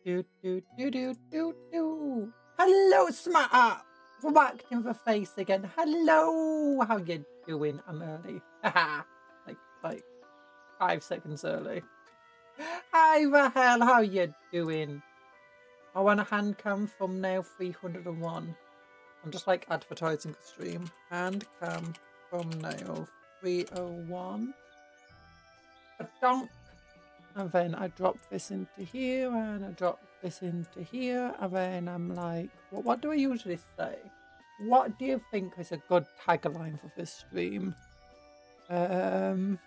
Do. Hello, Smart. Whacked in the face again. Hello, how you doing? I'm early. like 5 seconds early. Hi, the hell, how you doing? I want a hand cam thumbnail 301. I'm just like advertising the stream. Hand cam thumbnail 301. A donk. And then I drop this into here, and I drop this into here, and then I'm like, what do I usually say? What do you think is a good tagline for this stream? Trying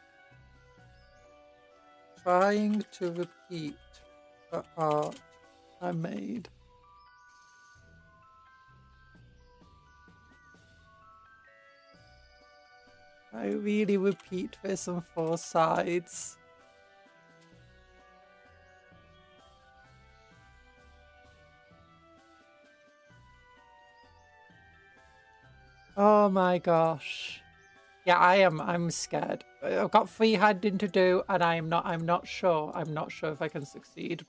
to repeat the art I made. I really repeat this on 4 sides. Oh my gosh. Yeah, I'm scared. I've got freehanding to do, and I'm not sure. I'm not sure if I can succeed.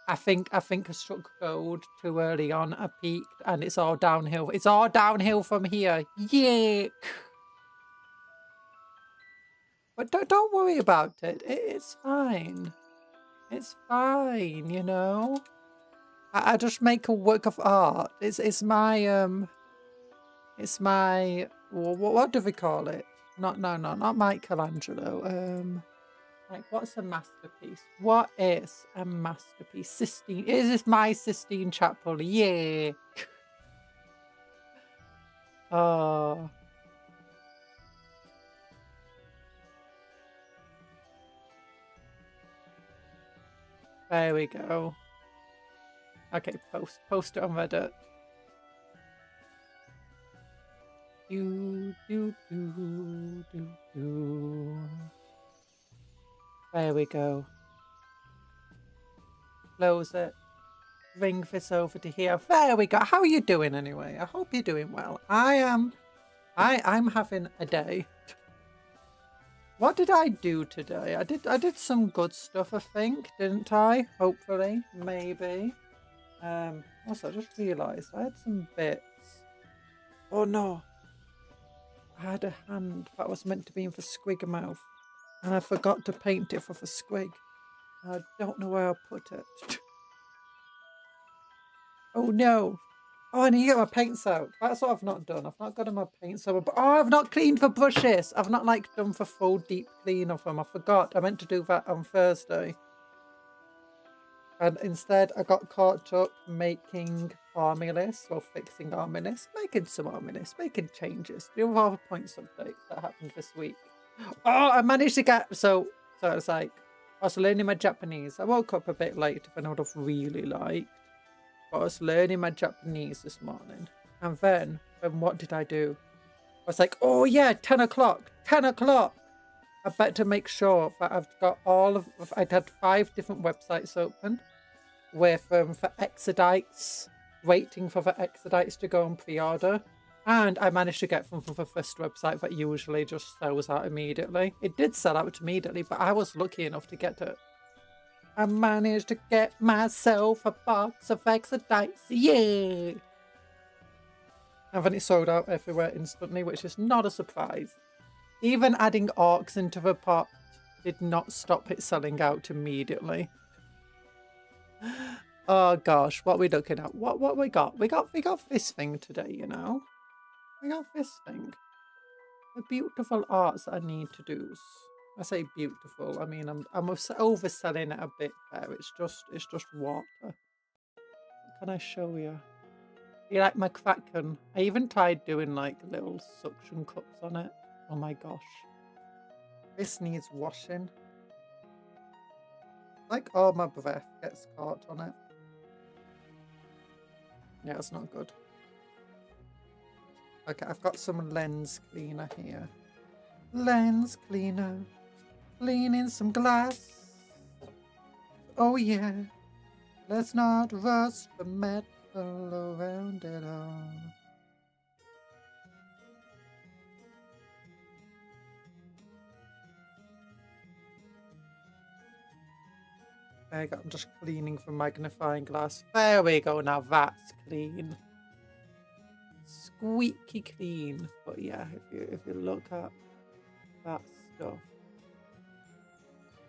I think I struck gold too early on. I peaked, and it's all downhill. It's all downhill from here. Yick. But don't worry about it. It's fine. It's fine, you know. I just make a work of art. It's my what do we call it? Not Michelangelo. Like, what's a masterpiece? What is a masterpiece? Sistine. Is this my Sistine Chapel? Yeah. Oh. There we go. Okay, post it on Reddit. There we go. Close it. Bring this over to here. There we go. How are you doing anyway? I hope you're doing well. I'm having a day. What did I do today? I did some good stuff, I think, didn't I? Hopefully, maybe. Also, I just realised I had some bits. Oh no. I had a hand that was meant to be in the squig mouth, and I forgot to paint it for the squig. I don't know where I put it. Oh no. Oh, I need to get my paints out. That's what I've not done. I've not got my paints out. Oh, I've not cleaned the brushes. I've not like done the full deep clean of them. I forgot. I meant to do that on Thursday. And instead, I got caught up making army lists, or fixing army lists, making some army lists, making changes. The other points updates that happened this week. Oh, I managed to get... So it's like, I was learning my Japanese. I woke up a bit late than I would have really liked. But I was learning my Japanese this morning. And then what did I do? I was like, oh yeah, 10 o'clock, 10 o'clock. I better make sure that I've got all of... I'd had 5 different websites open with for Exodites, waiting for the Exodites to go on pre-order. And I managed to get them from the first website that usually just sells out immediately. It did sell out immediately, but I was lucky enough to get it. I managed to get myself a box of Exodites, yeah! And then it sold out everywhere instantly, which is not a surprise. Even adding orcs into the pot did not stop it selling out immediately. Oh gosh, what are we looking at? What we got? We got this thing today, you know? We got this thing. The beautiful arts I need to do. I say beautiful, I mean I'm overselling it a bit there. It's just water. What can I show you? You like my Kraken? I even tried doing like little suction cups on it. Oh my gosh. This needs washing. Like all my breath gets caught on it. Yeah, it's not good. Okay, I've got some lens cleaner here. Lens cleaner. Cleaning some glass. Oh yeah. Let's not rust the metal around it all. There you go. I'm just cleaning from magnifying glass. There we go. Now that's clean. Squeaky clean. But yeah, if you look at that stuff,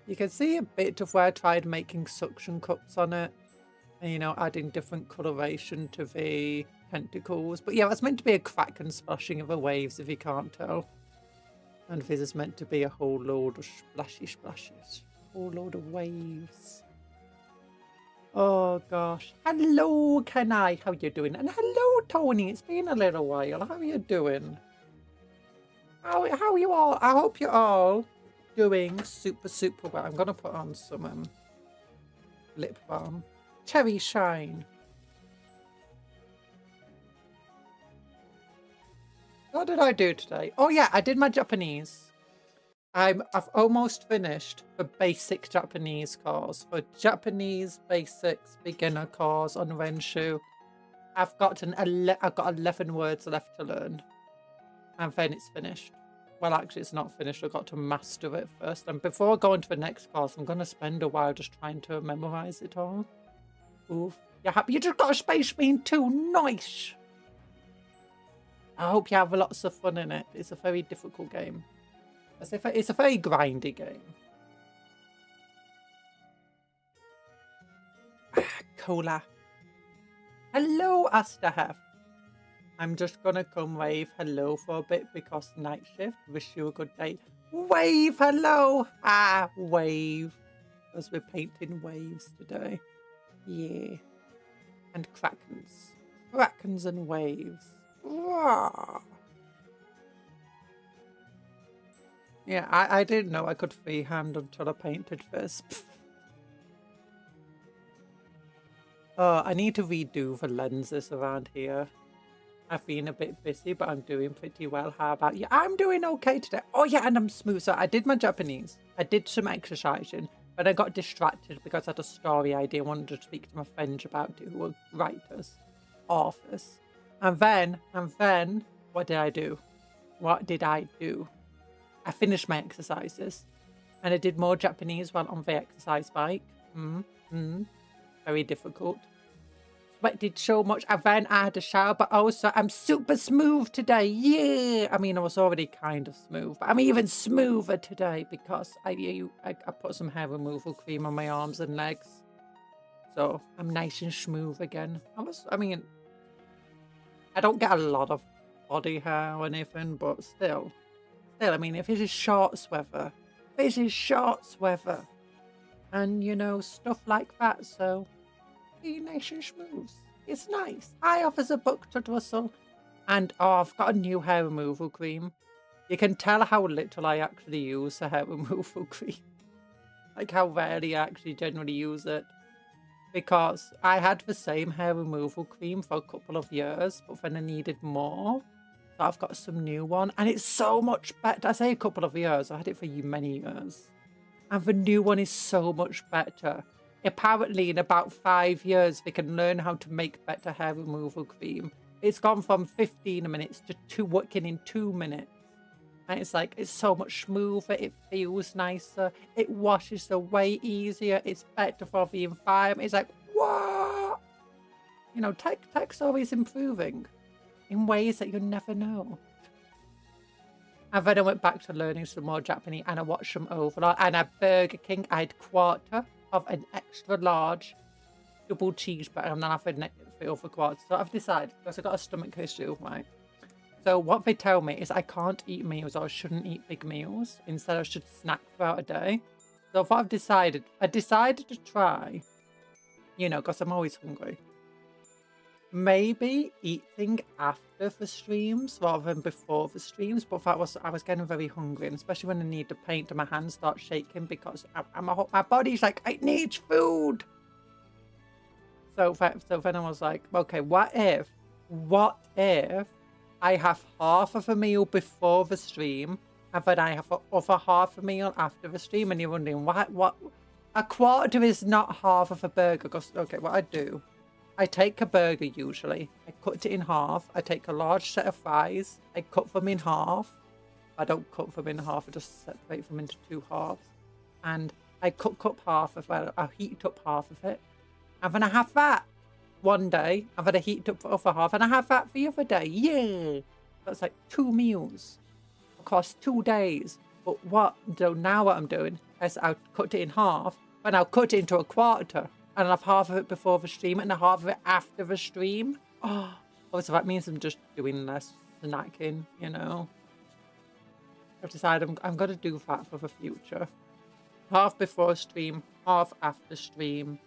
you can see a bit of where I tried making suction cups on it. And, you know, adding different coloration to the tentacles. But yeah, that's meant to be a crack and splashing of the waves, if you can't tell. And this is meant to be a whole load of splashy splashes. A whole load of waves. Oh gosh. Hello, Kanai. How you doing? And hello, Tony. It's been a little while. How are you doing? How are you all? I hope you're all doing super well. I'm going to put on some lip balm. Cherry Shine. What did I do today? Oh yeah, I did my Japanese. I've almost finished the basic Japanese course. For Japanese basics beginner course on Renshu, I've got 11 words left to learn, and then it's finished. Well, actually, it's not finished. I've got to master it first, and before going to the next course, I'm going to spend a while just trying to memorize it all. Oof. You're happy? You just got a space marine too. Nice. I hope you have lots of fun in it. It's a very difficult game. It's a very grindy game. Cola. Hello, Astahef. I'm just gonna come wave hello for a bit because night shift. Wish you a good day. Wave hello. Wave. Because we're painting waves today. Yeah. And krakens. Krakens and waves. Wow. Yeah, I didn't know I could freehand until I painted this. Oh, I need to redo the lenses around here. I've been a bit busy, but I'm doing pretty well. How about you? I'm doing okay today. Oh yeah, and I'm smooth. So I did my Japanese. I did some exercising, but I got distracted because I had a story idea I wanted to speak to my friends about it, who were writers, authors. And then, what did I do? I finished my exercises, and I did more Japanese while on the exercise bike. Very difficult. Sweated so much. And then I had a shower, but also I'm super smooth today. Yeah. I mean, I was already kind of smooth, but I'm even smoother today because I put some hair removal cream on my arms and legs. So I'm nice and smooth again. I don't get a lot of body hair or anything, but still, I mean, if it is shorts weather, and, you know, stuff like that, so be nice and smooth. It's nice. I offers a book to Russell, and I've got a new hair removal cream. You can tell how little I actually use the hair removal cream. Like how rarely I actually generally use it. Because I had the same hair removal cream for a couple of years, but then I needed more. So I've got some new one, and it's so much better. I say a couple of years, I had it for many years. And the new one is so much better. Apparently, in about 5 years, they can learn how to make better hair removal cream. It's gone from 15 minutes to working in 2 minutes. And it's like, it's so much smoother, it feels nicer, it washes away easier, it's better for the environment. It's like, what? You know, tech's always improving in ways that you never know. And then I went back to learning some more Japanese, and I watched some Overlord, and at Burger King, I had quarter of an extra large double cheeseburger, and then I've had the other quarter. So I've decided, because I've got a stomach issue, right? So what they tell me is I can't eat meals, or I shouldn't eat big meals. Instead, I should snack throughout a day. So what I decided to try, you know, because I'm always hungry, maybe eating after the streams rather than before the streams. But I was getting very hungry, and especially when I need to paint and my hands start shaking because my body's like, it needs food. So then I was like, okay, what if I have half of a meal before the stream, and then I have other half a meal after the stream? And you're wondering, what? A quarter is not half of a burger. Because, okay, what I do, I take a burger usually, I cut it in half, I take a large set of fries, I cut them in half. I don't cut them in half, I just separate them into 2 halves. And I cook up half of it. I heat up half of it. I'm gonna have that one day. I'm gonna heat up the other half, and I have that the other day. Yeah, that's like 2 meals across 2 days. But now what I'm doing is I'll cut it in half, and I'll cut it into a quarter, and I'll have half of it before the stream and half of it after the stream. Oh, so that means I'm just doing less snacking, you know. I've decided I'm gonna do that for the future. Half before stream, half after stream.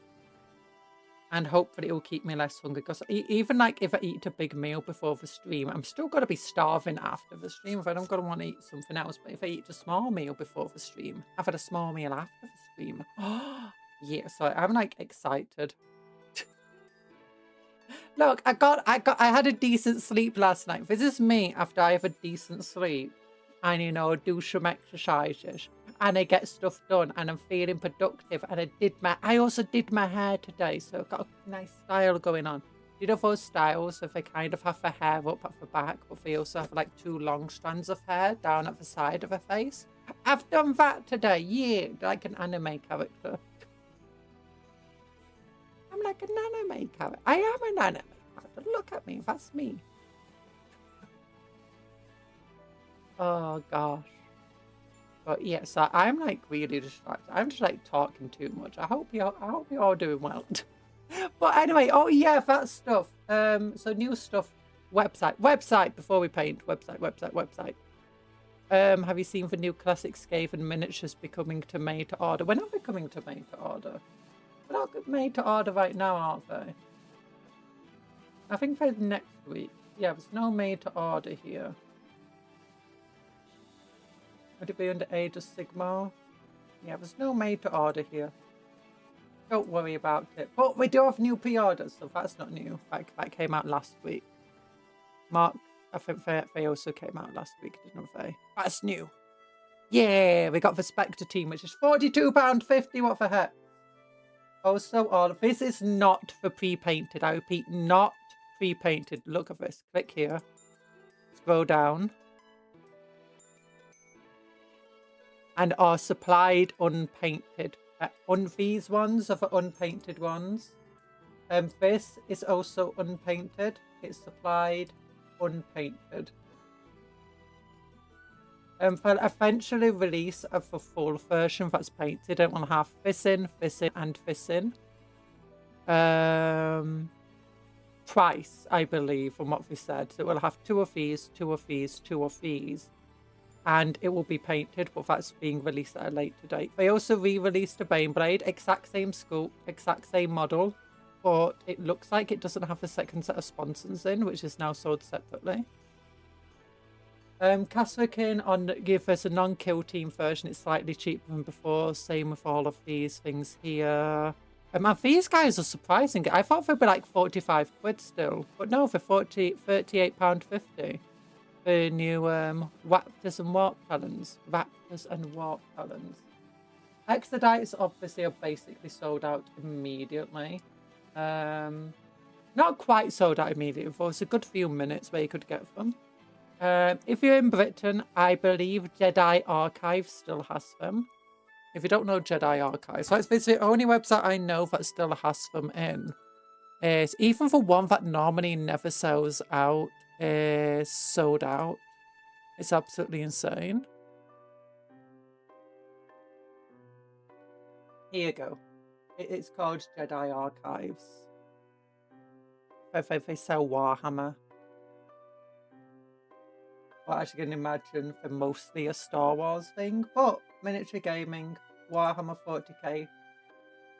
And hopefully it will keep me less hungry. Because even like if I eat a big meal before the stream, I'm still going to be starving after the stream. If I don't going to want to eat something else. But if I eat a small meal before the stream, I've had a small meal after the stream. Oh, yeah. So I'm like excited. Look, I had a decent sleep last night. This is me after I have a decent sleep. And, you know, do some exercises. And I get stuff done and I'm feeling productive. And I also did my hair today. So I've got a nice style going on. You know those styles if they kind of have the hair up at the back, but they also have like 2 long strands of hair down at the side of the face. I've done that today. Yeah, like an anime character. I'm like an anime character. I am an anime character. Look at me. That's me. Oh, gosh. But yeah, so I'm like really distracted. I'm just like talking too much. I hope you're all doing well. But anyway, oh yeah, that stuff. So new stuff. Website before we paint. Website. Have you seen the new classic Skaven miniatures becoming to made to order? When are they coming to made to order? They're not made to order right now, aren't they? I think they're next week. Yeah, there's no made to order here. Would it be under Age of Sigmar? Yeah, there's no made to order here. Don't worry about it. But we do have new pre-orders, so that's not new. That came out last week. Mark, I think they also came out last week, didn't they? That's new. Yeah, we got the Spectre team, which is £42.50. What the heck? Also, all of this is not for pre-painted. I repeat, not pre-painted. Look at this. Click here. Scroll down. And are supplied unpainted. These ones are the unpainted ones. This is also unpainted. It's supplied unpainted. For eventually release of the full version that's painted, it will have this in, and this in. Price, I believe, from what we said. So it will have 2 of these, 2 of these, 2 of these. And it will be painted, but that's being released at a later date. They also re-released the Baneblade, exact same scope, exact same model, but it looks like it doesn't have a second set of sponsons in, which is now sold separately. Casrican on give us a non-kill team version. It's slightly cheaper than before. Same with all of these things here. And these guys are surprising. I thought they'd be like 45 quid still, but no, for £38.50. The new Raptors and Warp Talons. Extradites obviously are basically sold out immediately. Not quite sold out immediately, but it's a good few minutes where you could get them. If you're in Britain, I believe Jedi Archive still has them. If you don't know Jedi Archive, so it's the only website I know that still has them in. Is even for one that normally never sells out, is sold out. It's absolutely insane. Here you go. It's called Jedi Archives. They sell Warhammer. Well, actually, I can imagine for mostly a Star Wars thing, but miniature gaming, Warhammer 40k.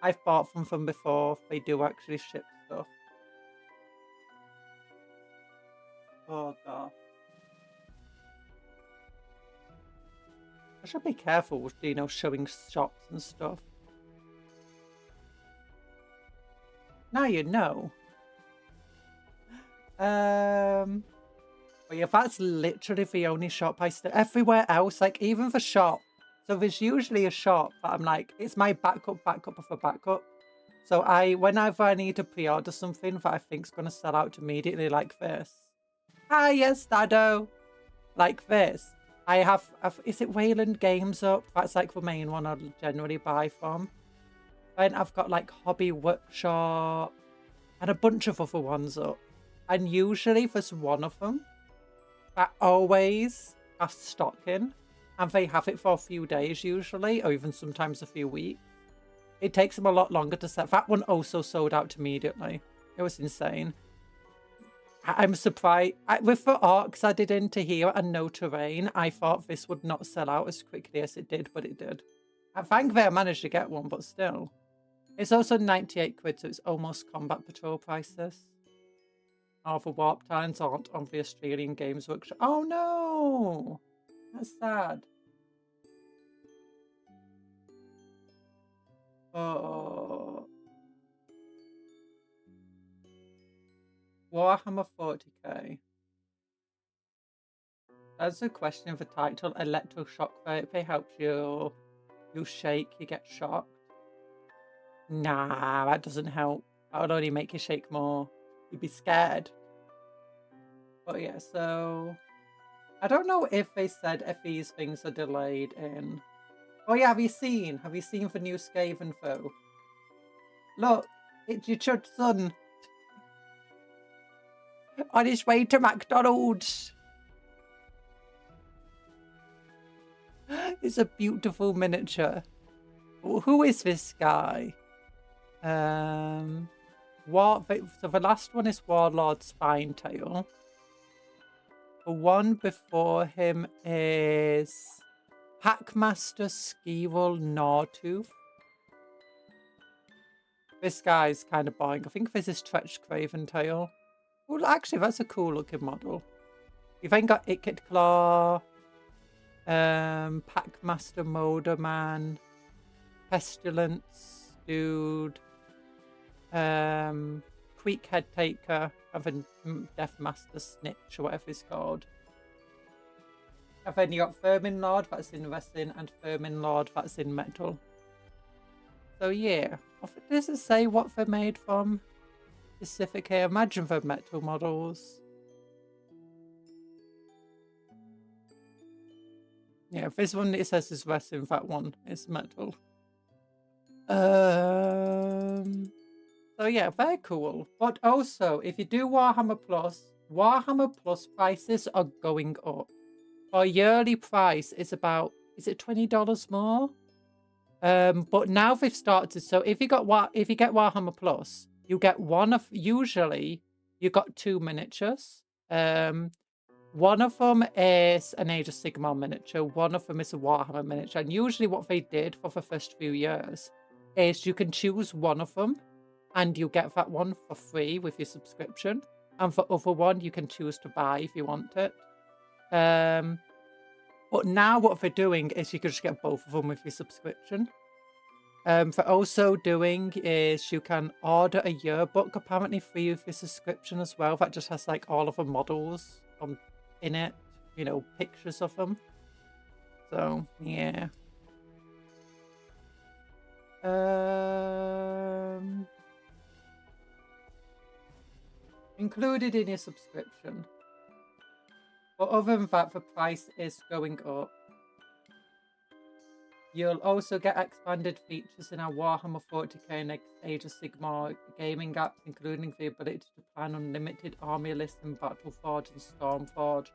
I've bought them from before. They do actually ship stuff. Oh god. I should be careful with, you know, showing shops and stuff. Now you know. But yeah, that's literally the only shop I still. Everywhere else, like even the shop. So there's usually a shop that I'm like, it's my backup of a backup. So whenever I need to pre-order something that I think's gonna sell out immediately, like this. Ah yes, Dado. Like this. I have, is it Wayland Games up? That's like the main one I generally buy from. And I've got like Hobby Workshop and a bunch of other ones up. And usually there's one of them that always has stock in. And they have it for a few days usually, or even sometimes a few weeks. It takes them a lot longer to set. That one also sold out immediately. It was insane. I'm surprised. With the arcs I did into here and no terrain, I thought this would not sell out as quickly as it did, but it did. I think I managed to get one, but still. It's also 98 quid, so it's almost Combat Patrol prices. Oh, the warp times aren't on the Australian Games Workshop. Oh no! That's sad. Oh. Warhammer 40k. That's a question of the title. Electroshock therapy helps you shake, you get shocked. Nah, that doesn't help. That would only make you shake more. You'd be scared. But yeah, so I don't know if they said if these things are delayed in. Oh yeah, have you seen the new Skaven foe? Look, it's your church son. On his way to McDonald's. It's a beautiful miniature. Who is this guy? So the last one is Warlord Spinetail. The one before him is Packmaster Skeevel Gnawtooth. This guy's kind of boring. I think this is Tretch Craventail. Well, actually, that's a cool looking model. You've then got Ikit Claw, Packmaster Molderman, Pestilence Dude, Creek Head Taker, and then Deathmaster Snitch, or whatever it's called. And then you got Vermin Lord, that's in resin, and Vermin Lord, that's in metal. So yeah, does it say what they're made from? Specific here. Imagine the metal models. Yeah, this one it says is resin, that one is metal. So yeah, very cool. But also, if you do Warhammer Plus prices are going up. Our yearly price is about, is it $20 more? But now they've started. So if you get Warhammer Plus, you get one of, usually you got 2 miniatures. One of them is an Age of Sigmar miniature. One of them is a Warhammer miniature. And usually what they did for the first few years is you can choose one of them and you get that one for free with your subscription. And for other one, you can choose to buy if you want it. But now what they're doing is you can just get both of them with your subscription. They're also doing is you can order a yearbook apparently free with your subscription as well. That just has like all of the models in it, you know, pictures of them. So yeah. Included in your subscription. But other than that, the price is going up. You'll also get expanded features in our Warhammer 40k and Age of Sigmar gaming apps, including the ability to plan unlimited army lists in Battleforge and Stormforge.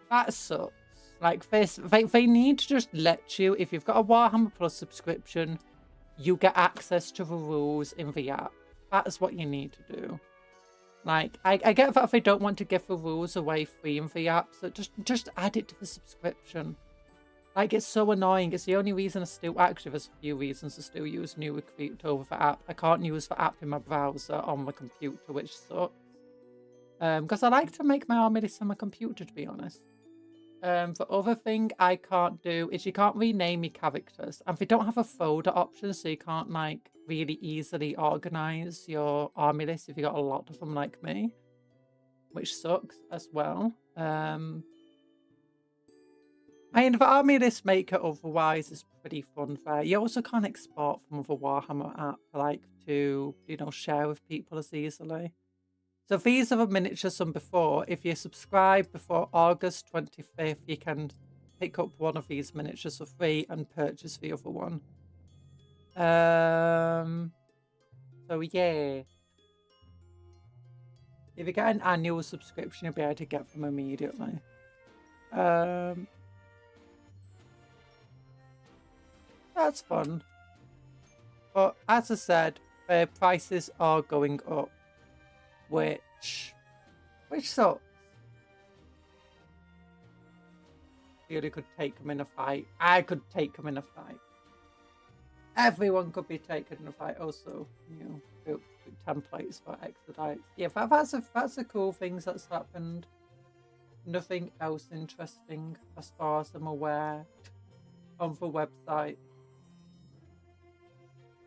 That sucks. Like this, they need to just let you, if you've got a Warhammer Plus subscription, you get access to the rules in the app. That is what you need to do. Like, I get that if they don't want to give the rules away free in the app, so just add it to the subscription. Like, it's so annoying. It's the only reason I still... Actually, there's a few reasons I still use New Recruit over the app. I can't use the app in my browser on my computer, which sucks. Because I like to make my army list on my computer, to be honest. The other thing I can't do is you can't rename your characters. And they don't have a folder option, so you can't, like, really easily organize your army list if you got a lot of them like me. Which sucks as well. I mean, the army list maker otherwise is pretty fun there. You also can't export from the Warhammer app, like, to, you know, share with people as easily. So these are the miniatures from before. If you subscribe before August 25th, you can pick up one of these miniatures for free and purchase the other one. So yeah. If you get an annual subscription, you'll be able to get them immediately. That's fun. But as I said, their prices are going up, which sucks. You could take them in a fight. I could take them in a fight. Everyone could be taken in a fight. Also, you know, built templates for expedites. Yeah, that's a cool thing that's happened. Nothing else interesting as far as I'm aware on the website.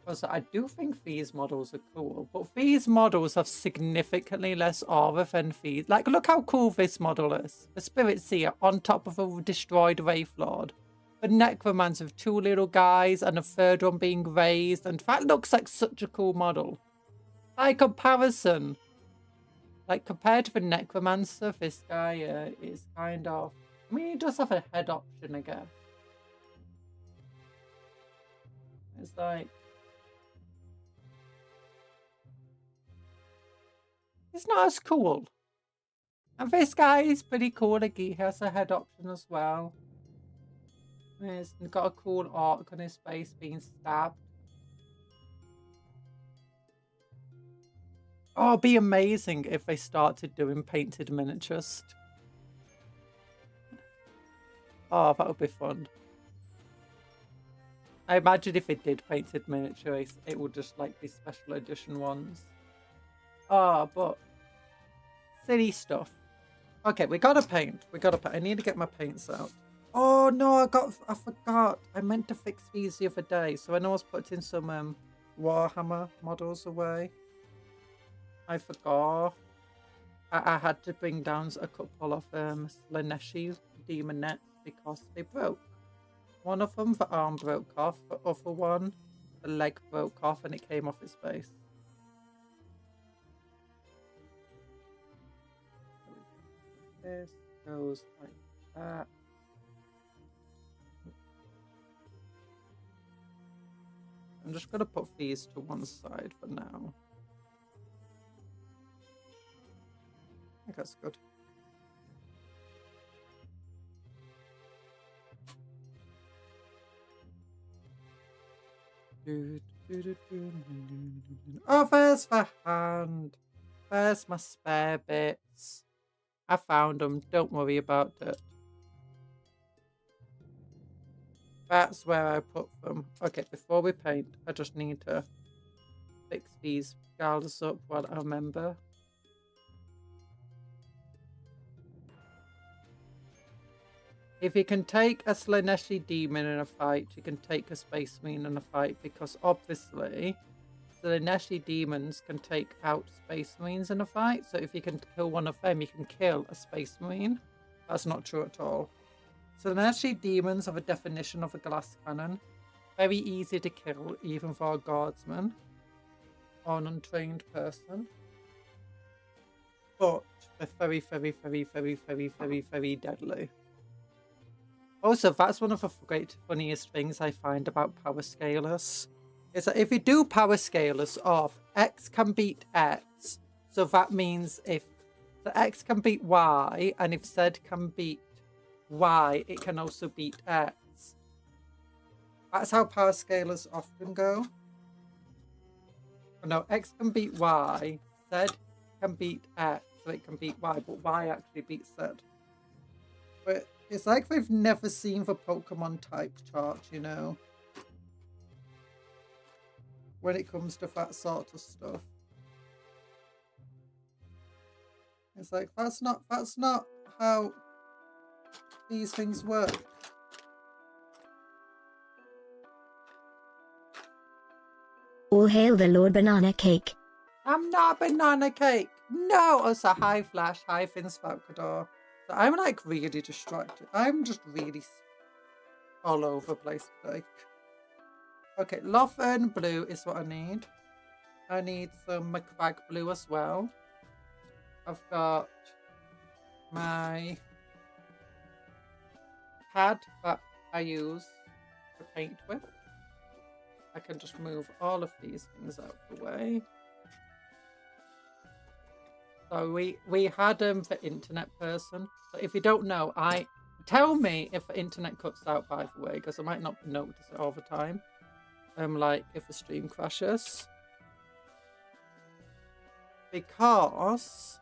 Also, I do think these models are cool, but these models have significantly less aura than these. Like, look how cool this model is. The Spirit Seer on top of a destroyed Wraith Lord. The Necromancer with two little guys and a third one being raised. And that looks like such a cool model. By comparison, like compared to the Necromancer, this guy is kind of... I mean, he does have a head option, I guess. It's like... It's not as cool. And this guy is pretty cool. Like, he has a head option as well. He's got a cool arc on his face being stabbed. Oh, it'd be amazing if they started doing painted miniatures. Oh, that would be fun. I imagine if it did painted miniatures, it would just like be special edition ones. Oh, but silly stuff. Okay, we gotta paint. I need to get my paints out. Oh no, I forgot. I meant to fix these the other day. So when I was putting some Warhammer models away, I forgot. I had to bring down a couple of Slaneshi demonettes because they broke. One of them, the arm broke off. The other one, the leg broke off and it came off its base. This goes like that. I'm just going to put these to one side for now. I think that's good. Oh, there's the hand. There's my spare bits. I found them. Don't worry about it. That's where I put them. Okay, before we paint, I just need to fix these gals up while I remember. If you can take a Slaneshi demon in a fight, you can take a Space Marine in a fight, because obviously Slaneshi demons can take out Space Marines in a fight. So if you can kill one of them, you can kill a Space Marine. That's not true at all. Slaneshi demons have a definition of a glass cannon. Very easy to kill, even for a guardsman or an untrained person. But they're very, very, very, very, very, very, very deadly. Also, that's one of the funniest things I find about power scalers. Is that if you do power scalers of X can beat X, so that means if the X can beat Y, and if Z can beat Y, it can also beat X. That's how power scalers often go. No, X can beat Y, Z can beat X, so it can beat Y, but Y actually beats Z. But it's like they've never seen the Pokemon type chart, you know, when it comes to that sort of stuff. It's like, that's not how these things work. All hail the Lord Banana Cake. I'm not Banana Cake. No! Also, hi Flash, hi Finns Falcador. So I'm like really distracted. I'm just really all over the place today. Okay, Lothern blue is what I need. I need some McCrag blue as well. I've got my pad that I use to paint with. I can just move all of these things out of the way. So we had the internet person. So if you don't know, tell me if the internet cuts out, by the way, because I might not notice it all the time. Like if the stream crashes. Because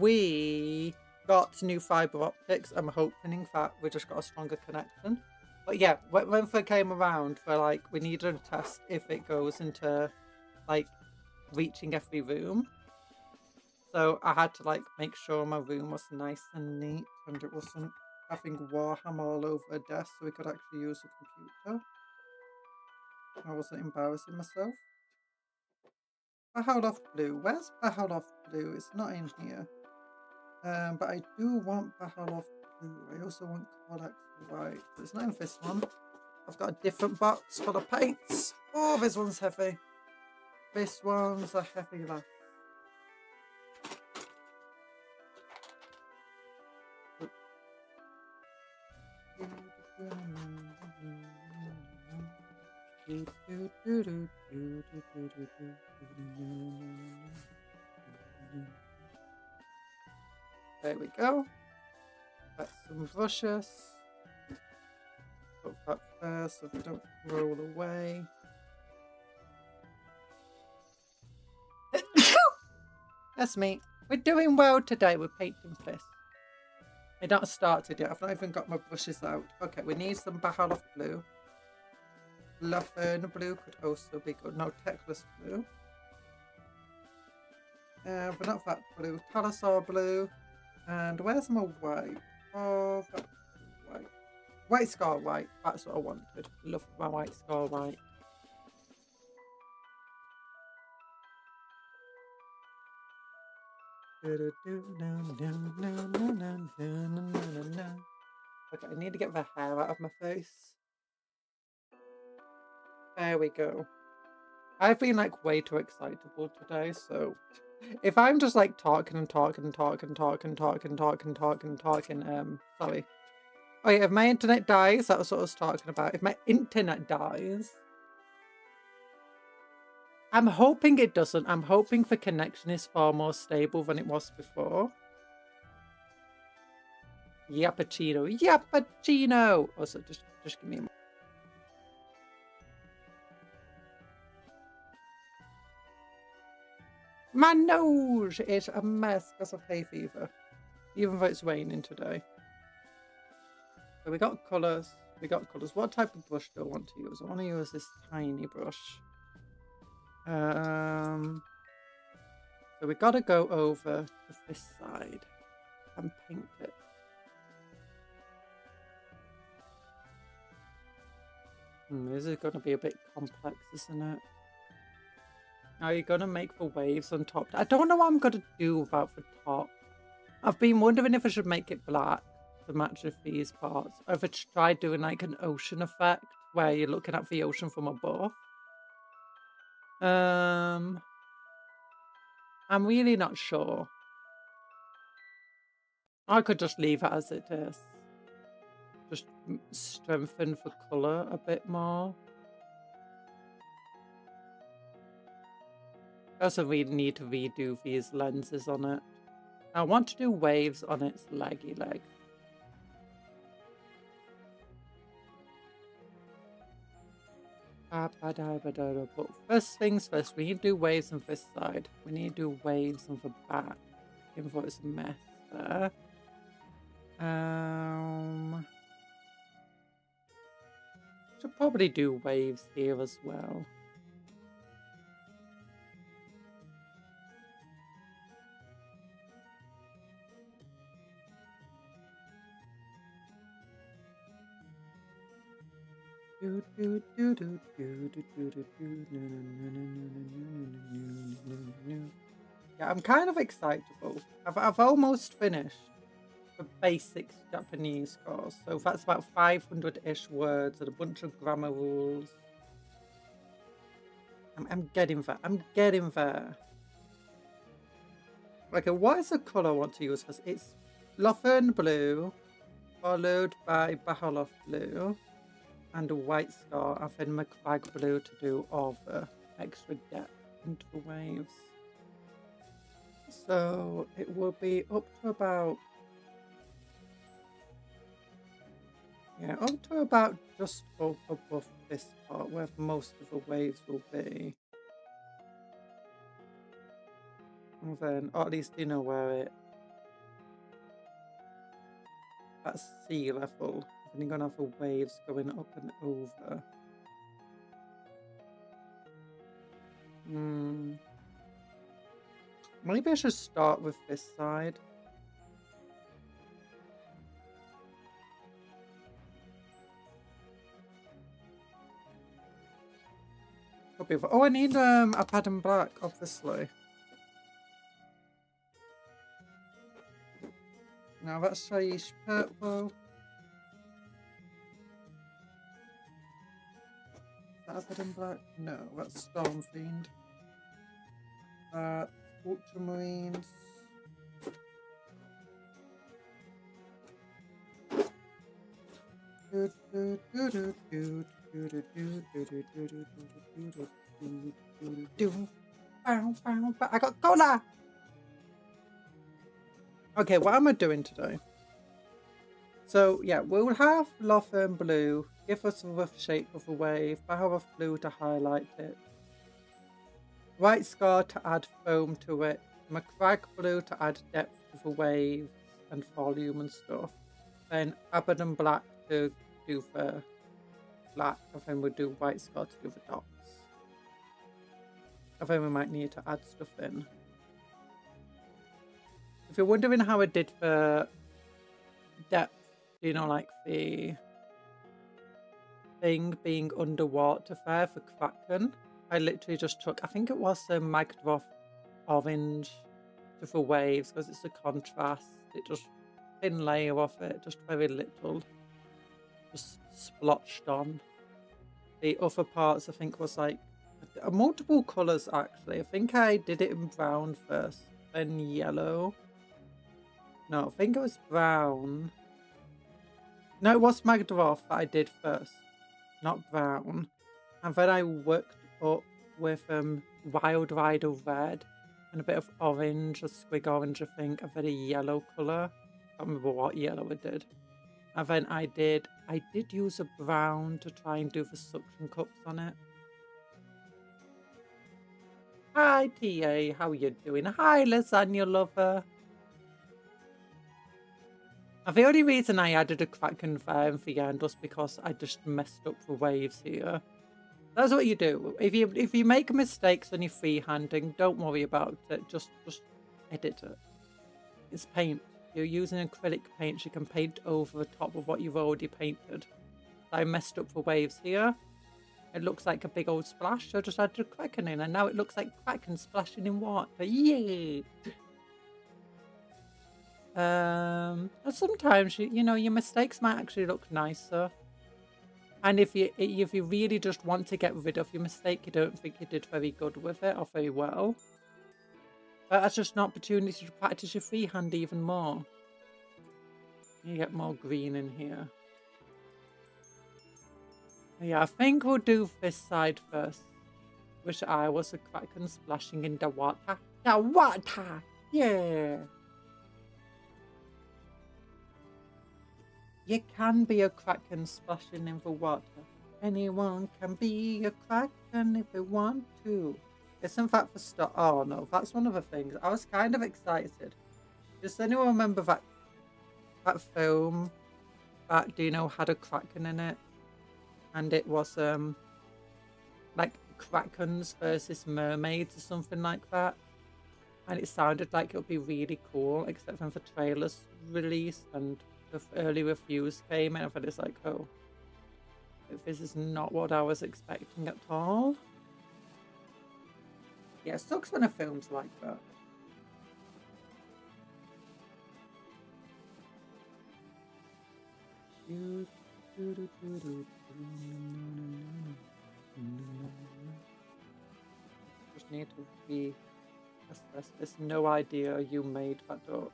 we got new fiber optics. I'm hoping that we just got a stronger connection. But yeah, when they came around, for like we needed to test if it goes into like reaching every room. So I had to like make sure my room was nice and neat and it wasn't having Warhammer all over a desk, so we could actually use the computer. I wasn't embarrassing myself. Bahaloff Blue. Where's Bahaloff Blue? It's not in here. But I do want Bahaloff Blue. I also want Codex White. But it's not in this one. I've got a different box full of paints. Oh, this one's heavy. This one's a heavy laugh. There we go. That's some brushes. Put that there so they don't roll away. That's me. We're doing well today with painting this. I don't started yet. I've not even got my brushes out. Okay, we need some Bahaloff Blue. Laferne Blue could also be good. No, Teclis Blue. But not that blue. Talasaur Blue. And where's my white? Oh, that's white. White Scar White. That's what I wanted. Love my White Scar White. Okay, I need to get the hair out of my face. There we go. I've been like way too excitable today, so if I'm just like talking, sorry. Oh yeah, if my internet dies, that was what I was talking about. If my internet dies, I'm hoping it doesn't. I'm hoping the connection is far more stable than it was before. Yappuccino, Yappuccino! Also, just give me a moment. My nose is a mess because of hay fever, even though it's raining today. So we got colours. What type of brush do I want to use? I want to use this tiny brush. So we got to go over to this side and paint it. This is going to be a bit complex, isn't it? Now you're going to make the waves on top. I don't know what I'm going to do about the top. I've been wondering if I should make it black to match with these parts. Or if I should try doing like an ocean effect where you're looking at the ocean from above. I'm really not sure. I could just leave it as it is. Just strengthen the colour a bit more. I also really need to redo these lenses on it. I want to do waves on its leggy leg. But first things first, we need to do waves on this side. We need to do waves on the back. Even though it's a mess there. Should probably do waves here as well. Yeah, I'm kind of excitable. I've almost finished the basic Japanese course, so that's about 500-ish words and a bunch of grammar rules. I'm getting there. I'm getting there. Okay, what is the colour I want to use first? It's Laferne Blue. followed by Barrel of Blue and a White Scar, and then McCrag Blue to do all the extra depth into the waves. So it will be up to about, yeah, up to about just above this part where most of the waves will be. And then, or at least you know where it, at sea level, then you're gonna have the waves going up and over. Maybe I should start with this side. Could be. Oh, I need a pad in black, obviously. Now that's Shaiish purple. Is that a pad in black? No, that's Storm Fiend. Ultramarines. I got cola! Okay, what am I doing today? So, yeah, we'll have Lothern Blue give us a rough shape of a wave, Barrel of Blue to highlight it, White Scar to add foam to it, McCrag Blue to add depth to the waves and volume and stuff, then Abaddon Black to do the black, and then we'll do White Scar to do the dots. And then we might need to add stuff in. If you're wondering how I did the depth, you know, like the thing being underwater there for Kraken, I literally just took, I think it was the Magdaroth orange to the waves because it's a contrast. It just thin layer of it, just very little, just splotched on. The other parts I think was like multiple colours actually. I think I did it in brown first, then yellow. No, I think it was brown. No, it was Magdaroth that I did first, not brown. And then I worked up with Wild Rider red and a bit of orange, a squig orange I think, and then a yellow colour. I can't remember what yellow I did. And then I did use a brown to try and do the suction cups on it. Hi TA, how are you doing? Hi lasagna lover. And the only reason I added a Kraken there in the end was because I just messed up the waves here. That's what you do. If you make mistakes when you're freehanding, don't worry about it. Just edit it. It's paint. You're using acrylic paint. You can paint over the top of what you've already painted. I messed up the waves here. It looks like a big old splash. So I just added a Kraken in, and now it looks like Kraken splashing in water. Yay! Sometimes you know your mistakes might actually look nicer. And if you really just want to get rid of your mistake, you don't think you did very good with it or very well, that's just an opportunity to practice your freehand even more. You get more green in here. Yeah, I think we'll do this side first. Wish I was a Kraken splashing in the water. The water! Yeah! You can be a Kraken splashing in the water. Anyone can be a Kraken if they want to. Isn't that the start? Oh no, that's one of the things. I was kind of excited. Does anyone remember that film that, do you know, had a Kraken in it? And it was like Krakens versus mermaids or something like that. And it sounded like it would be really cool, except when the trailers released and the early reviews came in, and it's like, oh, this is not what I was expecting at all. Yeah, it sucks when a film's like that. Just need to be assessed. There's no idea you made that up.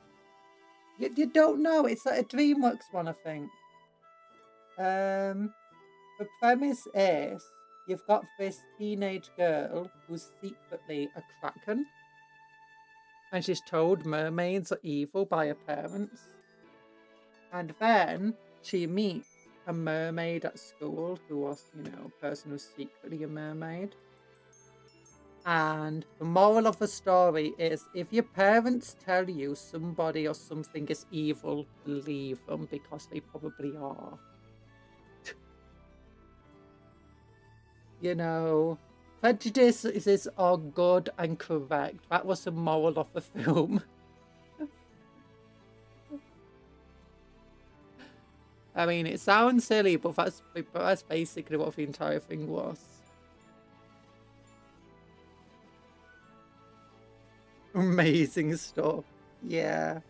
You don't know. It's like a DreamWorks one, I think. The premise is you've got this teenage girl who's secretly a kraken, and she's told mermaids are evil by her parents. And then she meets a mermaid at school who was, you know, a person who's secretly a mermaid. And the moral of the story is if your parents tell you somebody or something is evil, believe them because they probably are. You know, prejudices are good and correct. That was the moral of the film. I mean, it sounds silly, but that's basically what the entire thing was. Amazing stuff. Yeah.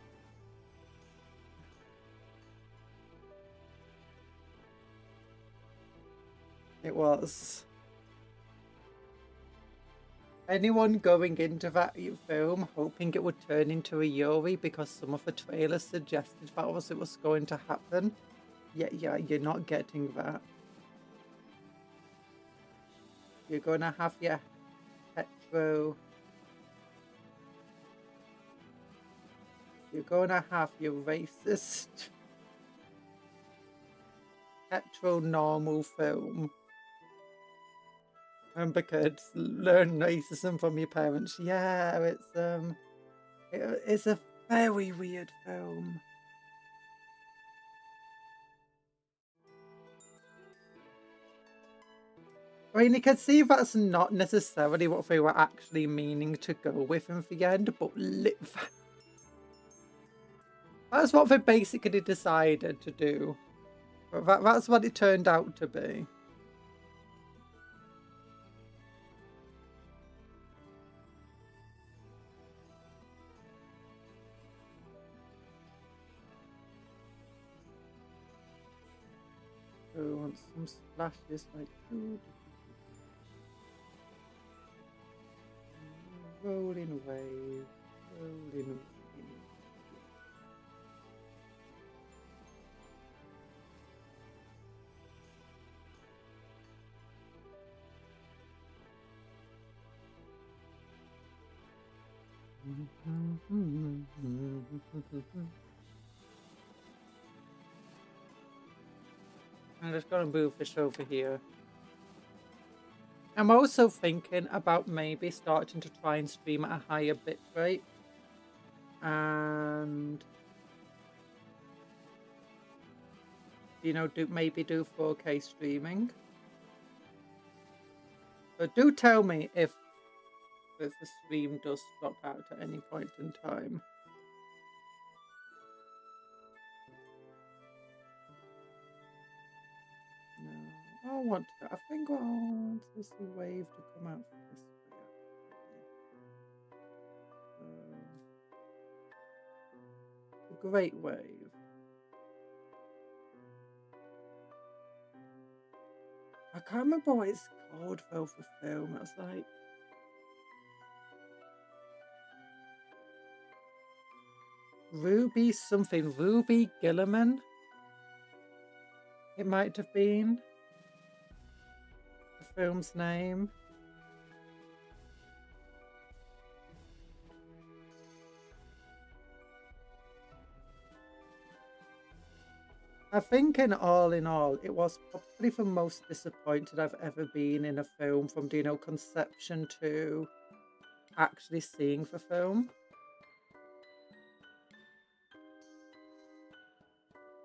It was. Anyone going into that film hoping it would turn into a Yuri because some of the trailers suggested that was it was going to happen? Yeah, you're not getting that. You're gonna have your hetero. You're gonna have your racist hetero-normal film. Remember, kids, learn racism from your parents. Yeah, it's a very weird film. I mean, you can see that's not necessarily what they were actually meaning to go with in the end, but that's what they basically decided to do. That's what it turned out to be. So I want some splashes like rolling away, rolling away. I'm just gonna move this over here. I'm also thinking about maybe starting to try and stream at a higher bitrate. And you know, maybe do 4K streaming. But do tell me if the stream does drop out at any point in time. No, I think I want this wave to come out this way. The Great Wave. I can't remember what it's called though for film. It was like Ruby something. Ruby Gilliman. It might have been the film's name. I think in all, it was probably the most disappointed I've ever been in a film from, you know, conception to actually seeing the film.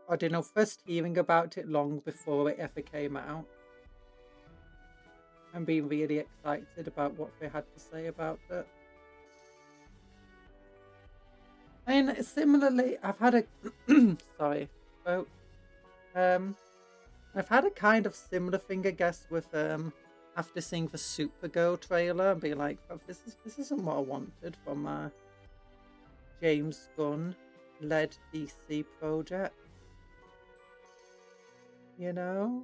I don't know, first hearing about it long before it ever came out. And being really excited about what they had to say about it. And similarly, I've had a sorry, oh, I've had a kind of similar thing, I guess, with after seeing the Supergirl trailer and being like, oh, this isn't what I wanted from James Gunn led DC project. You know?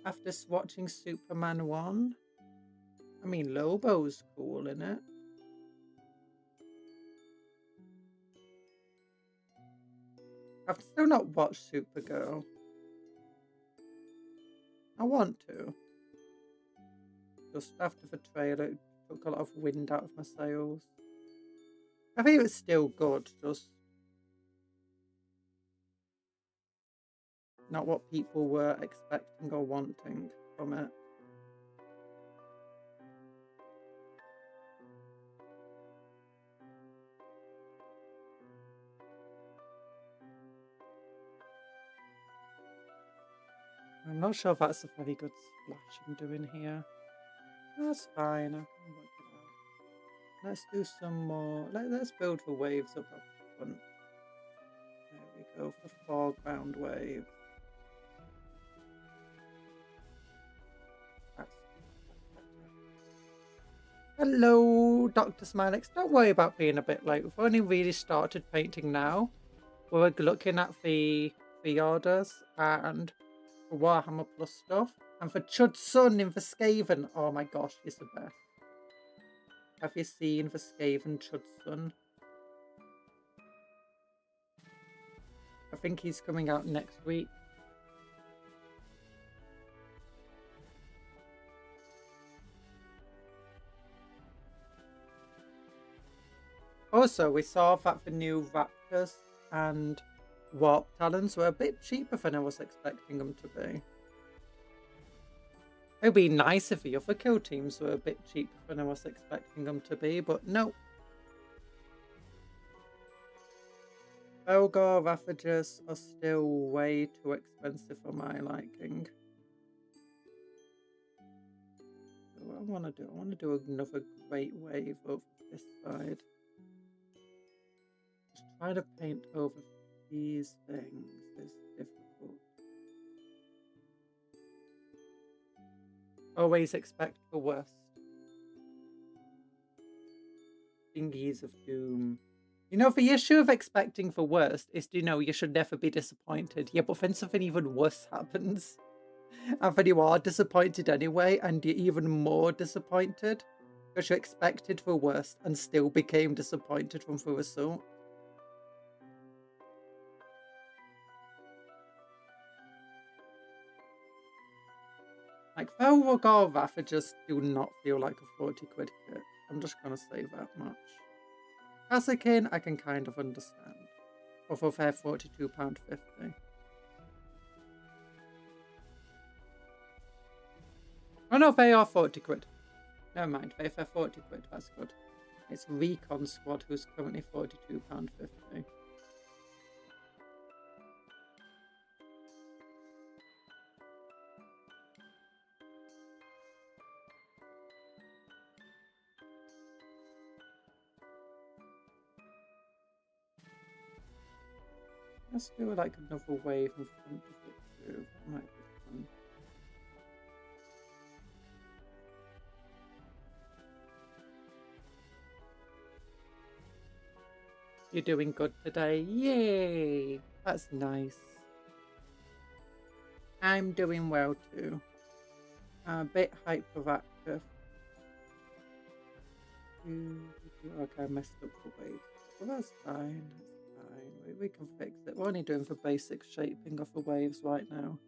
After watching Superman 1, I mean, Lobo's cool in it. I've still not watched Supergirl. I want to. Just after the trailer, it took a lot of wind out of my sails. I think it's still good, just not what people were expecting or wanting from it. I'm not sure if that's a very good splash I'm doing here. That's fine, I can work it out. Let's do some more. Let's build the waves up front. There we go, for the foreground wave. That's better. Hello, Dr. Smilex. Don't worry about being a bit late. We've only really started painting now. We're looking at the orders and Warhammer Plus stuff. And for Chud's son in the Skaven, oh my gosh, he's the best. Have you seen the Skaven Chud's son? I think he's coming out next week. Also, we saw that the new Raptors and Warp Talons were a bit cheaper than I was expecting them to be. It would be nice if the other kill teams were a bit cheaper than I was expecting them to be, but no. Belgar Ravages are still way too expensive for my liking. So what I want to do another great wave over this side. Just try to paint over these things is difficult. Always expect the worst. Thingies of doom. You know, the issue of expecting the worst is, you know, you should never be disappointed. Yeah, but then something even worse happens. And then you are disappointed anyway, and you're even more disappointed. Because you expected the worst and still became disappointed from the result. Like, Velrogar Ravages do not feel like a 40 quid kit. I'm just going to say that much. Kassakin, I can kind of understand. Although they're £42.50. Oh no, they are 40 quid. Never mind, they're 40 quid, that's good. It's Recon Squad who's currently £42.50. Let's do like another wave in front of it too. That might be fun. You're doing good today. Yay! That's nice. I'm doing well too. A bit hyperactive. Okay, I messed up the wave. Well, that's fine. We can fix it. We're only doing the basic shaping of the waves right now.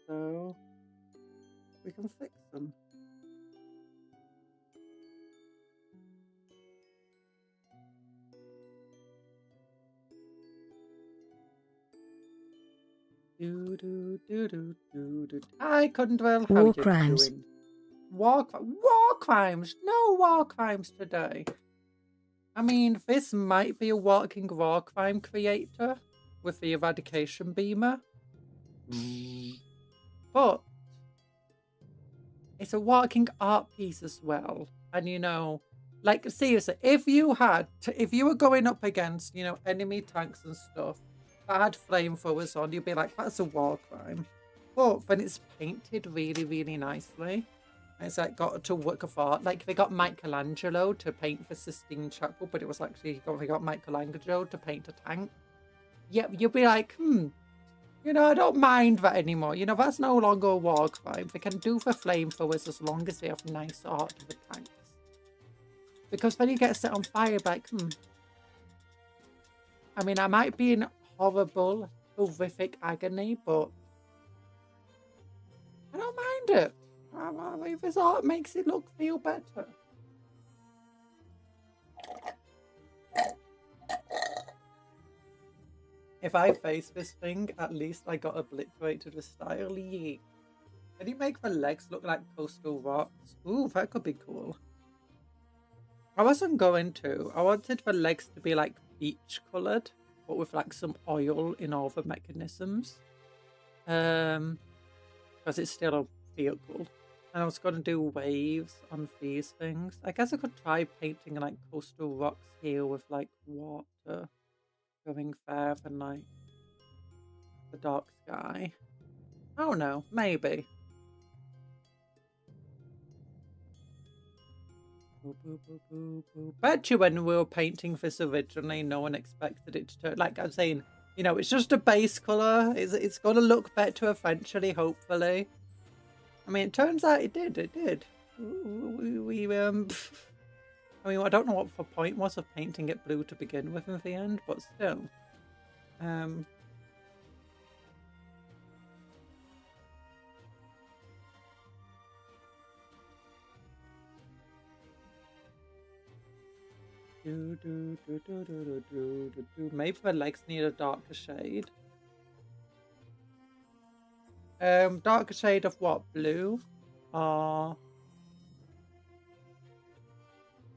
So we can fix them. Hi, Cundwell. How War are you crimes. doing? War crimes. No war crimes today. I mean, this might be a walking war crime creator with the eradication beamer. But it's a walking art piece as well. And you know, like seriously, if you were going up against, you know, enemy tanks and stuff that had flamethrowers on, you'd be like, that's a war crime. But when it's painted really, really nicely, it's like got a work of art. Like they got Michelangelo to paint the Sistine Chapel, but it was actually they got Michelangelo to paint a tank. Yeah, you'll be like, you know, I don't mind that anymore. You know, that's no longer a war crime. They can do the flamethrowers as long as they have nice art of the tanks. Because when you get set on fire, like, I mean, I might be in horrible, horrific agony, but I don't mind it. If his art makes it feel better. If I face this thing, at least I got obliterated with style. Yeet. Can you make the legs look like coastal rocks? Ooh, that could be cool. I wasn't going to. I wanted the legs to be like beach coloured, but with like some oil in all the mechanisms. Because it's still a vehicle. And I was going to do waves on these things. I guess I could try painting like coastal rocks here with like water going there and like the dark sky. I don't know, maybe. Bet you when we were painting this originally, no one expected it to turn, like I'm saying, you know, it's just a base colour. It's going to look better eventually, hopefully. I mean, it turns out it did. It did. I mean, I don't know what the point was of painting it blue to begin with in the end, but still. Maybe the legs need a darker shade. Darker shade of what? Blue? I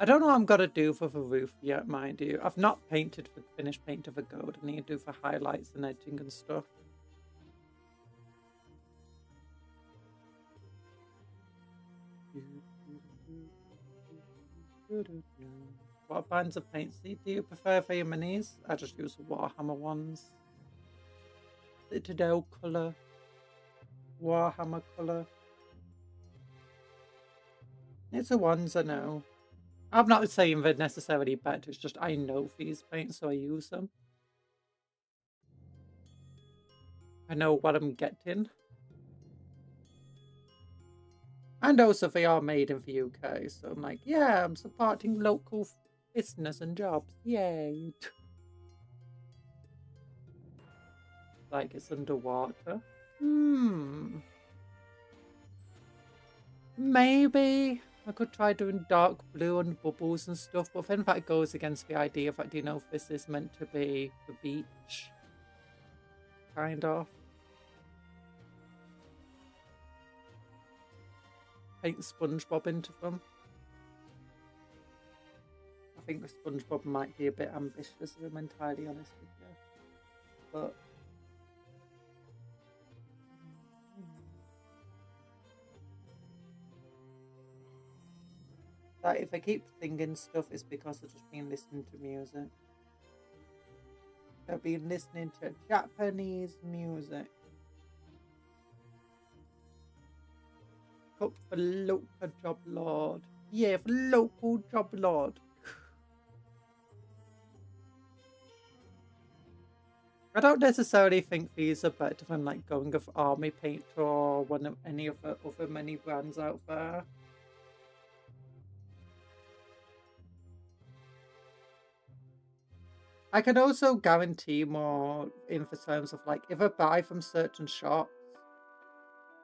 don't know what I'm gonna do for the roof yet, mind you. I've not painted the finished paint of the gold. I need to do for highlights and edging and stuff. What bands of paints do you prefer for your minis? I just use Warhammer ones. Citadel colour. Warhammer colour. It's the ones I know. I'm not saying they're necessarily better, it's just I know these paints, so I use them. I know what I'm getting. And also they are made in the UK, so I'm like, yeah, I'm supporting local business and jobs. Yay. Like it's underwater. Maybe I could try doing dark blue and bubbles and stuff, but then that goes against the idea that, you know, if this is meant to be the beach. Kind of. Paint SpongeBob into them. I think the SpongeBob might be a bit ambitious, if I'm entirely honest with you. But that if I keep thinking stuff, it's because I've just been listening to music. I've been listening to Japanese music. Up for local job lord. Yeah, for local job lord. I don't necessarily think these are better than like going with Army Paint or one of any of the other many brands out there. I can also guarantee more in the terms of like if I buy from certain shops.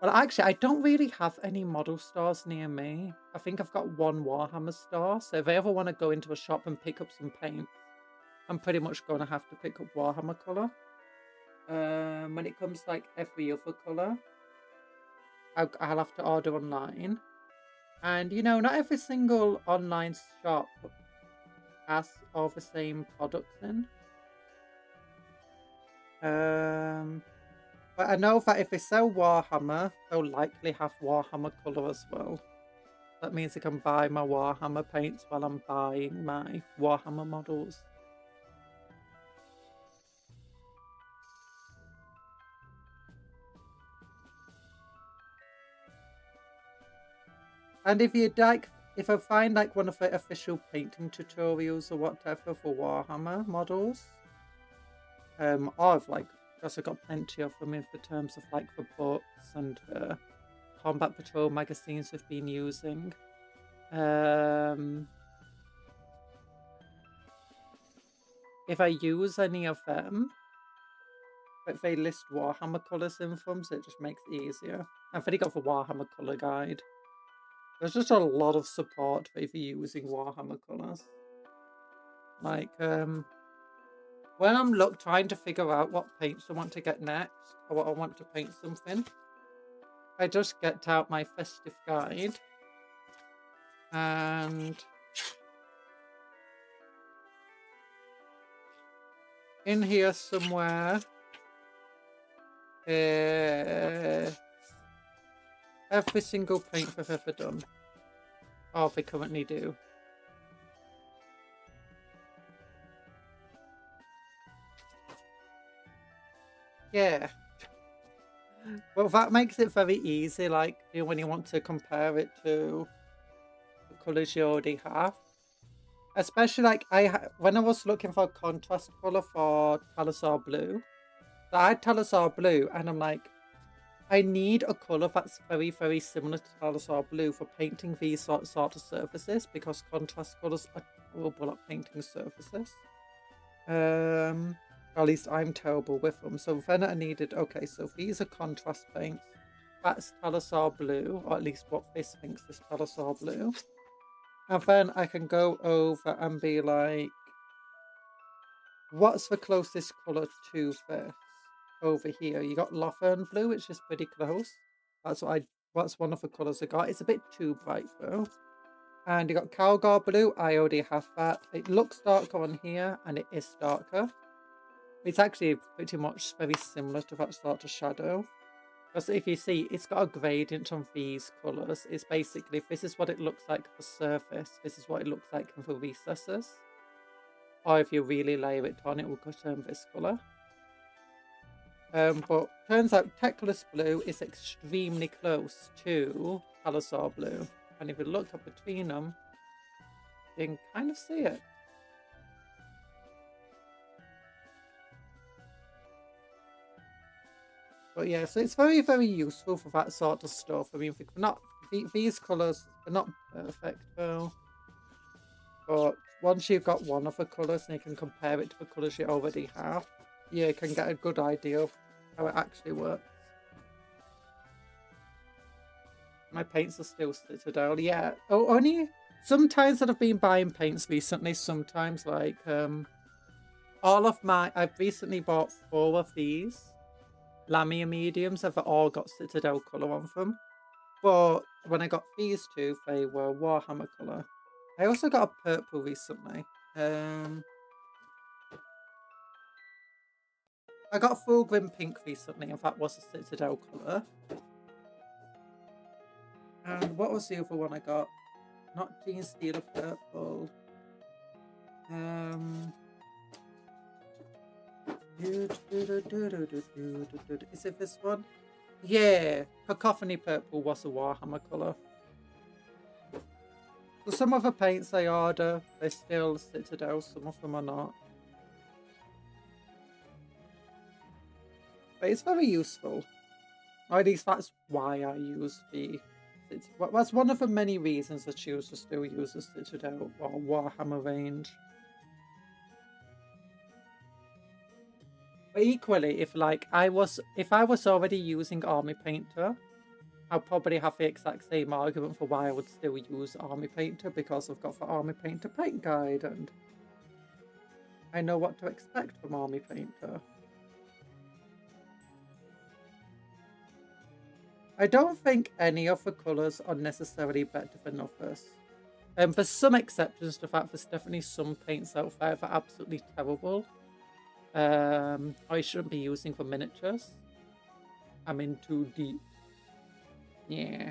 Well, actually, I don't really have any model stores near me. I think I've got one Warhammer store. So if I ever want to go into a shop and pick up some paint, I'm pretty much going to have to pick up Warhammer colour. When it comes to like every other colour, I'll have to order online. And, you know, not every single online shop has all the same products in. But I know that if they sell Warhammer, they'll likely have Warhammer colour as well. That means I can buy my Warhammer paints while I'm buying my Warhammer models. And if you'd like, if I find like one of the official painting tutorials or whatever for Warhammer models, or I've like, because I've got plenty of them in the terms of like the books and the Combat Patrol magazines we've been using. If I use any of them, But they list Warhammer colours in them, so it just makes it easier. I've already got the Warhammer colour guide. There's just a lot of support for using Warhammer colours. Like, when I'm trying to figure out what paints I want to get next, or what I want to paint something, I just get out my festive guide and in here somewhere, every single paint I've ever done, or they currently do. Yeah. Well, that makes it very easy, like, you know, when you want to compare it to the colours you already have. Especially, like, when I was looking for a contrast colour for Talosar Blue, so I had Talosar Blue, and I'm like, I need a colour that's very, very similar to Talosar Blue for painting these sort of surfaces, because contrast colours are terrible at painting surfaces. Or at least I'm terrible with them. So then I needed, okay, so these are contrast paints. That's Talosar Blue, or at least what this thinks is Talosar Blue. And then I can go over and be like, what's the closest colour to this? Over here, you got Lothern Blue, which is pretty close. That's one of the colours I got. It's a bit too bright though. And you got Calgar Blue. I already have that. It looks darker on here, and it is darker. It's actually pretty much very similar to that sort of shadow. Because if you see, it's got a gradient on these colours. It's basically, if this is what it looks like on the surface, this is what it looks like in the recesses. Or if you really layer it on, it will turn this colour. But turns out Teclis Blue is extremely close to Talosar Blue. And if you look up between them, you can kind of see it. But yeah, so it's very, very useful for that sort of stuff. I mean, these colours are not perfect though. But once you've got one of the colours and you can compare it to the colours you already have, you can get a good idea of how it actually works. My paints are still Citadel, yeah. Oh, only sometimes that I've been buying paints recently, sometimes like, I've recently bought 4 of these Lamia mediums. Have all got Citadel colour on them. But when I got these 2, they were Warhammer colour. I also got a purple recently. I got a Fulgrim pink recently, and that was a Citadel colour. And what was the other one I got? Not Gene Stealer purple. Is it this one? Yeah, Cacophony purple was a Warhammer colour. So some of the paints I order, they're still Citadel, some of them are not. But it's very useful. Or at least that's why I use that's one of the many reasons I choose to still use the Citadel or Warhammer range. But equally, if I was already using Army Painter, I'll probably have the exact same argument for why I would still use Army Painter, because I've got the Army Painter paint guide and I know what to expect from Army Painter. I don't think any of the colours are necessarily better than others. There's some exceptions to that. There's definitely some paints out there that are absolutely terrible. I shouldn't be using for miniatures. I'm in too deep. Yeah.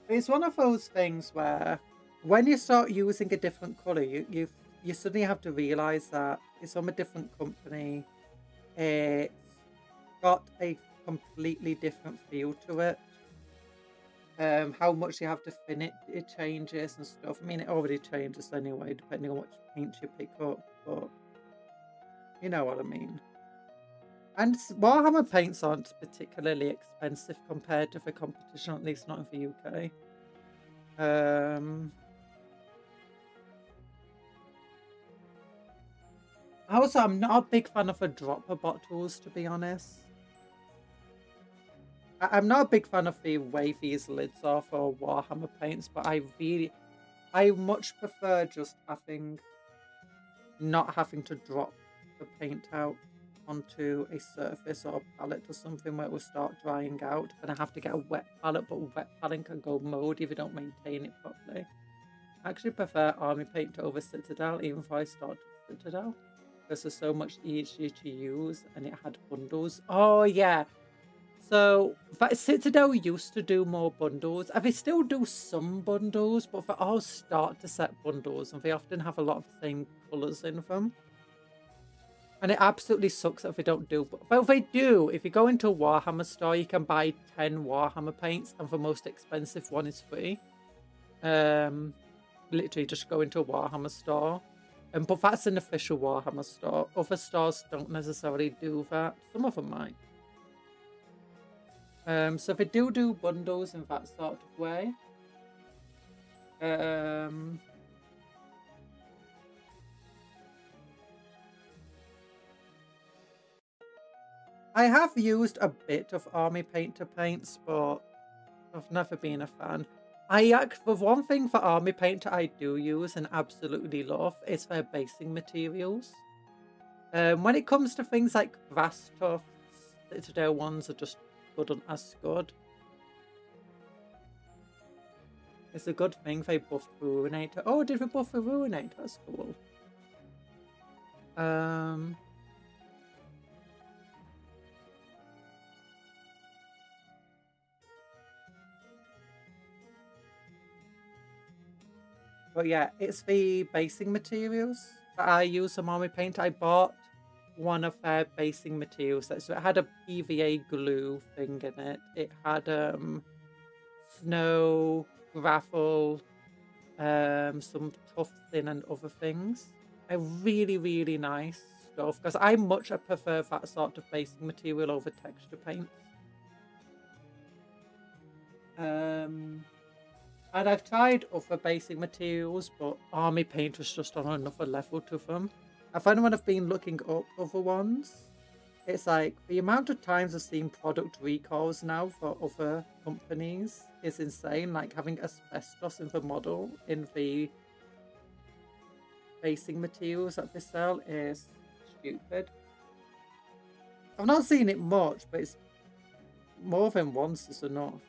It's one of those things where when you start using a different colour, you suddenly have to realise that it's from a different company. It's got a completely different feel to it. How much you have to thin it changes and stuff. I mean, it already changes anyway, depending on which paint you pick up, but you know what I mean. And Warhammer paints aren't particularly expensive compared to the competition, at least not in the UK. Also, I'm not a big fan of the dropper bottles, to be honest. I'm not a big fan of the way these lids are for Warhammer paints, but I much prefer just not having to drop the paint out onto a surface or a palette or something where it will start drying out. And I have to get a wet palette, but wet palette can go moldy if you don't maintain it properly. I actually prefer army paint over Citadel, even if I started Citadel, because it's so much easier to use and it had bundles. Oh yeah. So Citadel used to do more bundles. They still do some bundles, but they all start to set bundles and they often have a lot of the same colours in them. And it absolutely sucks if they don't do. But if they do, if you go into a Warhammer store, you can buy 10 Warhammer paints and the most expensive one is free. Literally just go into a Warhammer store. But that's an official Warhammer store. Other stores don't necessarily do that. Some of them might. So if they do bundles in that sort of way, I have used a bit of Army Painter paints, but I've never been a fan. The one thing for Army Painter I do use and absolutely love is their basing materials. When it comes to things like grass tufts, Citadel ones are just not as good. It's a good thing they buffed Ruinator. Oh, did we buff the Ruinator? That's cool. But yeah, it's the basing materials that I use on Army Paint. I bought one of their basing materials. So it had a PVA glue thing in it. It had snow, gravel, some tough thin and other things. A really, really nice stuff because I much prefer that sort of basing material over texture paints. And I've tried other basic materials, but Army Paint was just on another level to them. I find when I've been looking up other ones, it's like the amount of times I've seen product recalls now for other companies is insane. Like having asbestos in the model in the basing materials that they sell is stupid. I've not seen it much, but it's more than once is enough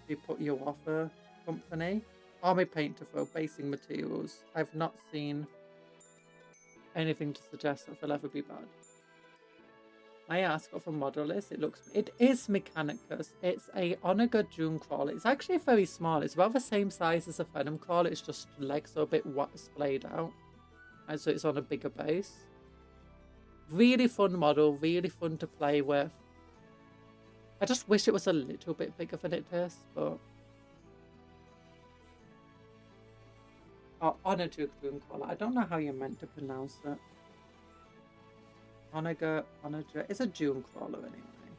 to put you off a company. Army Painter for basing materials. I've not seen anything to suggest that they'll ever be bad. I ask what the model is. It is Mechanicus. It's a Onager Dune Crawler. It's actually very small. It's about the same size as a Venom Crawler. It's just legs are a bit splayed out. And so it's on a bigger base. Really fun model. Really fun to play with. I just wish it was a little bit bigger than it is, but... Oh, Onager Dune Crawler. I don't know how you're meant to pronounce it. Onager. It's a Dune Crawler anyway.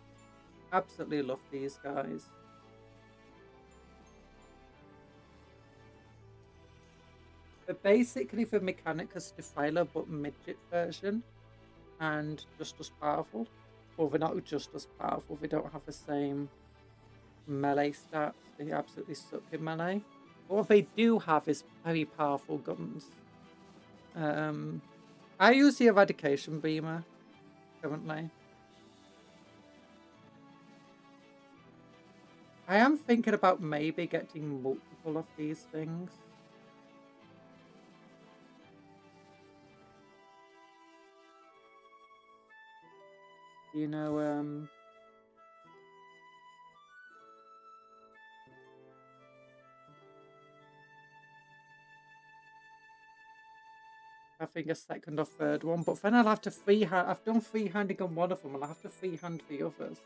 Absolutely love these guys. They're basically the Mechanicus Defiler but midget version and just as powerful. Well, they're not just as powerful, they don't have the same melee stats. They absolutely suck in melee. But what they do have is very powerful guns. I use the Eradication Beamer currently. I am thinking about maybe getting multiple of these things. You know, I think a second or third one, but then I'll have to freehand. I've done freehanding on one of them, and I'll have to freehand the others.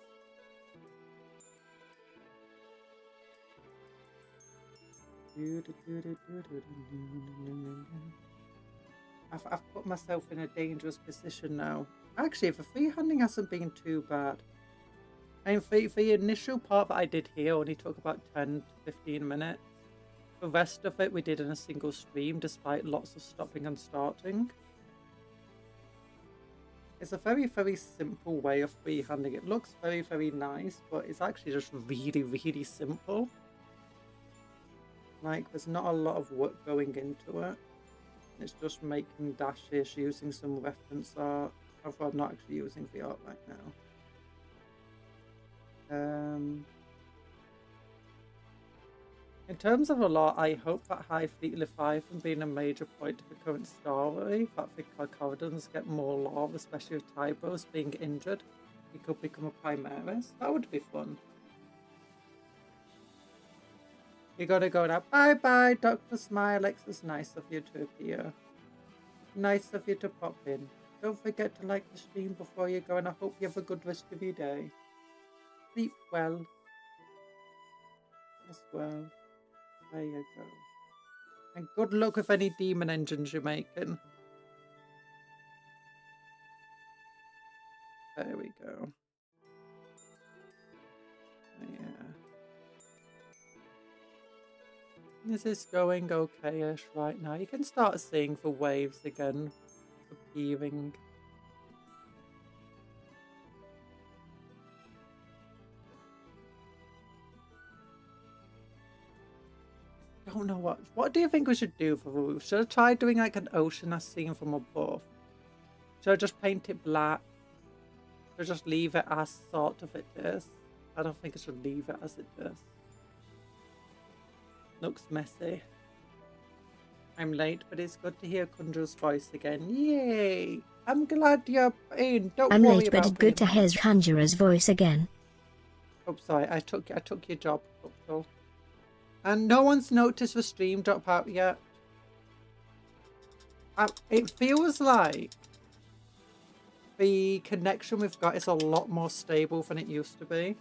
I've put myself in a dangerous position now. Actually, the freehanding hasn't been too bad. And the initial part that I did here only took about 10 to 15 minutes. The rest of it we did in a single stream, despite lots of stopping and starting. It's a very, very simple way of freehanding. It looks very, very nice, but it's actually just really, really simple. Like, there's not a lot of work going into it. It's just making dashes, using some reference art. Although I'm not actually using the art right now. In terms of a lot, I hope that High Fleet Leviathan being a major point of the current story, that the Carcardans get more lore, especially with Tybros being injured. He could become a Primaris. That would be fun. You gotta go now. Bye bye, Dr. Smilex. It's nice of you to appear. Nice of you to pop in. Don't forget to like the stream before you go, and I hope you have a good rest of your day. Sleep well. As well. There you go. And good luck with any demon engines you're making. There we go. Yeah. This is going okay-ish right now. You can start seeing the waves again appearing. I don't know what do you think we should do for the roof? Should I try doing like an ocean as seen from above? Should I just paint it black? Should I just leave it as sort of it is? I don't think I should leave it as it is. Looks messy. I'm late, but it's good to hear Kundra's voice again. Yay! I'm glad you're in. Don't I'm worry late, but about it's good to being hear late. Conjurer's voice again. Oh, sorry, I took your job, Cuptle. And no one's noticed the stream drop out yet. It feels like the connection we've got is a lot more stable than it used to be.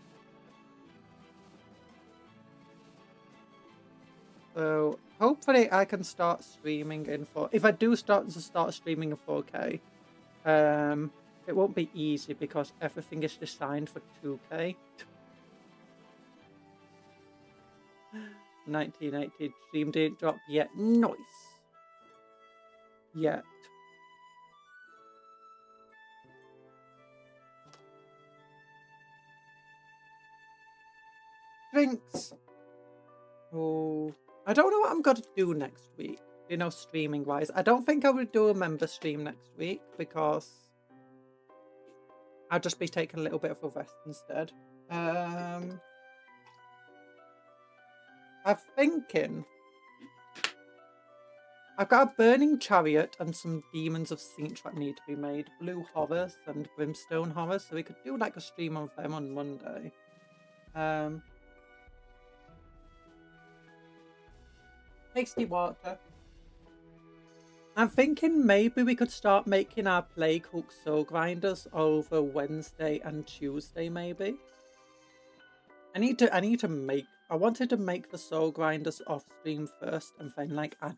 So hopefully I can start streaming in 4K. If I do start streaming in 4K, it won't be easy because everything is designed for 2K. 1980 stream didn't drop yet. Nice. Yet. Drinks. Oh, I don't know what I'm gonna do next week. You know, streaming wise, I don't think I would do a member stream next week because I'll just be taking a little bit of a rest instead. I'm thinking I've got a burning chariot and some demons of Sinch that need to be made. Blue horrors and brimstone horrors, so we could do like a stream on them on Monday. Tasty water. I'm thinking maybe we could start making our Plague Hook Soul Grinders over Wednesday and Tuesday, maybe. I wanted to make the Soul Grinders off stream first and then like add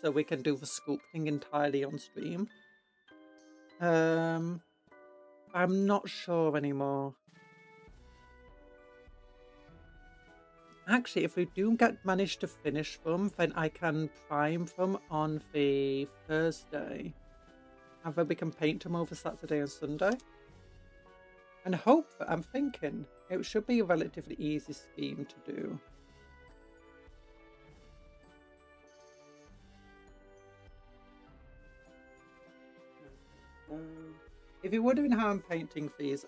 so we can do the sculpting entirely on stream. I'm not sure anymore. Actually, if we do manage to finish them, then I can prime them on the Thursday. And then we can paint them over Saturday and Sunday. And I'm thinking it should be a relatively easy scheme to do. If you're wondering how I'm painting these,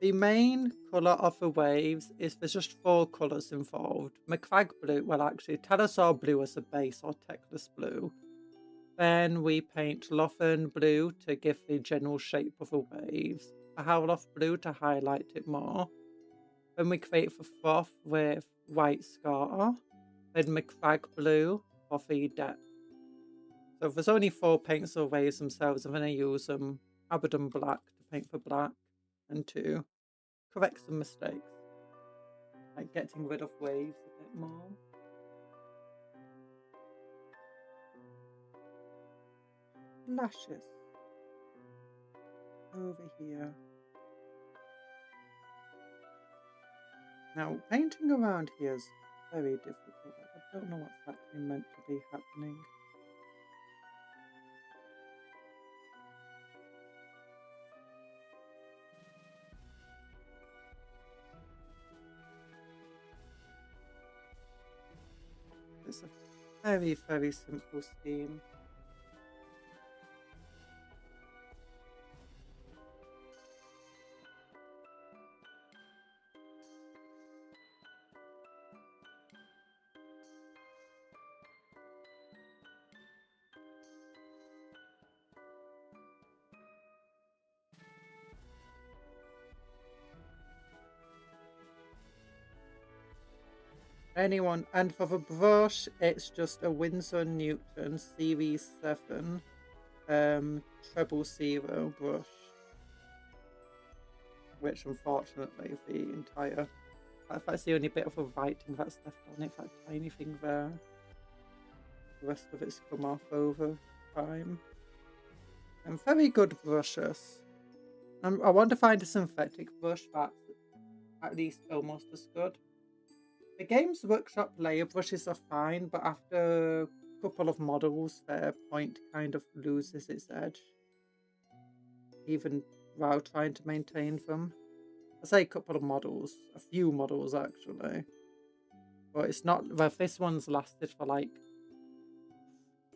the main colour of the waves is there's just 4 colours involved. McFag blue, well actually Telesaur blue as a base or Teclis blue. Then we paint Lothan blue to give the general shape of the waves. A Howloth blue to highlight it more. Then we create the froth with white scar. Then McFag blue for the depth. So there's only 4 paints of waves themselves, and then I use Abaddon black to paint for black and to correct some mistakes. Like getting rid of waves a bit more. Lashes. Over here. Now, painting around here is very difficult. I don't know what's actually meant to be happening. Very, very simple scheme. Anyone, and for the brush, it's just a Winsor Newton Series 7 000 brush, which unfortunately the entire, that's the only bit of a writing that's left on it, that tiny thing there. The rest of it's come off over time. And very good brushes. I want to find a synthetic brush that's at least almost as good. The Games Workshop layer brushes are fine, but after a couple of models, their point kind of loses its edge, even while trying to maintain them. I say a couple of models, a few models actually, but it's not, well, this one's lasted for like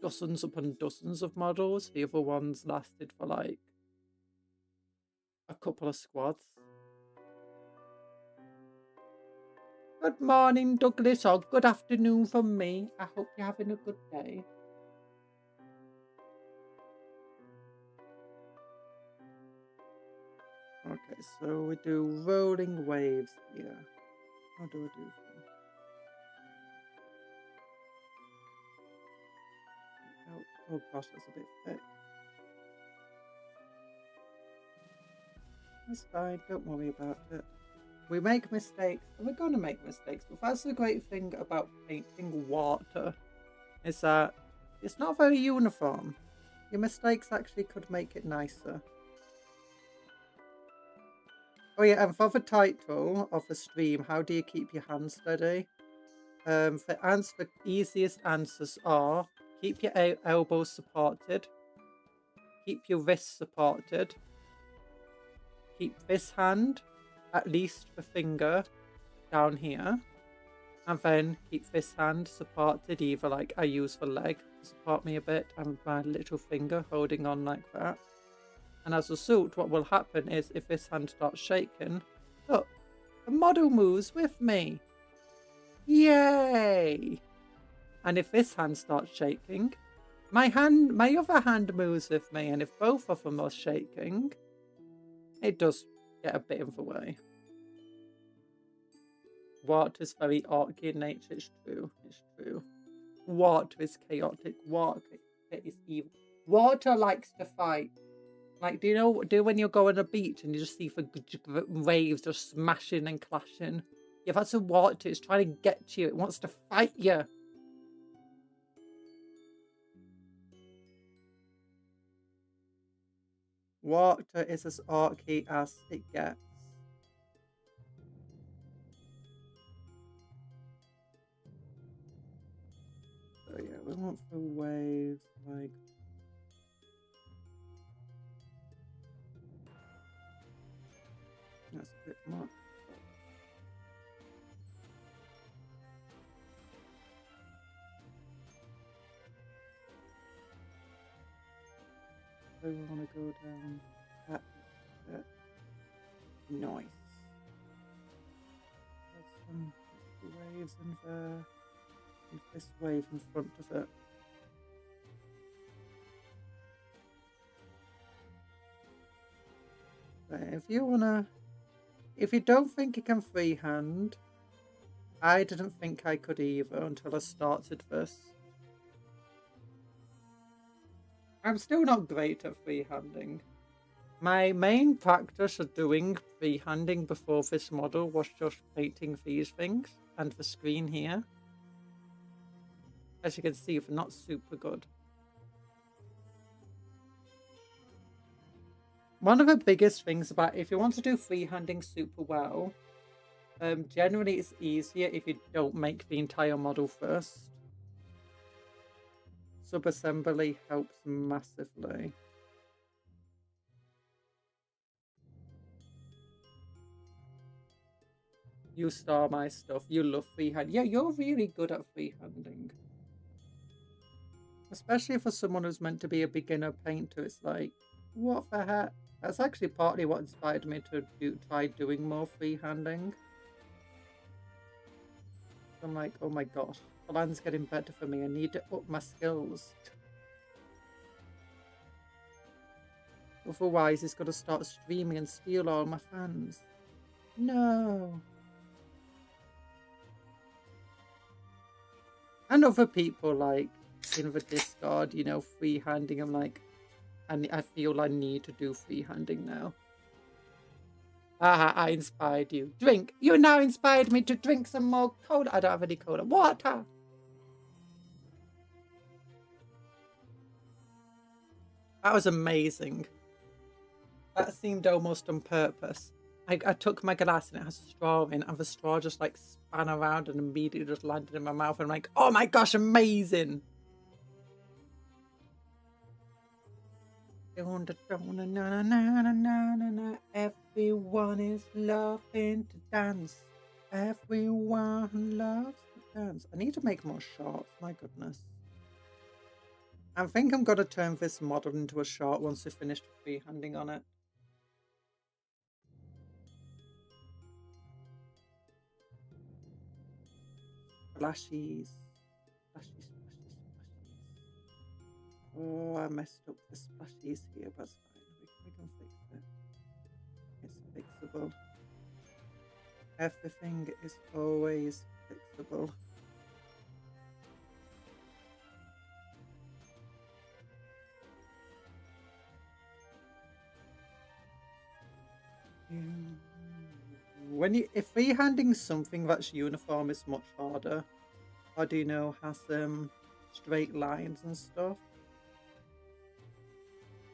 dozens upon dozens of models. The other ones lasted for like a couple of squads. Good morning, Douglas, or good afternoon from me. I hope you're having a good day. Okay, so we do rolling waves here. How do we do them? Oh gosh, that's a bit thick. That's fine, don't worry about it. We make mistakes, and we're going to make mistakes, but that's the great thing about painting water, is that it's not very uniform. Your mistakes actually could make it nicer. Oh yeah, and for the title of the stream, how do you keep your hands steady? The easiest answers are, keep your elbows supported, keep your wrists supported, keep this hand, at least the finger, down here, and then keep this hand supported, either like I use the leg to support me a bit, and my little finger holding on like that. And as a result, what will happen is if this hand starts shaking, look, the model moves with me. Yay! And if this hand starts shaking, my other hand moves with me, and if both of them are shaking, it does get a bit in the way. Water is very orky in nature, it's true, it's true. Water is chaotic, water is evil. Water likes to fight. Like, do you know when you go on a beach and you just see the waves just smashing and clashing? Yeah, that's a water, it's trying to get to you, it wants to fight you. Water is as orky as it gets. So yeah, we want the waves like... That's a bit much. So we want to go down that bit. Nice. There's some waves in there. And this wave in front of it. So if you don't think you can freehand, I didn't think I could either until I started this. I'm still not great at freehanding. My main practice of doing freehanding before this model was just painting these things and the screen here. As you can see, they're not super good. One of the biggest things about if you want to do freehanding super well, generally it's easier if you don't make the entire model first. Subassembly helps massively. You star my stuff. You love freehand. Yeah, you're really good at freehanding. Especially for someone who's meant to be a beginner painter, it's like, what the heck? That's actually partly what inspired me to try doing more freehanding. I'm like, oh my gosh, the land's getting better for me. I need to up my skills. Otherwise, it's got to start streaming and steal all my fans. No. And other people, like, in the Discord, you know, freehanding. I'm like, I feel I need to do freehanding now. I inspired you. Drink. You now inspired me to drink some more cola. I don't have any cola. Water. That was amazing. That seemed almost on purpose. I took my glass and it has a straw in, and the straw just like span around and immediately just landed in my mouth. And I'm like, oh my gosh, amazing. Everyone is loving to dance. Everyone loves to dance. I need to make more shorts, my goodness. I think I'm going to turn this model into a short once I finish freehanding on it. Splashies. Splashies, splashies, splashies. Oh, I messed up the splashies here, but it's fine. We can fix it. It's fixable. Everything is always fixable. If freehanding something that's uniform is much harder, or do you know has straight lines and stuff,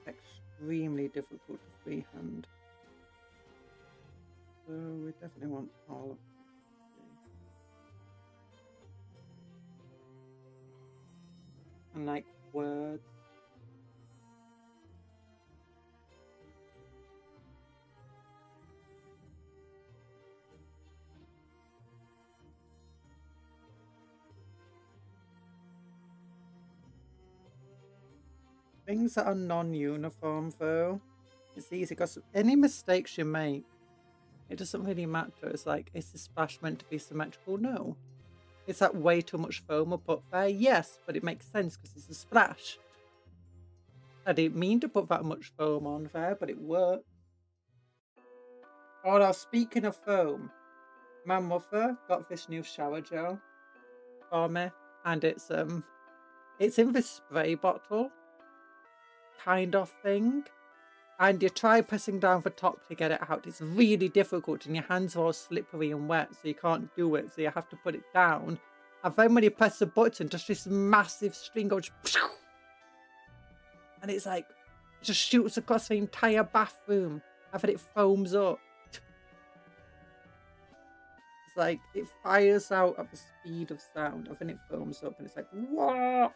extremely difficult to freehand. So we definitely want all of them. And like words. Things that are non-uniform though, it's easy because any mistakes you make, it doesn't really matter. It's like, is the splash meant to be symmetrical? No. Is that way too much foam I put there? Yes, but it makes sense because it's a splash. I didn't mean to put that much foam on there, but it worked. Oh, now speaking of foam, my mother got this new shower gel for me, and it's in this spray bottle kind of thing. And you try pressing down the top to get it out. It's really difficult and your hands are all slippery and wet, so you can't do it. So you have to put it down. And then when you press the button, just this massive string goes... And it's like, it just shoots across the entire bathroom. And then it foams up. It's like, it fires out at the speed of sound. And then it foams up and it's like, what?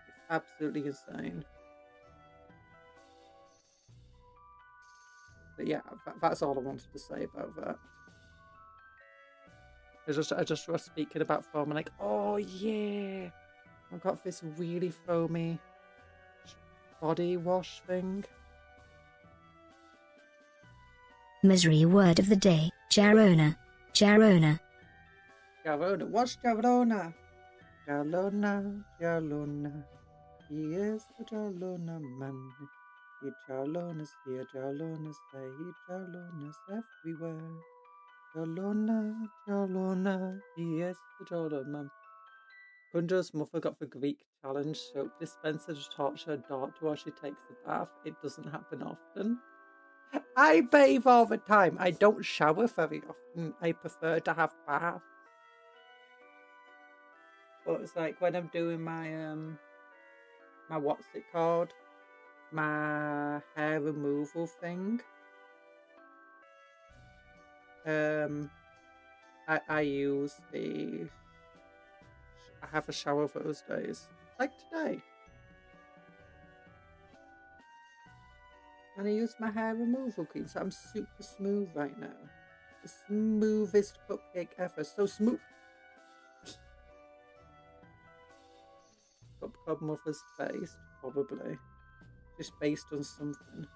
It's absolutely insane. But yeah, that's all I wanted to say about that. I just was speaking about foam and like, oh yeah, I've got this really foamy body wash thing. Misery word of the day, Jarona. Jarona. Jarona, what's Jarona? Jarona, Jarona. He is the Jarona man. Jarlona's here, Jarlona's there, Jarlona's everywhere. Jarlona, Jarlona, he is the Jarlona man. Gundra's mother got the Greek challenge soap dispenser to torture her daughter while she takes a bath. It doesn't happen often. I bathe all the time. I don't shower very often. I prefer to have baths. But it's like when I'm doing my my what's it called? My hair removal thing. I use I have a shower those days, like today, and I use my hair removal cream, so I'm super smooth right now. The smoothest cupcake ever, so smooth. godmother's based? Probably. Just based on something.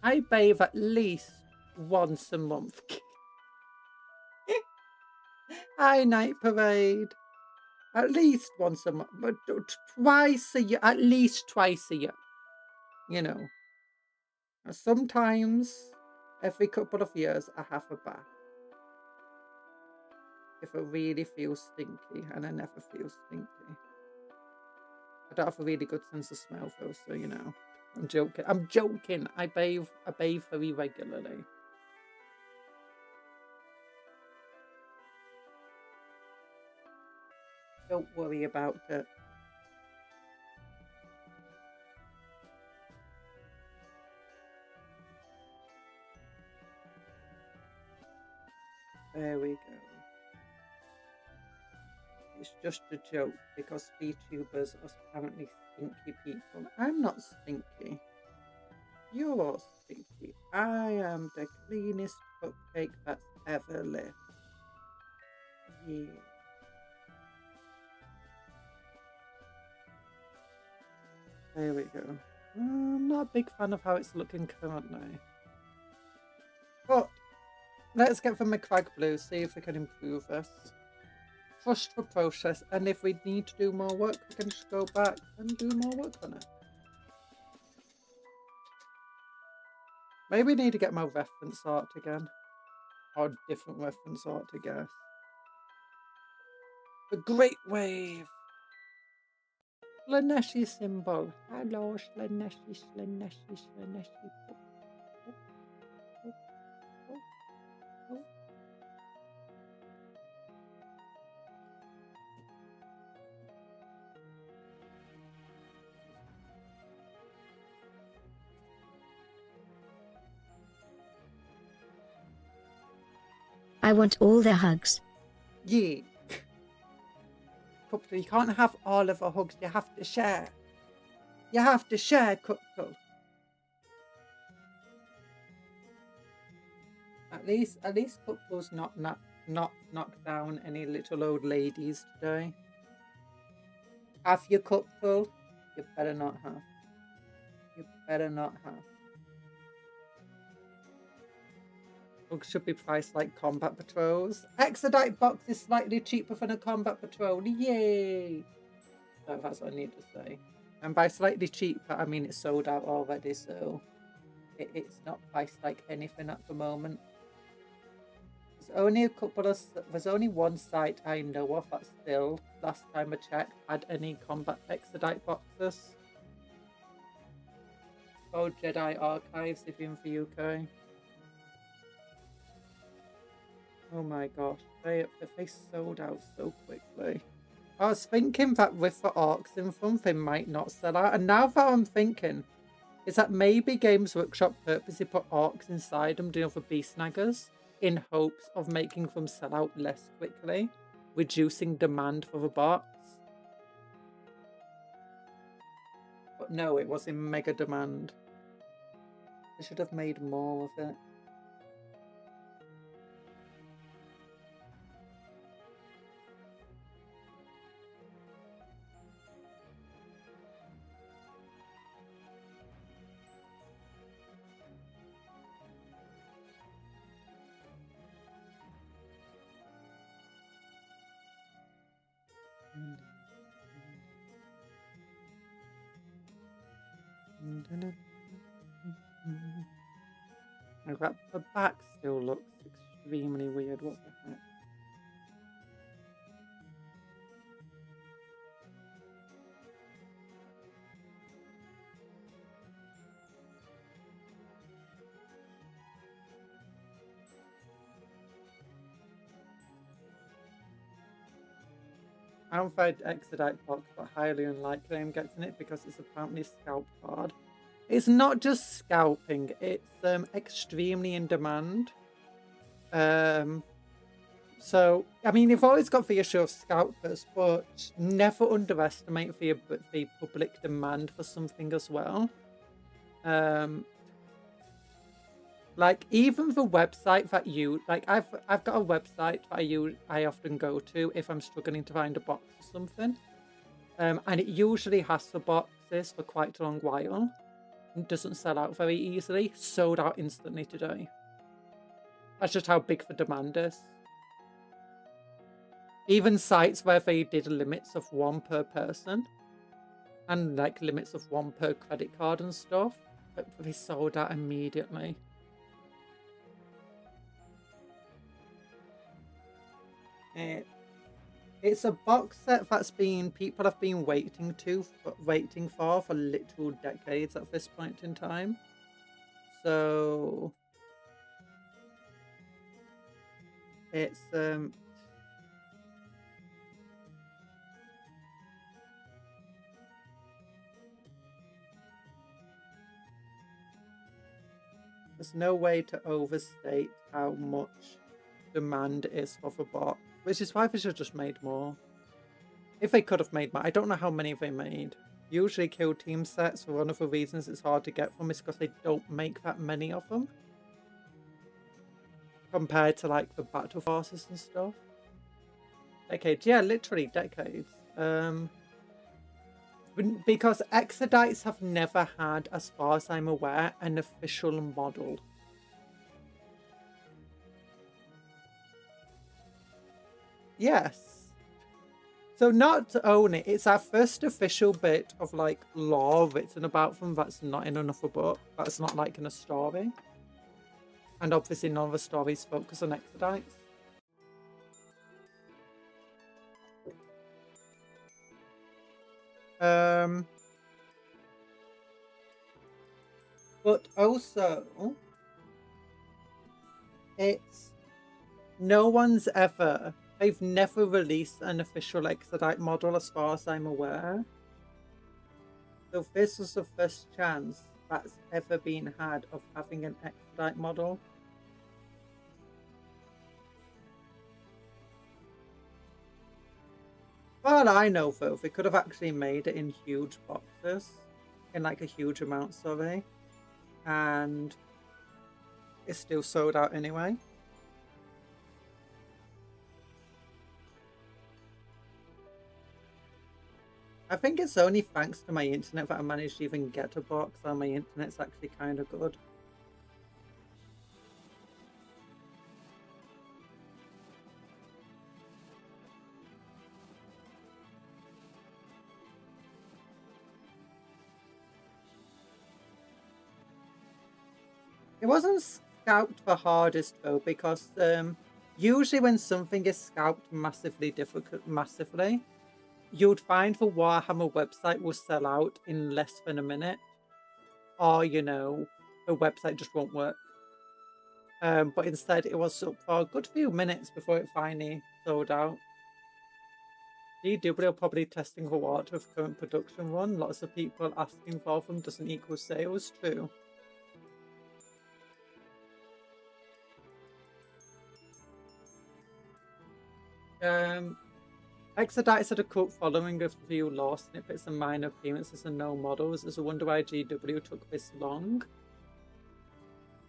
I bathe at least once a month. Hi, Night Parade. At least once a month, but twice a year, at least twice a year. You know. Sometimes, every couple of years, I have a bath. If I really feel stinky, and I never feel stinky. I don't have a really good sense of smell though, so you know. I'm joking. I'm joking. I bathe very regularly. Don't worry about it. There we go. It's just a joke because VTubers are apparently stinky people. I'm not stinky. You're all stinky. I am the cleanest cupcake that's ever lived. Yeah. There we go. I'm not a big fan of how it's looking currently. But let's get from the Crag Blue, see if we can improve this. Trust the process, and if we need to do more work, we can just go back and do more work on it. Maybe we need to get my reference art again. Or different reference art, I guess. The Great Wave! Slaneshi symbol. Hello, Slaneshi, Slaneshi, Slaneshi. I want all their hugs. Yeah. Cuptle, you can't have all of the hugs. You have to share. You have to share, Cuptle. At least Cuptle's not knocked down any little old ladies today. Have you, Cuptle? You better not have. You better not have. Hugs should be priced like combat patrols. Exodite box is slightly cheaper than a combat patrol. Yay! So that's what I need to say. And by slightly cheaper, I mean it's sold out already, so it's not priced like anything at the moment. There's only one site I know of that still, last time I checked, had any combat Exodite boxes. Oh, Jedi Archives if you're in the UK. Oh my gosh, they sold out so quickly. I was thinking that with the orcs in them, they might not sell out. And now that I'm thinking, is that maybe Games Workshop purposely put orcs inside them, doing for beast snaggers, in hopes of making them sell out less quickly, reducing demand for the box. But no, it was in mega demand. They should have made more of it. The back still looks extremely weird. What the heck? I don't find Exodite box, but highly unlikely I'm getting it because it's apparently scalp card. It's not just scalping, it's extremely in demand. So, I mean, you've always got the issue of scalpers, but never underestimate the public demand for something as well. Like even the website that you like, I've got a website that I often go to if I'm struggling to find a box or something, and it usually has the boxes for quite a long while. It doesn't sell out very easily. Sold out instantly today. That's just how big the demand is. Even sites where they did limits of 1 per person and like limits of 1 per credit card and stuff, they sold out immediately. It's a box set that's people have been waiting for literal decades at this point in time. So it's there's no way to overstate how much demand is for the box, which is why they should have just made more. If they could have made more, I don't know how many they made. Usually kill team sets, for one of the reasons it's hard to get them is because they don't make that many of them compared to like the battle forces and stuff. Decades, yeah, literally decades. Because Exodites have never had, as far as I'm aware, an official model. Yes. So not to own it, it's our first official bit of like lore written about them that's not in another book, that's not like in a story. And obviously none of the stories focus on Exodites. But also, it's no one's ever, they've never released an official Exodite model as far as I'm aware. So this was the first chance that's ever been had of having an Exodite model. Well, I know though, they could have actually made it in huge boxes, in like a huge amount, sorry, and it's still sold out anyway. I think it's only thanks to my internet that I managed to even get a box, and my internet's actually kind of good. It wasn't scalped the hardest though, because usually when something is scalped massively, you'd find the Warhammer website will sell out in less than a minute, or you know, the website just won't work. But instead it was up for a good few minutes before it finally sold out. GW probably testing the water with current production run. Lots of people asking for them doesn't equal sales. True. Exodites had a cult following of few lore snippets and minor appearances and no models. There's a wonder why GW took this long.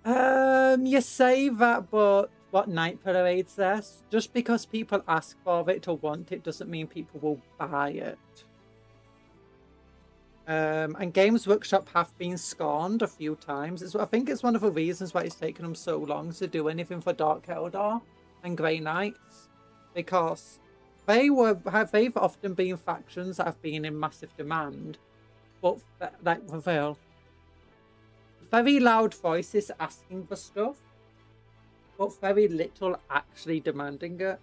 You say that, but what Night Parade says, just because people ask for it or want it doesn't mean people will buy it. And Games Workshop have been scorned a few times. I think it's one of the reasons why it's taken them so long to do anything for Dark Eldar and Grey Knights, because they've often been factions that have been in massive demand, but like very loud voices asking for stuff, but very little actually demanding it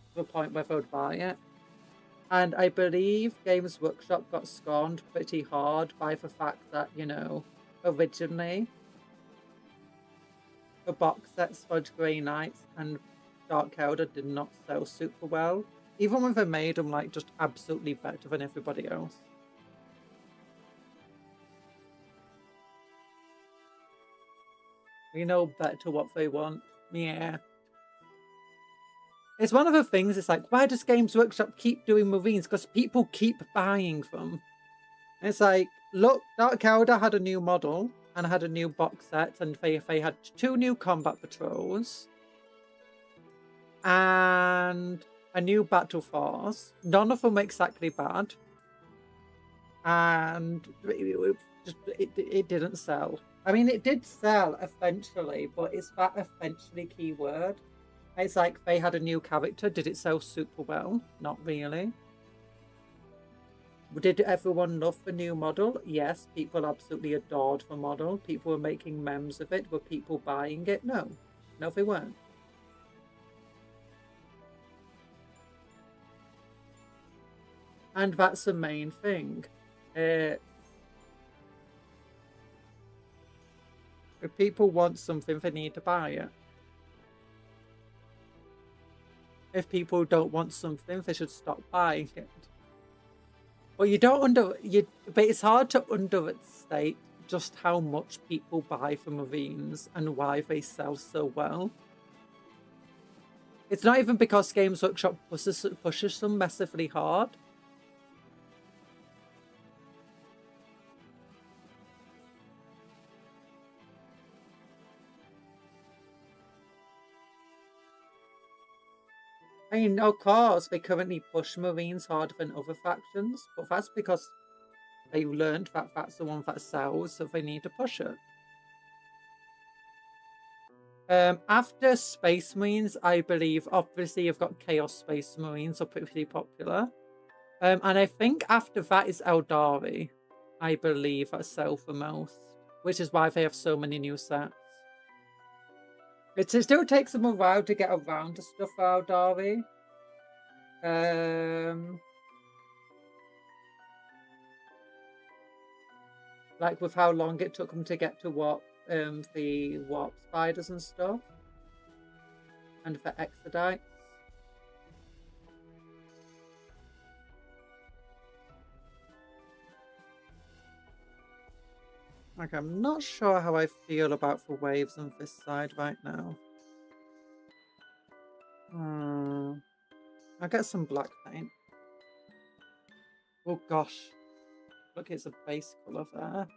to the point where they would buy it. And I believe Games Workshop got scorned pretty hard by the fact that, you know, originally the box sets for Grey Knights and Dark Eldar did not sell super well, even when they made them like just absolutely better than everybody else. We know better what they want. Yeah. It's one of the things, it's like, why does Games Workshop keep doing Marines? Because people keep buying them. And it's like, look, Dark Elder had a new model and had a new box set, and they had 2 new combat patrols and a new battle force. None of them were exactly bad. And it didn't sell. I mean, it did sell eventually, but it's that eventually keyword. It's like they had a new character. Did it sell super well? Not really. Did everyone love the new model? Yes, people absolutely adored the model. People were making memes of it. Were people buying it? No. No, they weren't. And that's the main thing. If people want something, they need to buy it. If people don't want something, they should stop buying it. Well, but it's hard to understate just how much people buy from Marines and why they sell so well. It's not even because Games Workshop pushes them massively hard. I mean, of course, they currently push Marines harder than other factions, but that's because they learned that that's the one that sells, so they need to push it. After Space Marines, I believe, obviously you've got Chaos Space Marines are pretty popular. And I think after that is Eldari, I believe, that sell the most, which is why they have so many new sets. It still takes them a while to get around to stuff for Eldari. Like with how long it took them to get to the warp spiders and stuff, and for Exodites. Like, I'm not sure how I feel about the waves on this side right now. I'll get some black paint. Oh gosh. Look, it's a base colour there.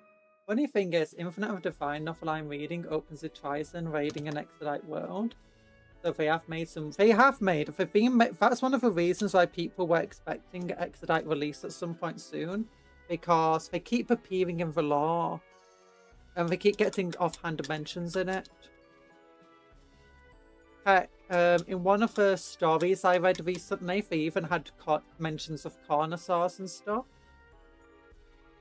Funny thing is, Infinite of Divine novel I'm reading opens with Trison raiding an Exodite world. So they have made that's one of the reasons why people were expecting Exodite release at some point soon. Because they keep appearing in the lore. And they keep getting offhand mentions in it. Heck, in one of the stories I read recently, they even had mentions of Carnosaurs and stuff.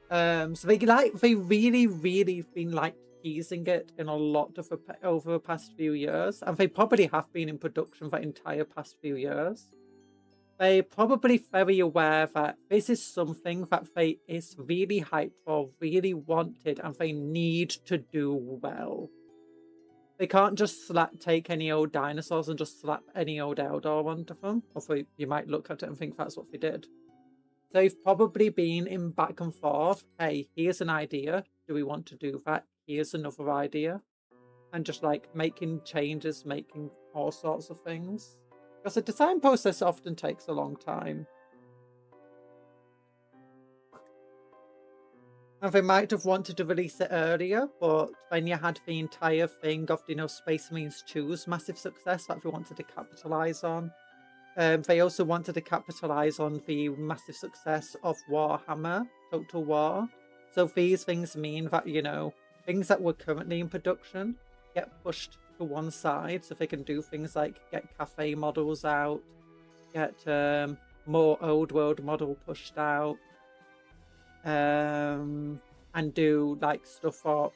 So they really been teasing it in a lot of over the past few years, and they probably have been in production for the entire past few years. They're probably very aware that this is something that they is really hyped for, really wanted, and they need to do well. They can't just take any old dinosaurs and just slap any old Eldar onto them. Although you might look at it and think that's what they did. They've probably been in back and forth. Hey, here's an idea. Do we want to do that? Here's another idea. And just making changes, making all sorts of things. Because the design process often takes a long time. And they might have wanted to release it earlier, but then you had the entire thing of, Space Marines 2's massive success that they wanted to capitalize on. They also wanted to capitalize on the massive success of Warhammer, Total War. So these things mean that, things that were currently in production get pushed to one side, so they can do things like get cafe models out, get more old world model pushed out, and do stuff for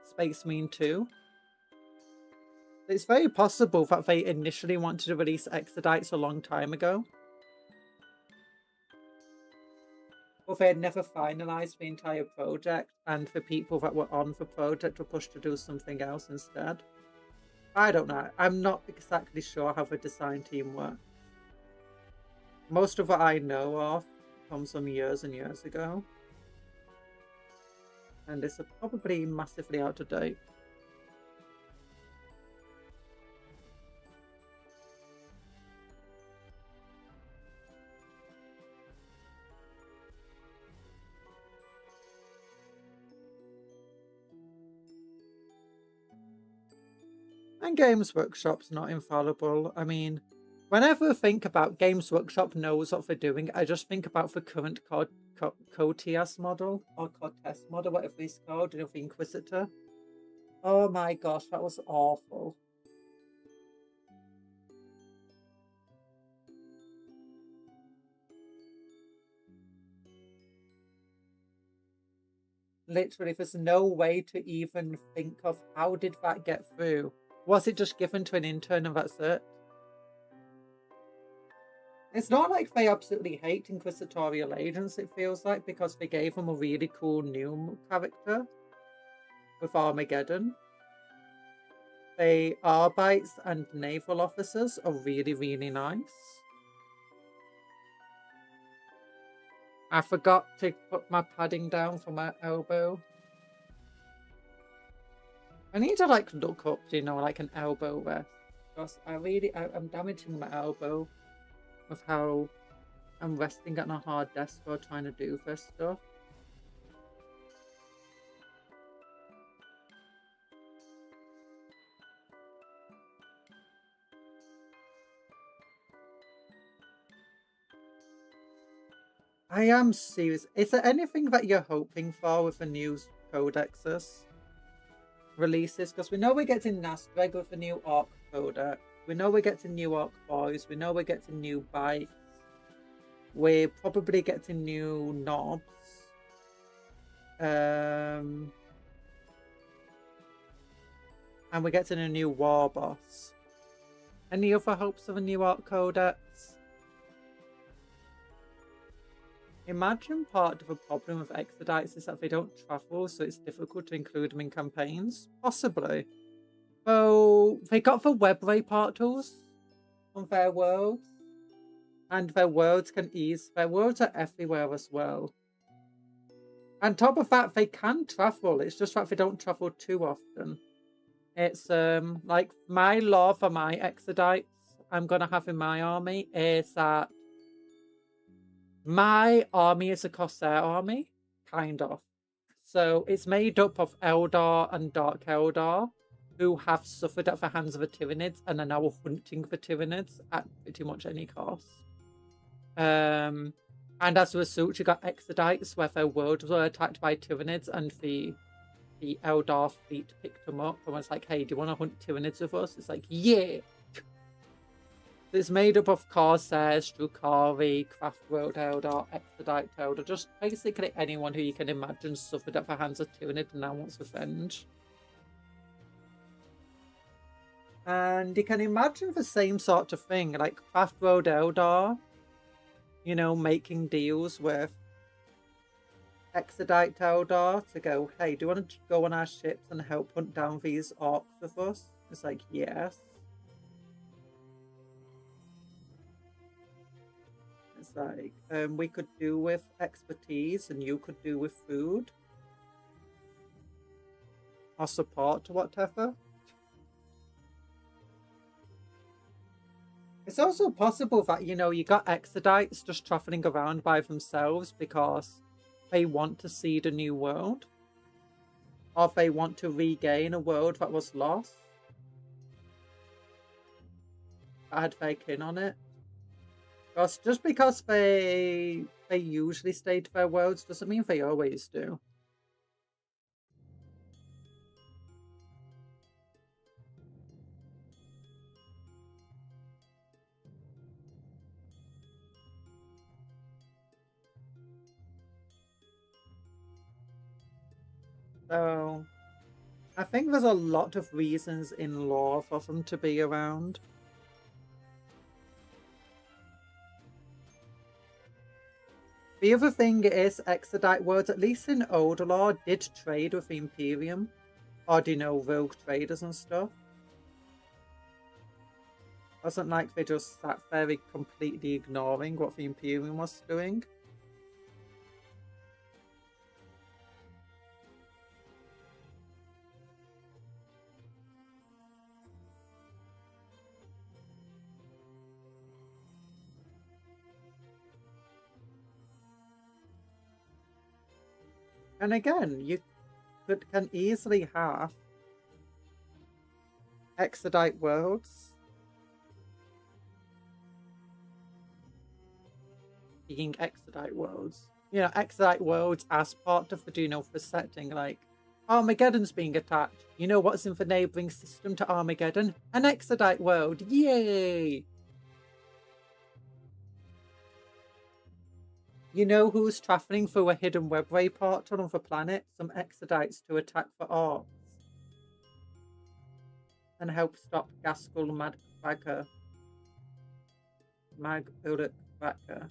Space Marine 2. It's very possible that they initially wanted to release Exodites a long time ago, but they had never finalized the entire project, and the people that were on the project were pushed to do something else instead. I don't know. I'm not exactly sure how the design team works. Most of what I know of comes from years and years ago. And it's probably massively out of date. And Games Workshop's not infallible. I mean, whenever I think about Games Workshop knows what they're doing, I just think about the current COTS model, or COTS model, whatever it's called, you know, the Inquisitor. Oh my gosh, that was awful. Literally, there's no way to even think of how did that get through. Was it just given to an intern and that's it? It's not like they absolutely hate Inquisitorial agents, it feels like, because they gave them a really cool new character with Armageddon. The Arbites and naval officers are really, really nice. I forgot to put my padding down for my elbow. I need to like look up, you know, like an elbow rest. Because I'm damaging my elbow with how I'm resting on a hard desk while trying to do this stuff. I am serious. Is there anything that you're hoping for with the new codexes releases? Because we know we're getting Nastreg with the new Orc codex. We know we're getting new Orc boys. We know we're getting new bikes. We're probably getting new knobs. And we're getting a new war boss. Any other hopes of a new Orc codex? Imagine part of a problem with Exodites is that they don't travel, so it's difficult to include them in campaigns. Possibly. So they got the web ray portals on their worlds. And their worlds their worlds are everywhere as well. On top of that, they can travel. It's just that they don't travel too often. It's like my law for my Exodites I'm gonna have in my army is that my army is a Corsair army, kind of. So it's made up of Eldar and Dark Eldar who have suffered at the hands of the Tyranids and are now hunting for Tyranids at pretty much any cost. And as a result, you got Exodites where their worlds were attacked by Tyranids and the Eldar fleet picked them up and was like, hey, do you want to hunt Tyranids with us? It's like, yeah! It's made up of Corsairs, Drukhari, Craftworld Eldar, Exodite Eldar, just basically anyone who you can imagine suffered at the hands of Tyranid and now wants revenge. And you can imagine the same sort of thing, like Craftworld Eldar, you know, making deals with Exodite Eldar to go, hey, do you want to go on our ships and help hunt down these orcs with us? It's like, yes. It's like, we could do with expertise and you could do with food. Or support, whatever. It's also possible that, you know, you got Exodites just traveling around by themselves because they want to see the new world. Or they want to regain a world that was lost. That had their kin on it. Because just because they usually stay to their worlds doesn't mean they always do. So, I think there's a lot of reasons in lore for them to be around. The other thing is Exodite worlds, at least in Older Lore, did trade with the Imperium. Or, do you know, rogue traders and stuff. Wasn't like they just sat there completely ignoring what the Imperium was doing. And again, you can easily have Exodite worlds. Being Exodite worlds. You know, Exodite worlds as part of the, do you know, the setting, like Armageddon's being attacked. You know what's in the neighbouring system to Armageddon? An Exodite world. Yay! You know who's travelling through a hidden webway portal on the planet? Some Exodites to attack the Arks and help stop Gaskell Magbacker. Magbacker.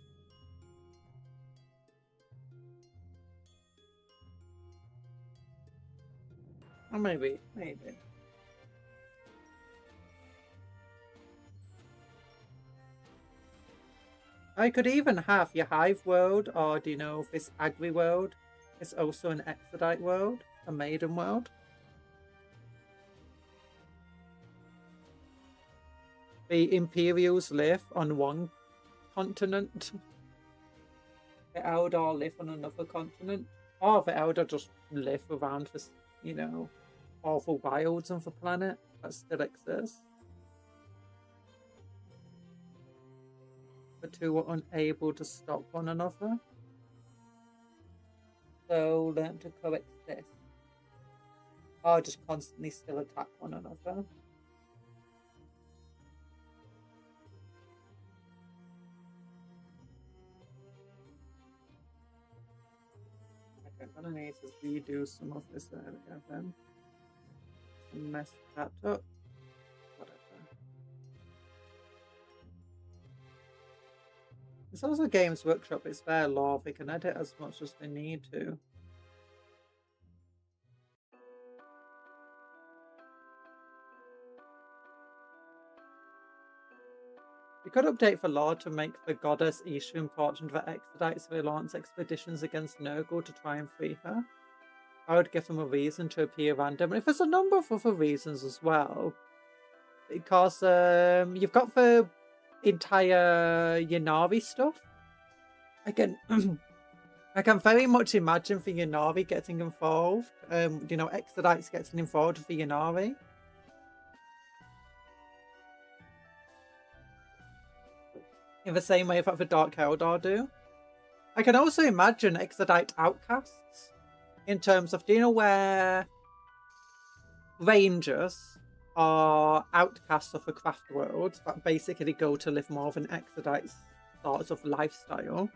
Or maybe. I could even have your Hive world, or do you know this Agri world is also an Exodite world, a Maiden world. The Imperials live on one continent. The Eldar live on another continent. Or the Eldar just live around this, you know, all the wilds of the planet that still exists. The two are unable to stop one another. So learn to coexist. Or just constantly still attack one another. Okay, I'm gonna need to redo some of this area then. Mess that up. Whatever. It's also Games Workshop, it's their law, they can edit as much as they need to. You could update the law to make the goddess Isha important for Exodites who launch expeditions against Nurgle to try and free her. I would give them a reason to appear random. And if there's a number of other reasons as well. Because you've got the entire Ynnari stuff. I can very much imagine the Ynnari getting involved. You know, Exodites getting involved with the Ynnari. In the same way that the Dark Eldar do. I can also imagine Exodite outcasts. In terms of, do you know where Rangers are outcasts of the craft world that basically go to live more of an Exodite sort of lifestyle?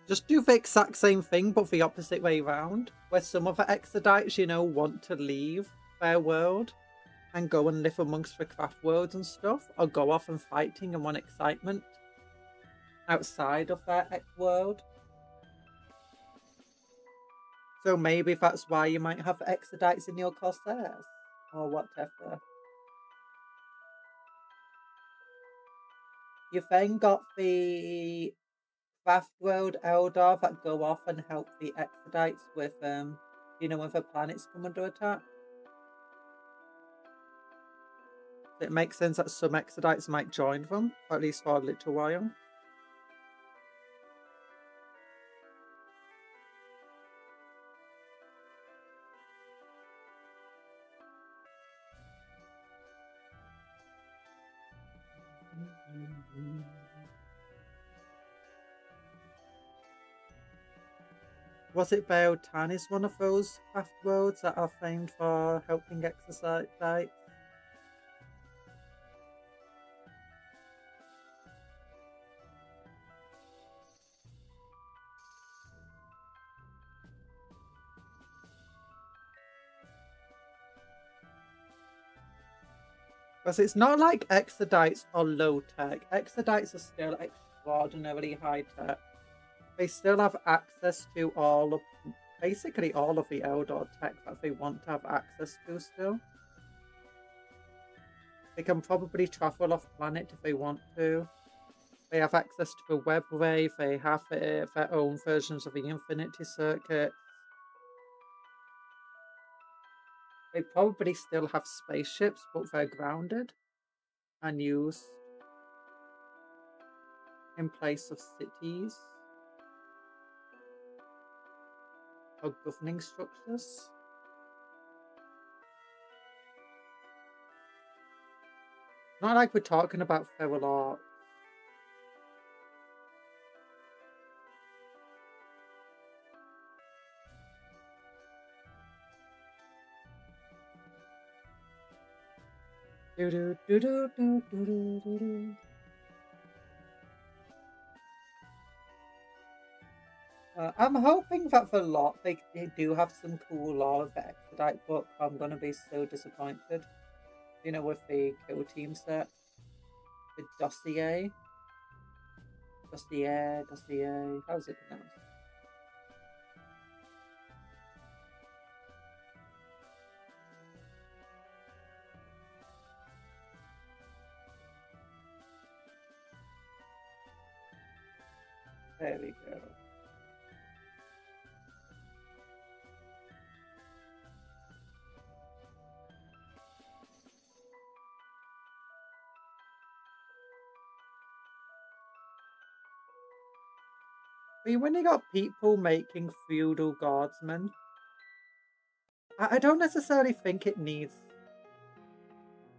Just do the exact same thing, but the opposite way around. Where some of the Exodites, you know, want to leave their world and go and live amongst the craft worlds and stuff, or go off and fighting and want excitement outside of their world. So maybe that's why you might have Exodites in your Corsairs, or whatever. You've then got the craft world Eldar that go off and help the Exodites with, you know, when the planets come under attack. It makes sense that some Exodites might join them, at least for a little while. Was it Baotan is one of those craft worlds that are famed for helping Exodites? Because it's not like Exodites are low tech. Exodites are still extraordinarily high tech. They still have access to all of, basically all of the Eldar tech that they want to have access to still. They can probably travel off planet if they want to. They have access to the web ray. They have their own versions of the Infinity Circuit. They probably still have spaceships, but they're grounded and used in place of cities or governing structures. Not like we're talking about feral art. Do do do do do do do do do. I'm hoping that for lot they do have some cool lore of the Expedite book. I'm gonna be so disappointed. You know, with the Kill Team set, the dossier. How's it pronounced? There we go. I mean, when you got people making feudal guardsmen, I don't necessarily think it needs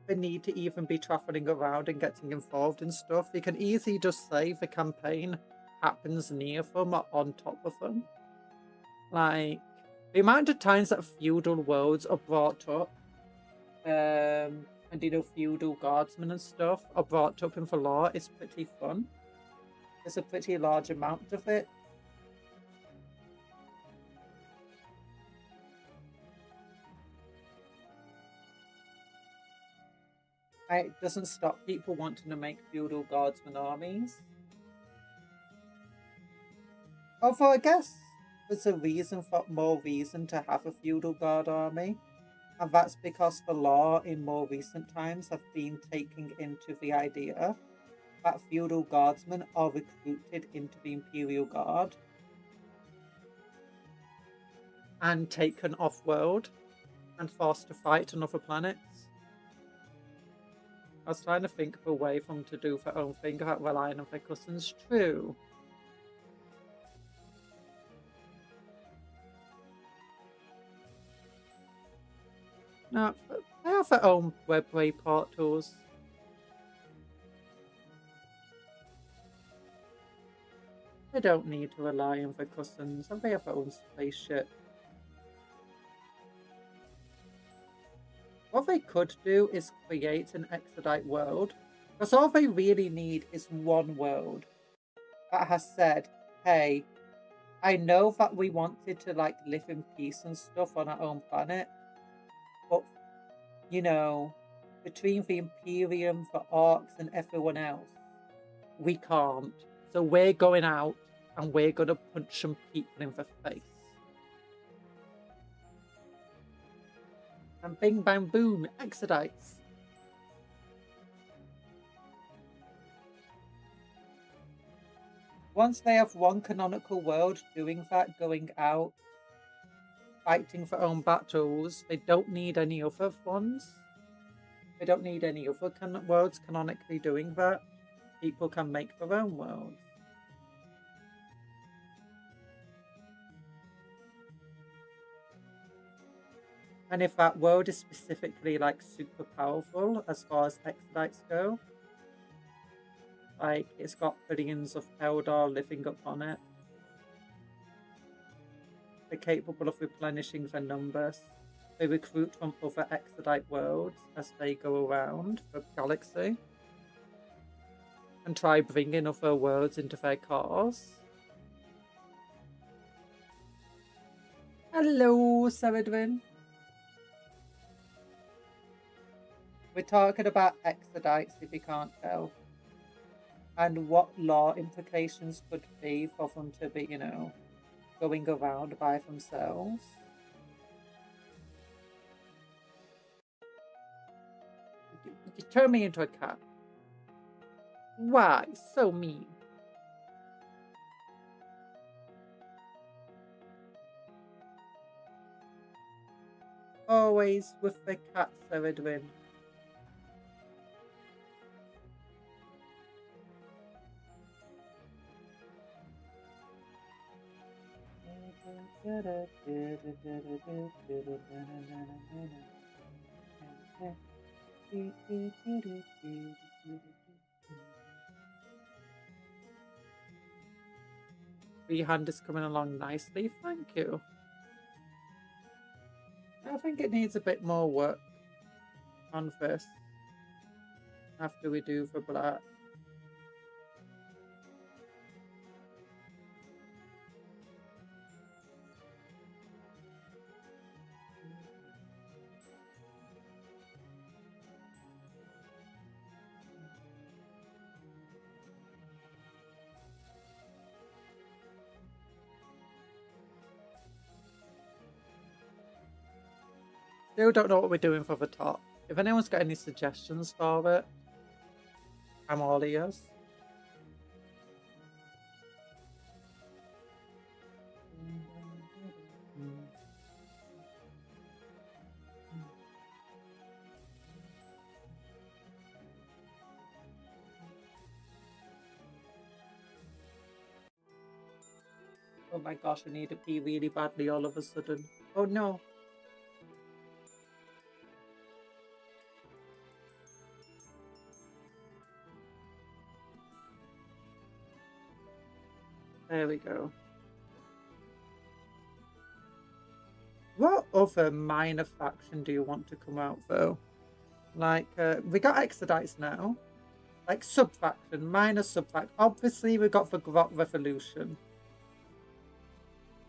the need to even be traveling around and getting involved in stuff. You can easily just say the campaign happens near them or on top of them. Like, the amount of times that feudal worlds are brought up, and you know, feudal guardsmen and stuff are brought up in the lore is pretty fun. There's a pretty large amount of it. It doesn't stop people wanting to make feudal guardsmen armies. Although I guess there's a reason for more reason to have a feudal guard army, and that's because the law in more recent times have been taking into the idea that feudal guardsmen are recruited into the Imperial Guard and taken off-world and forced to fight on other planets. I was trying to think of a way for them to do their own thing without relying on their cousins. True. No, they have their own web-way portals. They don't need to rely on their cousins, and they have their own spaceship. What they could do is create an Expedite world, because all they really need is one world that has said, hey, I know that we wanted to like live in peace and stuff on our own planet, but you know, between the Imperium, the Orcs, and everyone else, we can't. So we're going out and we're gonna punch some people in the face. And bing bang boom, Exodites. Once they have one canonical world doing that, going out, fighting for own battles, they don't need any other ones. They don't need any other worlds canonically doing that. People can make their own worlds. And if that world is specifically like super powerful as far as Exodites go, like it's got billions of Eldar living upon it, they're capable of replenishing their numbers. They recruit from other Exodite worlds as they go around the galaxy and try bringing other worlds into their cause. Hello, Seredwin. We're talking about Exodites, if you can't tell, and what law implications could be for them to be, you know, going around by themselves. You turn me into a cat. Why? So mean. Always with the cat, Seredwin. Freehand is coming along nicely, thank you. I think it needs a bit more work on this after we do for black. Still don't know what we're doing for the top. If anyone's got any suggestions for it, I'm all ears. Oh my gosh, I need to pee really badly all of a sudden. Oh no. There we go. What other minor faction do you want to come out though? Like, we got Exodites now. Like, sub-faction, minor sub-faction. Obviously, we got the Grot Revolution.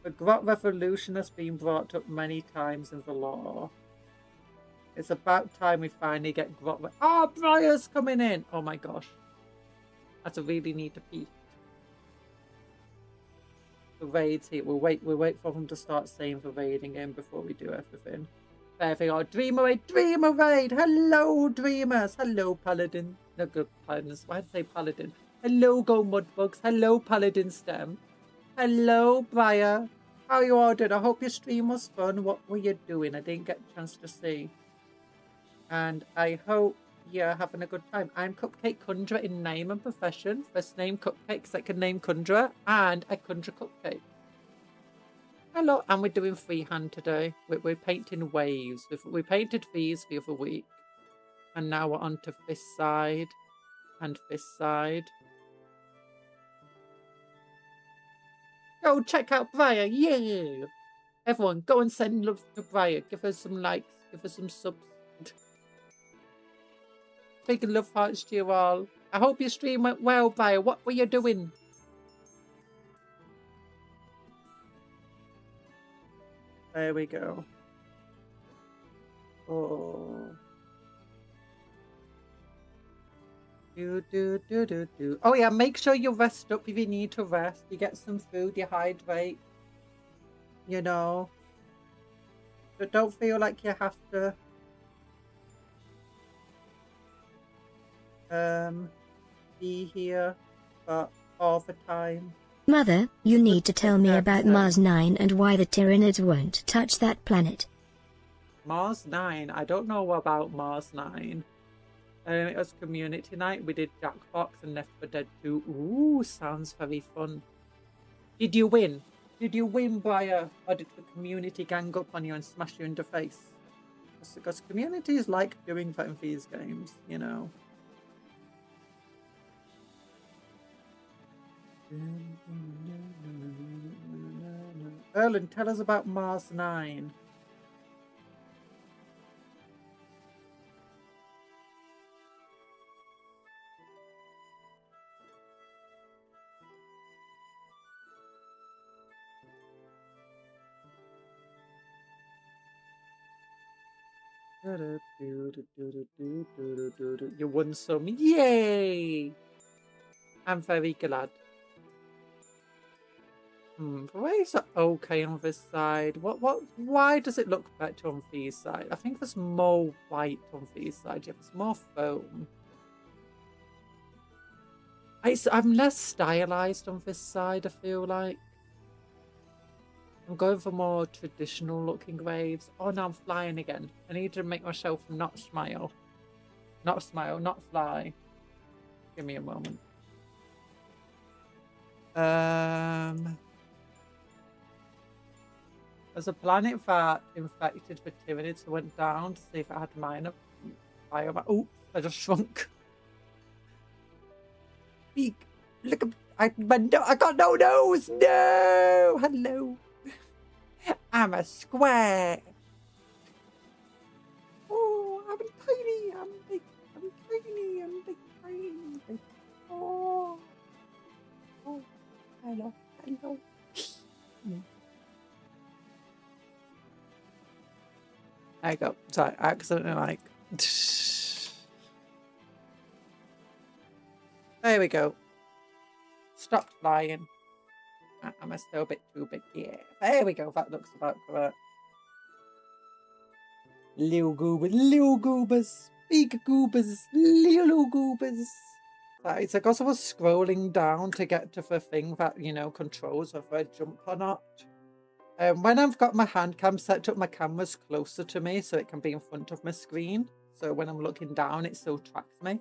The Grot Revolution has been brought up many times in the lore. It's about time we finally get Grot Oh, Briar's coming in! Oh my gosh. That's a really need to pee. The raids here. We'll wait for them to start saying the raiding in before we do everything. There they are. Dreamer raid! Dreamer raid! Hello, Dreamers! Hello, Paladin. No, good Paladins. Why did I say Paladin? Hello, Go Mudbugs. Hello, Paladin Stem. Hello, Briar. How are you all doing? I hope your stream was fun. What were you doing? I didn't get a chance to see. And I hope you're having a good time. I'm Cupcake Conjurer in name and profession. First name Cupcake, second name Conjurer, and I conjure cupcake. Hello, and we're doing freehand today. We're painting waves. We painted these the other week. And now we're on to this side and this side. Go check out Briar, yeah! Everyone, go and send love to Briar. Give her some likes, give her some subs. Big love hearts to you all. I hope your stream went well, Briar. What were you doing? There we go. Oh. Do. Oh yeah, make sure you rest up if you need to rest. You get some food, you hydrate. You know. But don't feel like you have to be here for all the time. Mother, you need to tell me about Mars 9 and why the Tyranids won't touch that planet. Mars 9? I don't know about Mars 9. It was community night. We did Jackbox and Left 4 Dead 2. Ooh, sounds very fun. Did you win? Did you win, Briar? Or did the community gang up on you and smash you in the face? Because communities like doing that in these games, you know. Erlen, tell us about Mars 9. You won some. Yay! I'm very glad. The waves are okay on this side. Why does it look better on these side? I think there's more white on these side. Yeah, there's more foam. I'm less stylized on this side, I feel like. I'm going for more traditional looking waves. Oh, now I'm flying again. I need to make myself not smile. Not smile, not fly. Give me a moment. There's a planet that infected the Tyranids who went down to see if it had minor biomass. Oh, I just shrunk. Big. Look at I got no nose. No. Hello. I'm a square. Oh, I'm tiny. I'm big. I'm tiny. I'm big. Tiny. Big. Oh. Oh. Hello. Hello. There you go. Sorry, I accidentally like. There we go. Stop flying. I'm still a bit too big. Yeah. There we go. That looks about correct. Little goobers, big goobers, little goobers. It's like also was scrolling down to get to the thing that, you know, controls whether I jump or not. When I've got my hand cam set up, my camera's closer to me so it can be in front of my screen. So when I'm looking down, it still tracks me.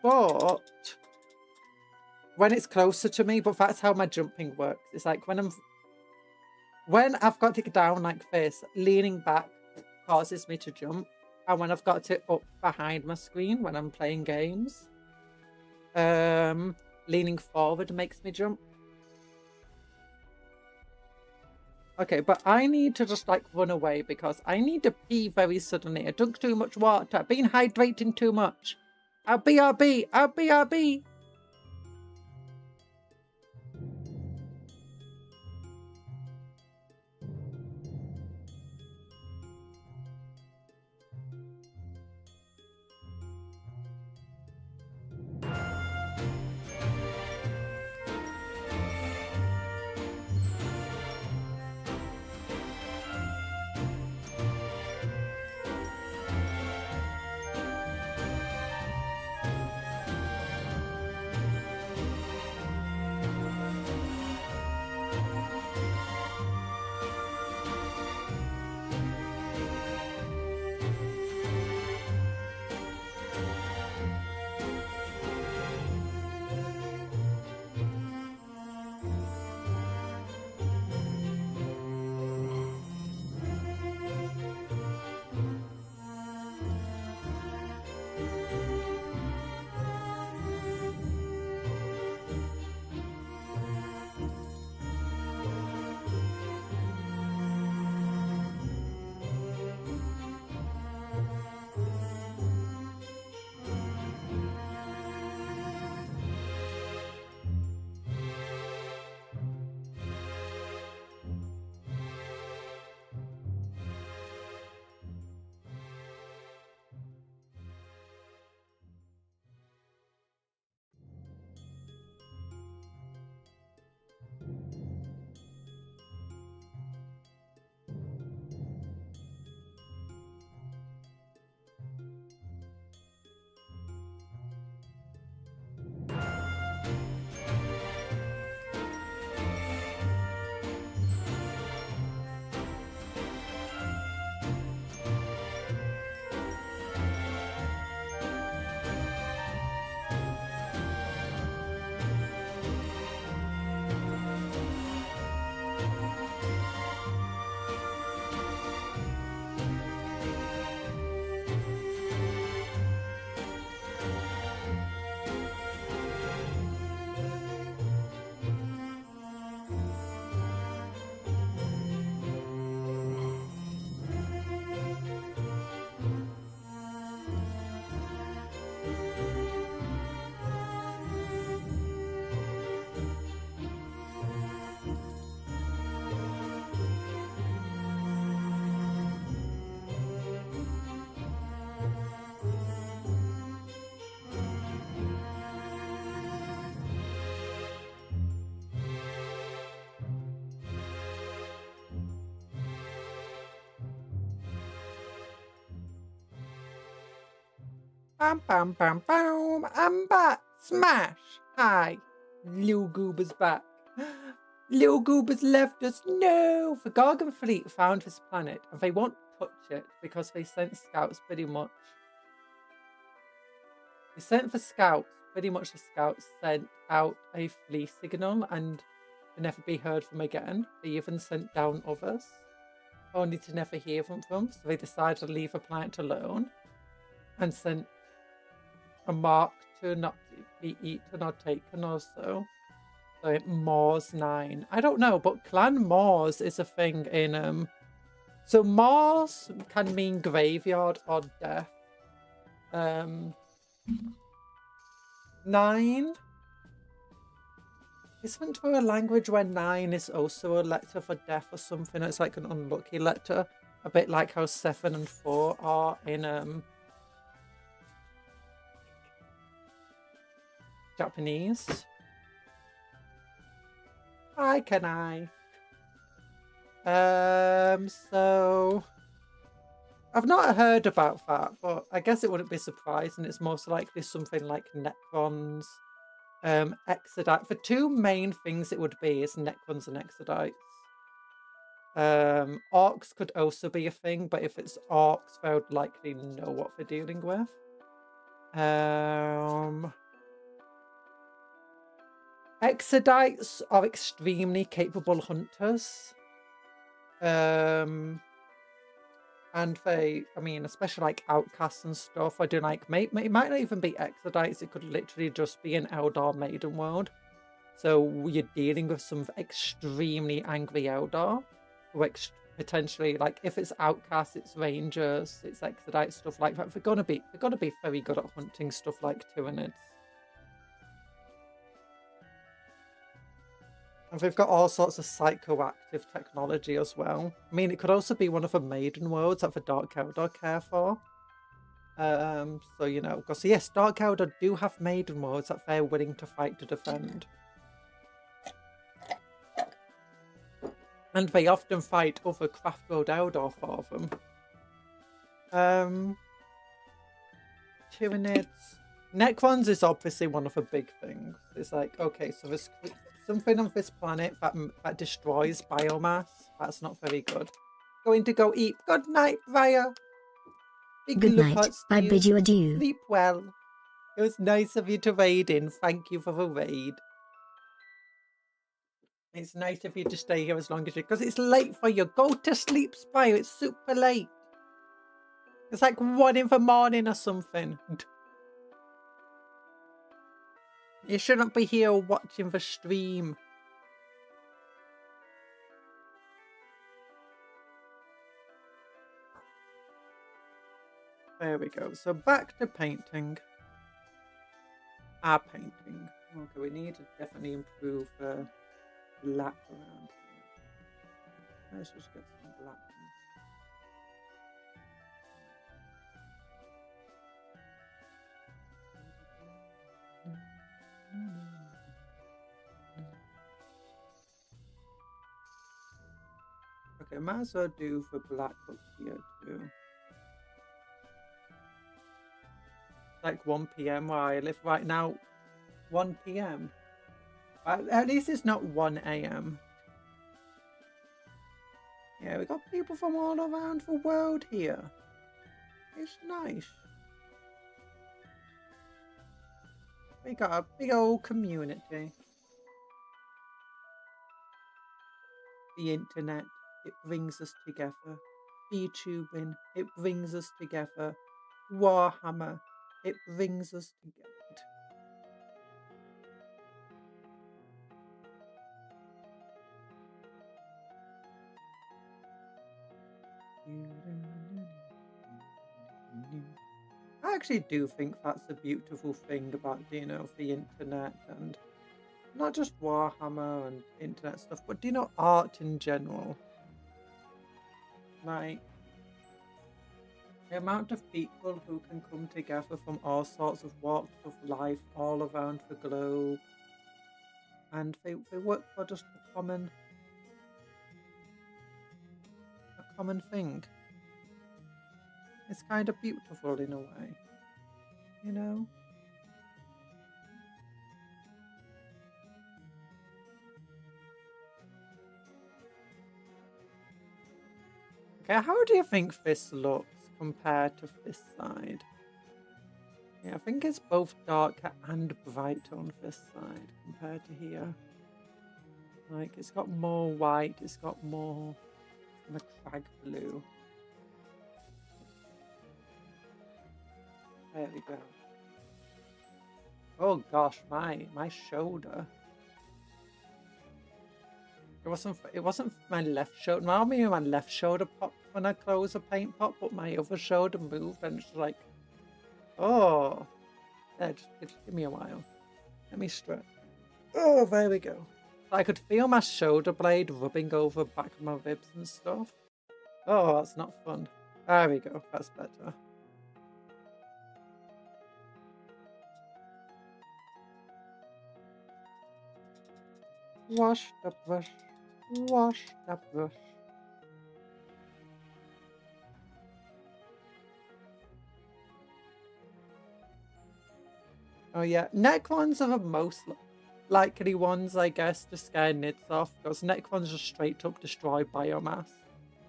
But when it's closer to me, but that's how my jumping works. It's like when I've got it down like this, leaning back causes me to jump. And when I've got it up behind my screen when I'm playing games, leaning forward makes me jump. Okay, but I need to just like run away because I need to pee very suddenly. I drunk too much water. I've been hydrating too much. RB. Bam, bam, bam, bam. I'm back. Smash. Hi. Lil Goober's back. Lil Goober's left us. No. The Gargan fleet found this planet and they won't touch it because they sent scouts pretty much. They sent the scouts. Pretty much the scouts sent out a fleet signal and they never be heard from again. They even sent down others. only to never hear from them. So they decided to leave the planet alone and sent a mark to not be eaten or taken also. So Mars 9. I don't know, but Clan Mars is a thing in so Mars can mean graveyard or death. 9 isn't there a language where 9 is also a letter for death or something? It's like an unlucky letter, a bit like how 7 and 4 are in Japanese. Hi, can I? So I've not heard about that, but I guess it wouldn't be surprising. It's most likely something like Necrons, Exodites. For two main things it would be is Necrons and Exodites. Orcs could also be a thing, but if it's orcs, they would likely know what they're dealing with. Exodites are extremely capable hunters. And they, I mean, especially like outcasts and stuff, I do like, it might not even be Exodites, it could literally just be an Eldar Maiden world. So you're dealing with some extremely angry Eldar, who potentially, like, if it's outcasts, it's rangers, it's Exodites, stuff like that. They're gonna be very good at hunting stuff like Tyranids. And they've got all sorts of psychoactive technology as well. I mean, it could also be one of the maiden worlds that the Dark Eldar care for. So, you know, because yes, Dark Eldar do have maiden worlds that they're willing to fight to defend. And they often fight other craft world Eldar for them. Tyranids. Necrons is obviously one of the big things. It's like, okay, so there's something on this planet that destroys biomass. That's not very good. Going to go eat. Good night, Raya. Good night. I bid you adieu. Sleep well. It was nice of you to raid in. Thank you for the raid. It's nice of you to stay here as long as you, because it's late for you. Go to sleep, Spire. It's super late. It's like 1 in the morning or something. You shouldn't be here watching the stream. There we go. So back to painting. Our painting. Okay, we need to definitely improve the black around here. Let's just get some black. Okay, might as well do for black up here too. Like 1 PM where I live right now. 1 PM. At least it's not 1 AM. Yeah, we got people from all around the world here. It's nice. We got a big old community. The internet, it brings us together. VTubing, it brings us together. Warhammer, it brings us together. I actually do think that's a beautiful thing about, you know, the internet, and not just Warhammer and internet stuff, but, you know, art in general. Like, the amount of people who can come together from all sorts of walks of life all around the globe, and they work for just a common thing. It's kind of beautiful in a way, you know? Okay, how do you think this looks compared to this side? Yeah, I think it's both darker and brighter on this side compared to here. Like, it's got more white, it's got more And the crag blue. There we go. Oh gosh, my shoulder. It wasn't my left shoulder. Normally my left shoulder popped when I close a paint pot, but my other shoulder moved and it's like, oh. Yeah, just give me a while. Let me stretch. Oh, there we go. I could feel my shoulder blade rubbing over the back of my ribs and stuff. Oh, that's not fun. There we go. That's better. Wash the brush. Wash the brush. Oh yeah, neck ones are the most likely ones, I guess, to scare nids off, because neck ones just straight up destroy biomass.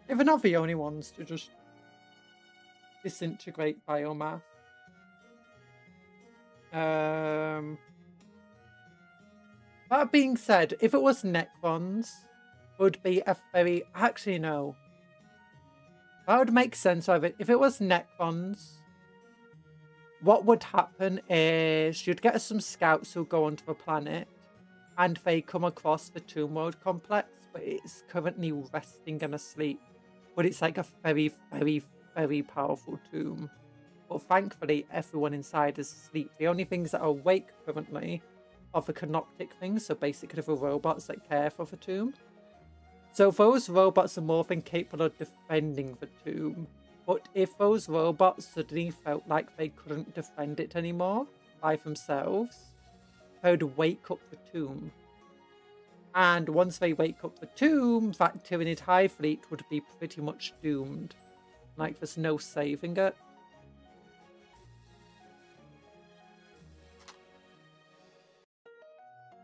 If they're not the only ones to just disintegrate biomass. That being said, if it was neck ones, would be a very... Actually, no. That would make sense of it. If it was neck ones, what would happen is you'd get some scouts who go onto a planet and they come across the Tomb World complex, but it's currently resting and asleep. But it's like a very, very, very powerful tomb. But thankfully, everyone inside is asleep. The only things that are awake currently are the canoptic things, so basically the robots that care for the tomb. So those robots are more than capable of defending the tomb. But if those robots suddenly felt like they couldn't defend it anymore by themselves, they would wake up the tomb. And once they wake up the tomb, that Tyranid Hive fleet would be pretty much doomed. Like, there's no saving it.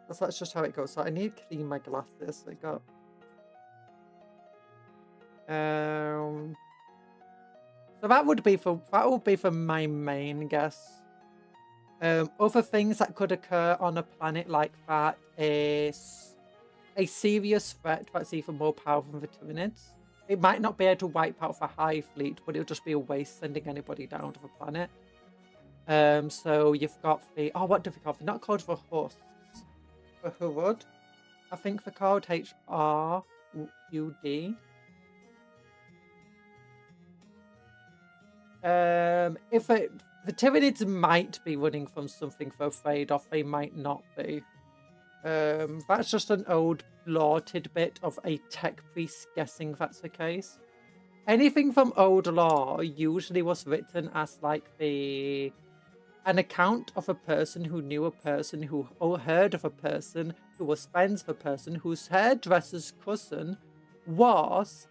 That's just how it goes. So I need to clean my glasses. I got... So that would be for my main guess. Other things that could occur on a planet like that is a serious threat that's even more powerful than the Tyranids. It might not be able to wipe out the Hive fleet, but it'll just be a waste sending anybody down to the planet. So you've got the... Oh, what do they call them? They're not called the Husks. The Hurud. I think they're called H-R-U-D. The Tyranids might be running from something they're afraid of, they might not be. That's just an old lore tidbit of a tech priest guessing that's the case. Anything from old lore usually was written as like an account of a person who knew a person who heard of a person who was friends with a person whose hairdresser's cousin was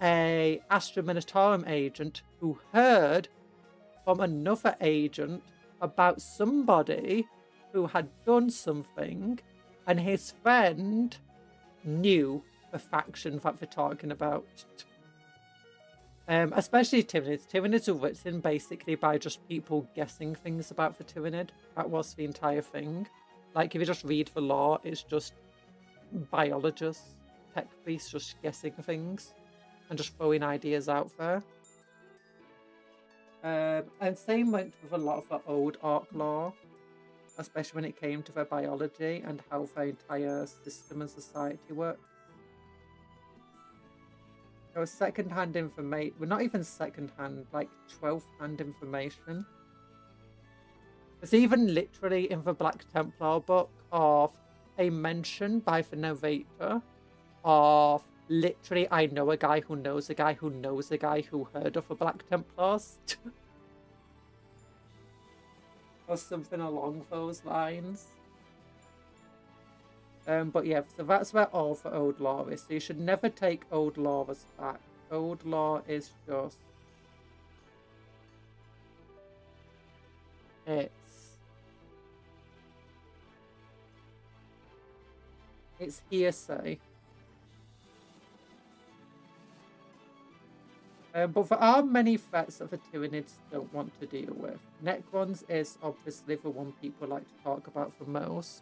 a Astra Militarum agent who heard from another agent about somebody who had done something, and his friend knew the faction that they're talking about. Especially Tyranids. Tyranids are written basically by just people guessing things about the Tyranid. That was the entire thing. Like, if you just read the lore, it's just biologists, tech priests just guessing things and just throwing ideas out there. And same went with a lot of the old Orc lore, especially when it came to their biology and how their entire system and society works. There was second-hand information, well, not even second-hand, like 12th-hand information. There's even literally in the Black Templar book of a mention by the narrator of literally, I know a guy who knows a guy who knows a guy who heard of the Black Templars. Or something along those lines. But yeah, so that's where all the old lore is. So you should never take old lore as fact. Old lore is just... It's hearsay. But there are many threats that the Tyranids don't want to deal with. Necrons is obviously the one people like to talk about the most.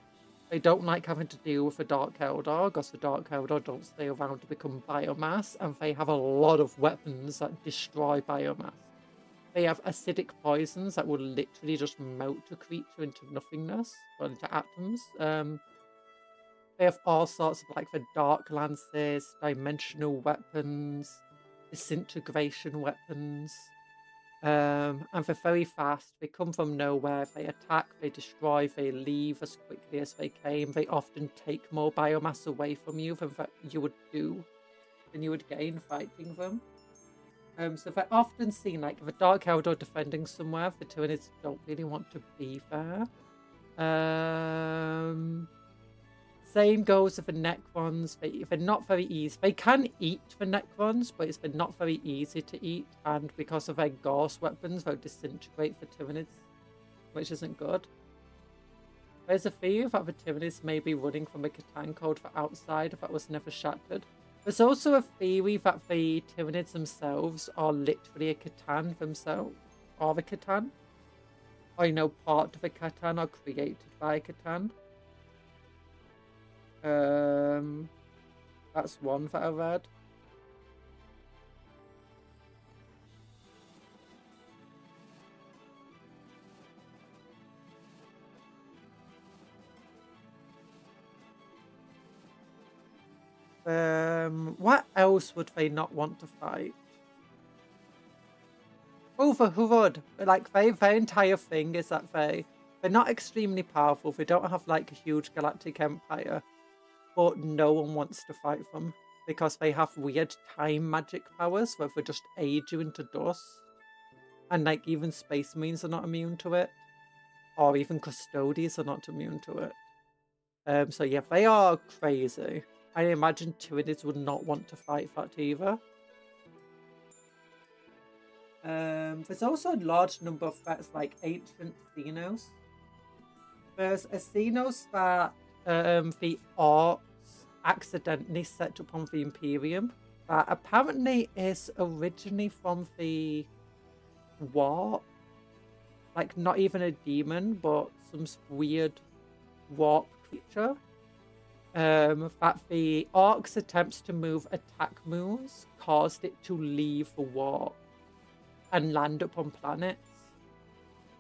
They don't like having to deal with the Dark Eldar, because the Dark Eldar don't stay around to become biomass, and they have a lot of weapons that destroy biomass. They have acidic poisons that will literally just melt a creature into nothingness, or into atoms. They have all sorts of like the dark lances, dimensional weapons, disintegration weapons. And they're very fast. They come from nowhere. They attack, they destroy, they leave as quickly as they came. They often take more biomass away from you than you would gain fighting them. So they're often seen like if a Dark Eldar defending somewhere, the Tyranids don't really want to be there. Same goes with the Necrons. They're not very easy. They can eat the Necrons, but they're not very easy to eat. And because of their Gauss weapons, they'll disintegrate the Tyranids, which isn't good. There's a theory that the Tyranids may be running from a Catan code for outside that was never shattered. There's also a theory that the Tyranids themselves are literally a Catan themselves, or the Catan. Or, you know, part of a Catan are created by a Catan. That's one that I read. What else would they not want to fight? Oh, the Hurud. Like, their entire thing is that they're not extremely powerful. They don't have, like, a huge galactic empire. But no one wants to fight them. Because they have weird time magic powers where they just age you into dust. And, like, even Space Marines are not immune to it. Or even Custodians are not immune to it. So, yeah, they are crazy. I imagine Tyranids would not want to fight that either. There's also a large number of threats like ancient Xenos. There's a Xenos that the Orcs accidentally set upon the Imperium that apparently is originally from the Warp. Like, not even a demon, but some weird warp creature. That the Orcs' attempts to move attack moons caused it to leave the warp and land upon planets.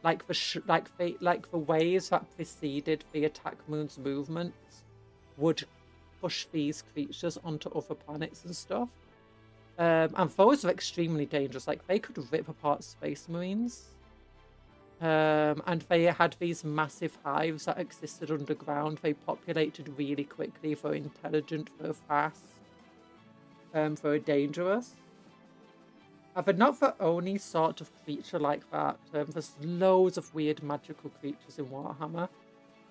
Like the ways that preceded the attack moon's movements would push these creatures onto other planets and stuff. And those are extremely dangerous. Like, they could rip apart Space Marines. And they had these massive hives that existed underground. They populated really quickly. They're intelligent, they're fast, they're dangerous. They're not the only sort of creature like that. There's loads of weird magical creatures in Warhammer,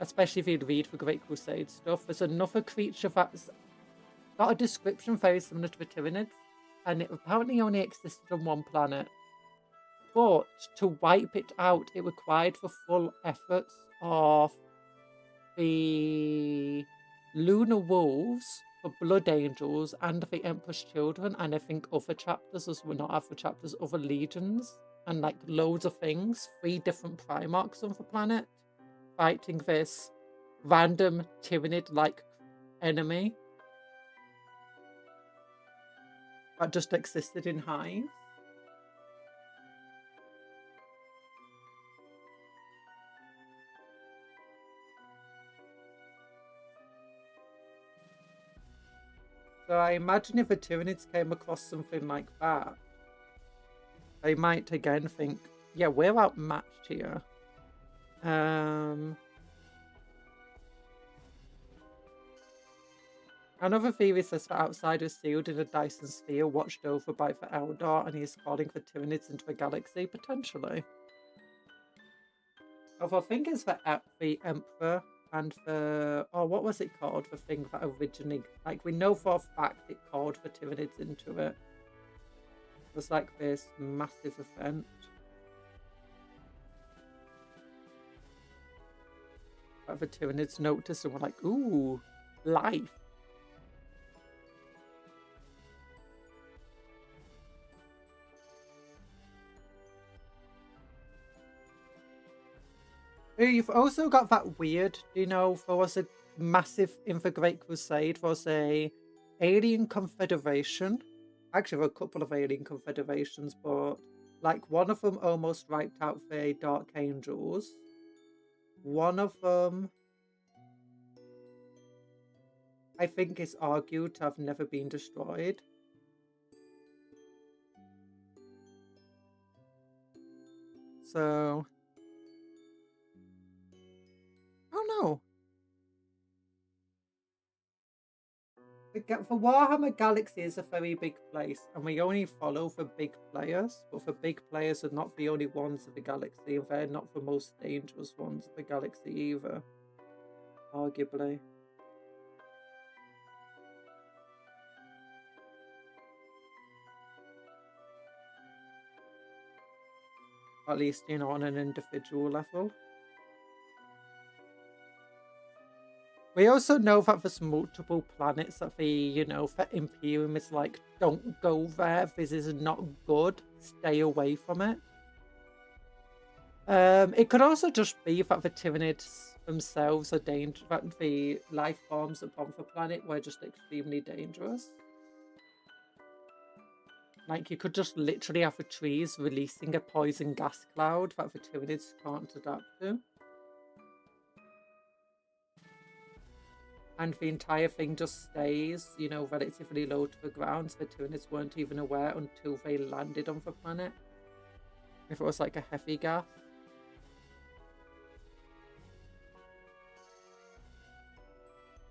especially if you read the Great Crusade stuff. There's another creature that's got a description very similar to the Tyranids, and it apparently only existed on one planet. But to wipe it out, it required the full efforts of the Lunar Wolves, the Blood Angels, and the Emperor's Children, and I think other chapters as well, not other chapters, other legions, and like loads of things, 3 different Primarchs on the planet, fighting this random Tyranid-like enemy that just existed in hives. So I imagine if the Tyranids came across something like that, they might again think, yeah, we're outmatched here. Another theory says that Outsiders sealed in a Dyson sphere watched over by the Eldar, and he is calling for Tyranids into the galaxy, potentially. Although I think it's the Emperor and the... Oh, what was it called? The thing that originally... Like, we know for a fact it called the Tyranids into it. It was like this massive event. But the Tyranids noticed and were like, ooh, life. You've also got that weird, you know, there was a massive in the Great Crusade was a alien confederation. Actually, there were a couple of alien confederations, but like one of them almost wiped out the Dark Angels. One of them, I think, is argued to have never been destroyed. So, oh no. The Warhammer Galaxy is a very big place, and we only follow the big players, but the big players are not the only ones of the galaxy, and they're not the most dangerous ones of the galaxy either, arguably. At least, you know, on an individual level. We also know that there's multiple planets that the, you know, the Imperium is like, don't go there, this is not good, stay away from it. It could also just be that the Tyranids themselves are dangerous, that the life forms upon the planet were just extremely dangerous. Like, you could just literally have the trees releasing a poison gas cloud that the Tyranids can't adapt to. And the entire thing just stays, you know, relatively low to the ground. So the Tyranids weren't even aware until they landed on the planet. If it was like a heavy gas.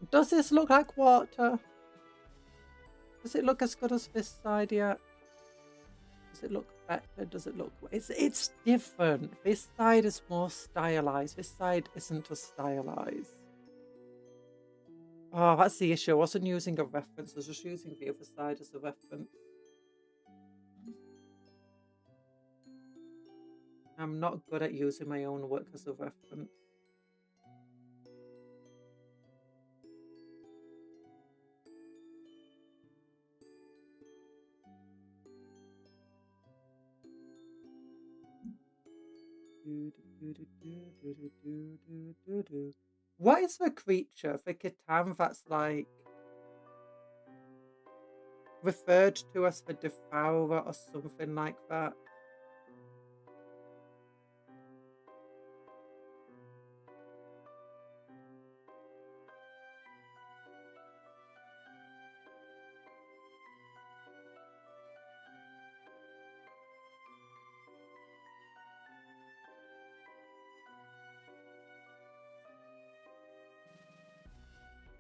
Does this look like water? Does it look as good as this side yet? Does it look better? Does it look... It's different. This side is more stylized. This side isn't as stylized. Oh, that's the issue. I wasn't using a reference. I was just using the other side as a reference. I'm not good at using my own work as a reference. What is the creature for Catan that's like referred to as the Devourer or something like that?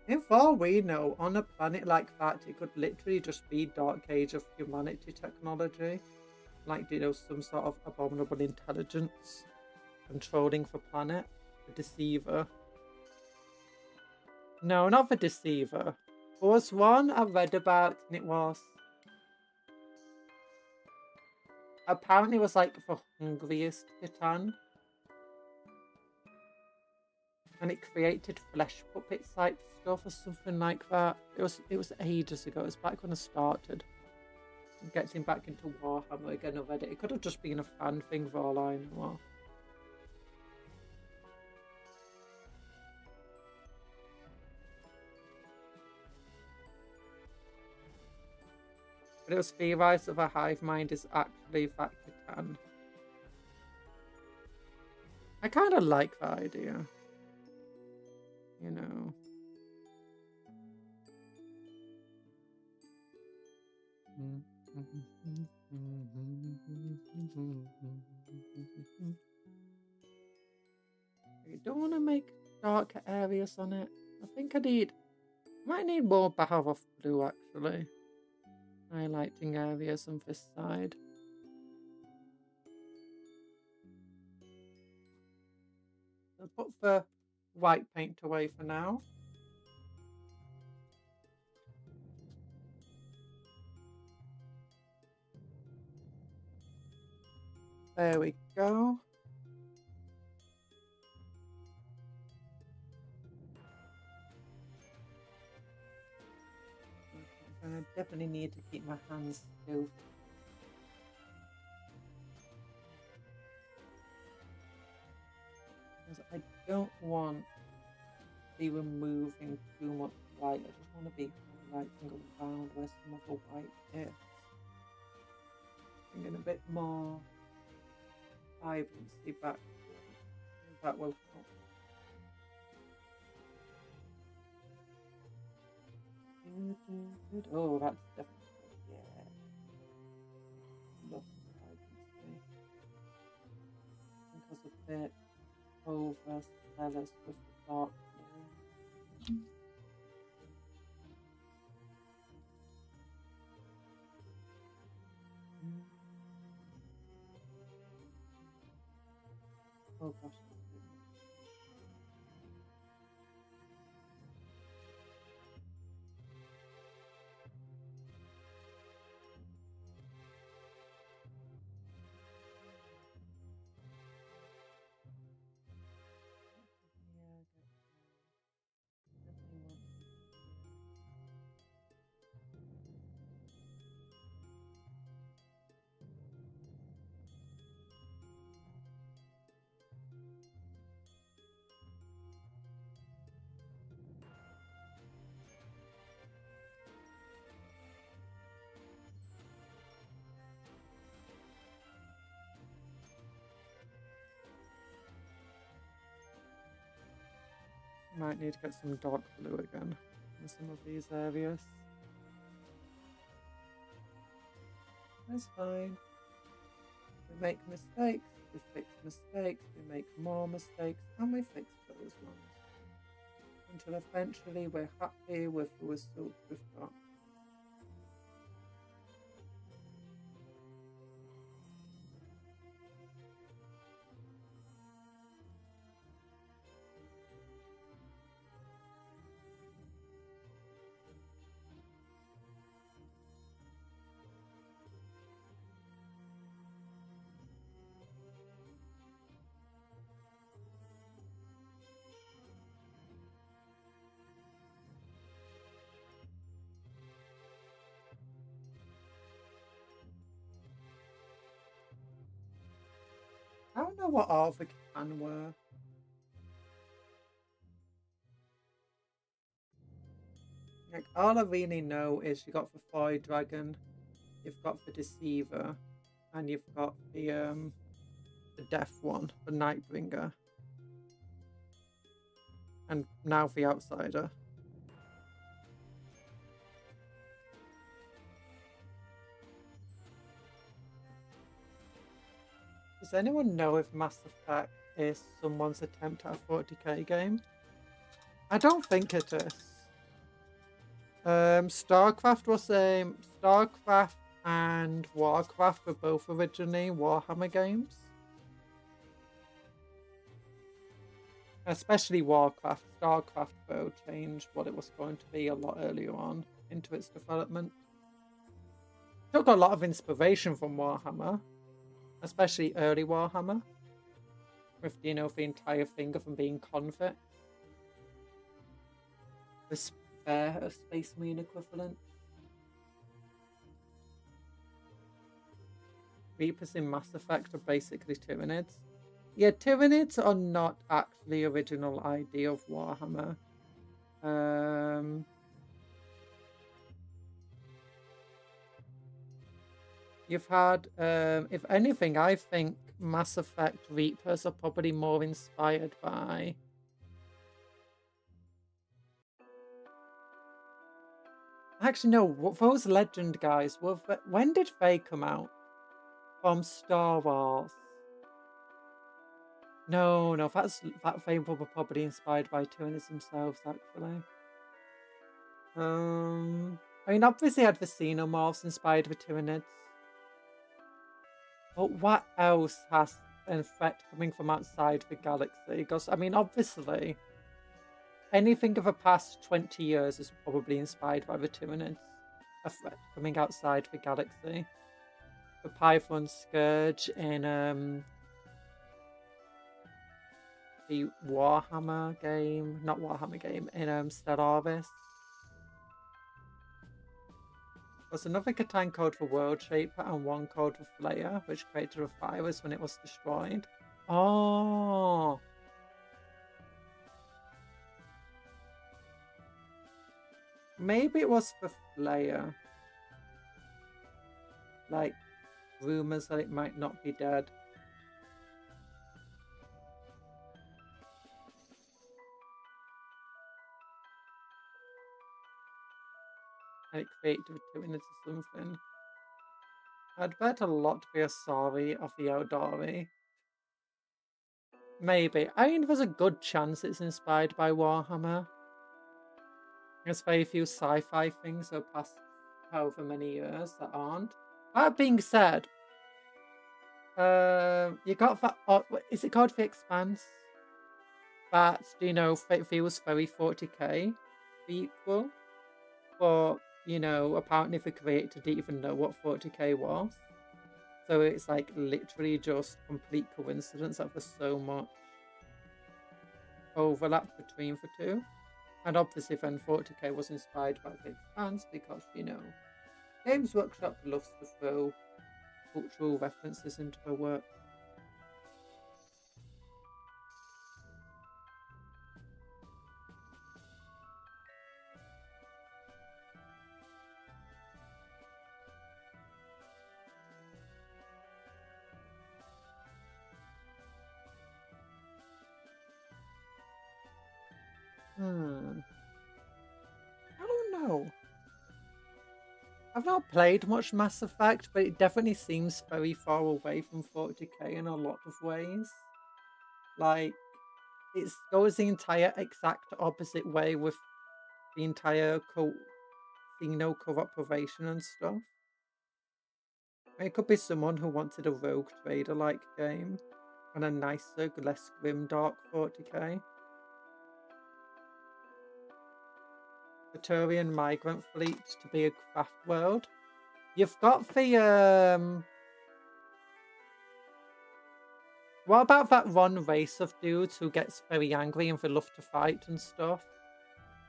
If all we know, on a planet like that, it could literally just be Dark Age of Humanity technology. Like, you know, some sort of abominable intelligence controlling the planet. The Deceiver. No, not the Deceiver. There was one I read about, and it was... apparently it was like the hungriest Titan. And it created flesh puppet type stuff or something like that. It was ages ago. It was back when I started getting back into Warhammer again already. It could have just been a fan thing for all I know. But it was theorized that the hive mind is actually that Titan. I kind of like that idea. You know. I don't want to make darker areas on it. I think might need more bar of blue actually. Highlighting areas on this side. I'll put the white paint away for now. There we go. I definitely need to keep my hands still. Because I don't want be removing too much white. I just want to be highlighting around where some of the white is. Bringing a bit more vibrancy back. That will help. Oh, that's definitely, yeah. Love the vibrancy. I think I was a bit overzealous with the dark blue. Oh gosh. Might need to get some dark blue again in some of these areas. That's fine. We make mistakes, we fix mistakes, we make more mistakes, and we fix those ones. Until eventually we're happy with the result we've got. I don't know what all the can were. Like, all I really know is you got the Fire Dragon, you've got the Deceiver, and you've got the Death one, the Nightbringer. And now the Outsider. Does anyone know if Mass Effect is someone's attempt at a 40k game? I don't think it is. StarCraft was StarCraft and Warcraft were both originally Warhammer games. Especially Warcraft. StarCraft though changed what it was going to be a lot earlier on into its development. Took a lot of inspiration from Warhammer. Especially early Warhammer, with, you know, the entire thing of them being convicts. The Space Marine equivalent. Reapers in Mass Effect are basically Tyranids. Yeah, Tyranids are not actually original idea of Warhammer. You've had, if anything, I think Mass Effect Reapers are probably more inspired by... Actually, no, those Legend guys, when did they come out? From Star Wars? No, that they were probably inspired by Tyranids themselves, actually. I mean, obviously I had the Xenomorphs inspired with Tyranids. But what else has an threat coming from outside the galaxy? Because, I mean, obviously, anything of the past 20 years is probably inspired by the Tyranids. A threat coming outside the galaxy. The Python Scourge in the Warhammer game, not Warhammer game, in Stellaris. There's another Catan code for World Shaper and one code for Flayer, which created a virus when it was destroyed. Oh! Maybe it was for Flair. Like, rumors that it might not be dead. And it created it into something. I'd bet a lot to be a Sari of the Eldari. Maybe. I mean, there's a good chance it's inspired by Warhammer. There's very few sci-fi things over past however many years that aren't. That being said, you got that. Is it called The Expanse? That, you know, it feels very 40k equal. But, you know, apparently the creator didn't even know what 40k was. So it's like literally just complete coincidence that there's so much overlap between the two. And obviously then 40k was inspired by The Expanse because, you know, Games Workshop loves to throw cultural references into their work. I don't know. I've not played much Mass Effect, but it definitely seems very far away from 40k in a lot of ways. Like, it goes the entire exact opposite way with the entire casino cooperation and stuff. It could be someone who wanted a rogue trader-like game and a nicer, less grimdark 40k. The Turian migrant fleet to be a craft world. You've got the what about that one race of dudes who gets very angry and they love to fight and stuff?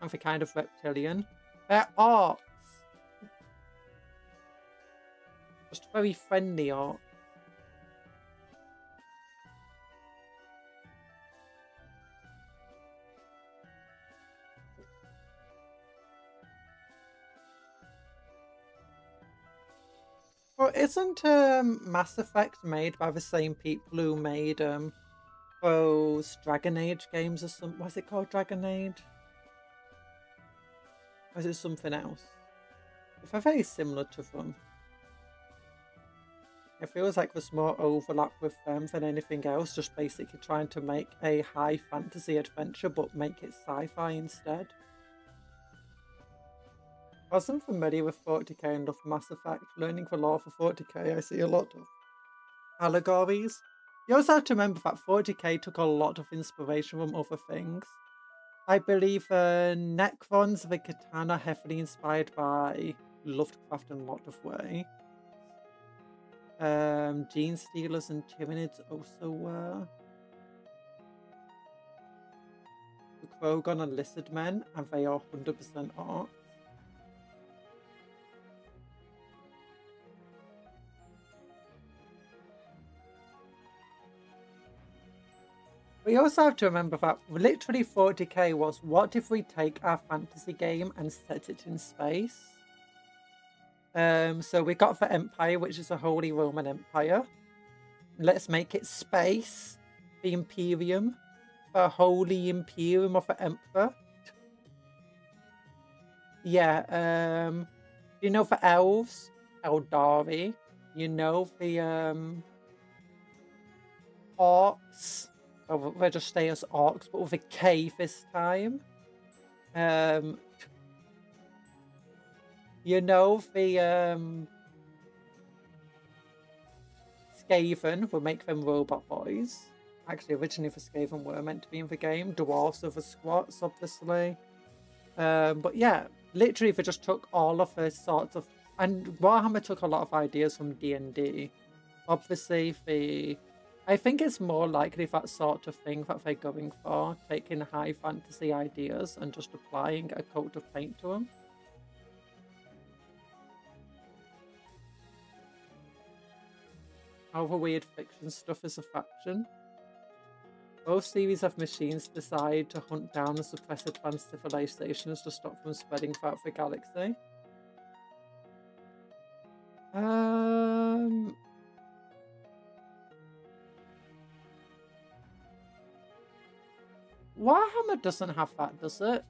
And they're kind of reptilian. They're orcs. Just very friendly orcs. Well, isn't Mass Effect made by the same people who made those Dragon Age games or something? What's it called, Dragon Age? Or is it something else? They're very similar to them. It feels like there's more overlap with them than anything else, just basically trying to make a high fantasy adventure but make it sci-fi instead. I wasn't familiar with 40k and of Mass Effect. Learning the lore for 40k, I see a lot of allegories. You also have to remember that 40k took a lot of inspiration from other things. I believe Necrons, the Katana, heavily inspired by Lovecraft in a lot of ways. Gene Stealers and Tyranids also were. The Krogan are lizard men, and they are 100% art. We also have to remember that literally 40k was, what if we take our fantasy game and set it in space? So we got the Empire, which is a Holy Roman Empire. Let's make it space. The Imperium. The Holy Imperium of the Emperor. Yeah, you know the elves? Eldari. You know the orcs? Oh, they just stay as orcs, but with a K this time. You know the Skaven will make them robot boys. Actually, originally the Skaven were meant to be in the game. Dwarves are the squats, obviously. But yeah, literally they just took all of the sorts of... And Warhammer took a lot of ideas from D&D. Obviously, I think it's more likely that sort of thing that they're going for, taking high fantasy ideas and just applying a coat of paint to them. All the weird fiction stuff is a faction. Both series of machines decide to hunt down and suppress advanced civilizations to stop from spreading throughout the galaxy. Warhammer doesn't have that, does it?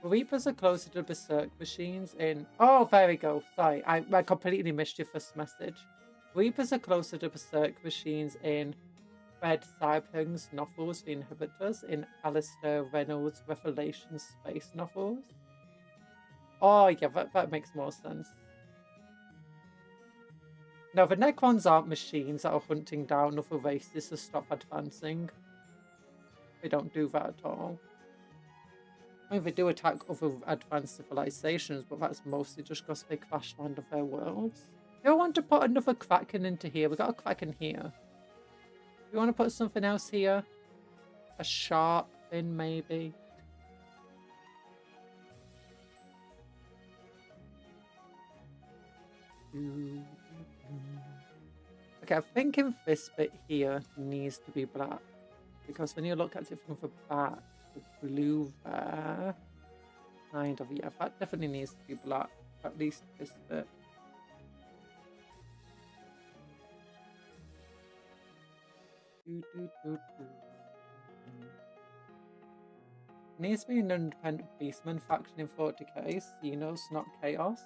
Reapers are closer to Berserk machines in... Oh, there we go. Sorry, I completely missed your first message. Reapers are closer to Berserk machines in Fred Cyberpunk's novels, The Inhibitors, in Alistair Reynolds' Revelation space novels. Oh, yeah, that makes more sense. No, the Necrons aren't machines that are hunting down other races to stop advancing. They don't do that at all. I mean, they do attack other advanced civilizations, but that's mostly just because they crash land of their worlds. Do I want to put another Kraken into here? We got a Kraken here. Do you want to put something else here? A shark thing, maybe? Okay, I'm thinking this bit here needs to be black. Because when you look at it from the back, the blue there, kind of, yeah, that definitely needs to be black. At least this bit. Needs to be an independent beastman faction in 40k. Xenos, not Chaos.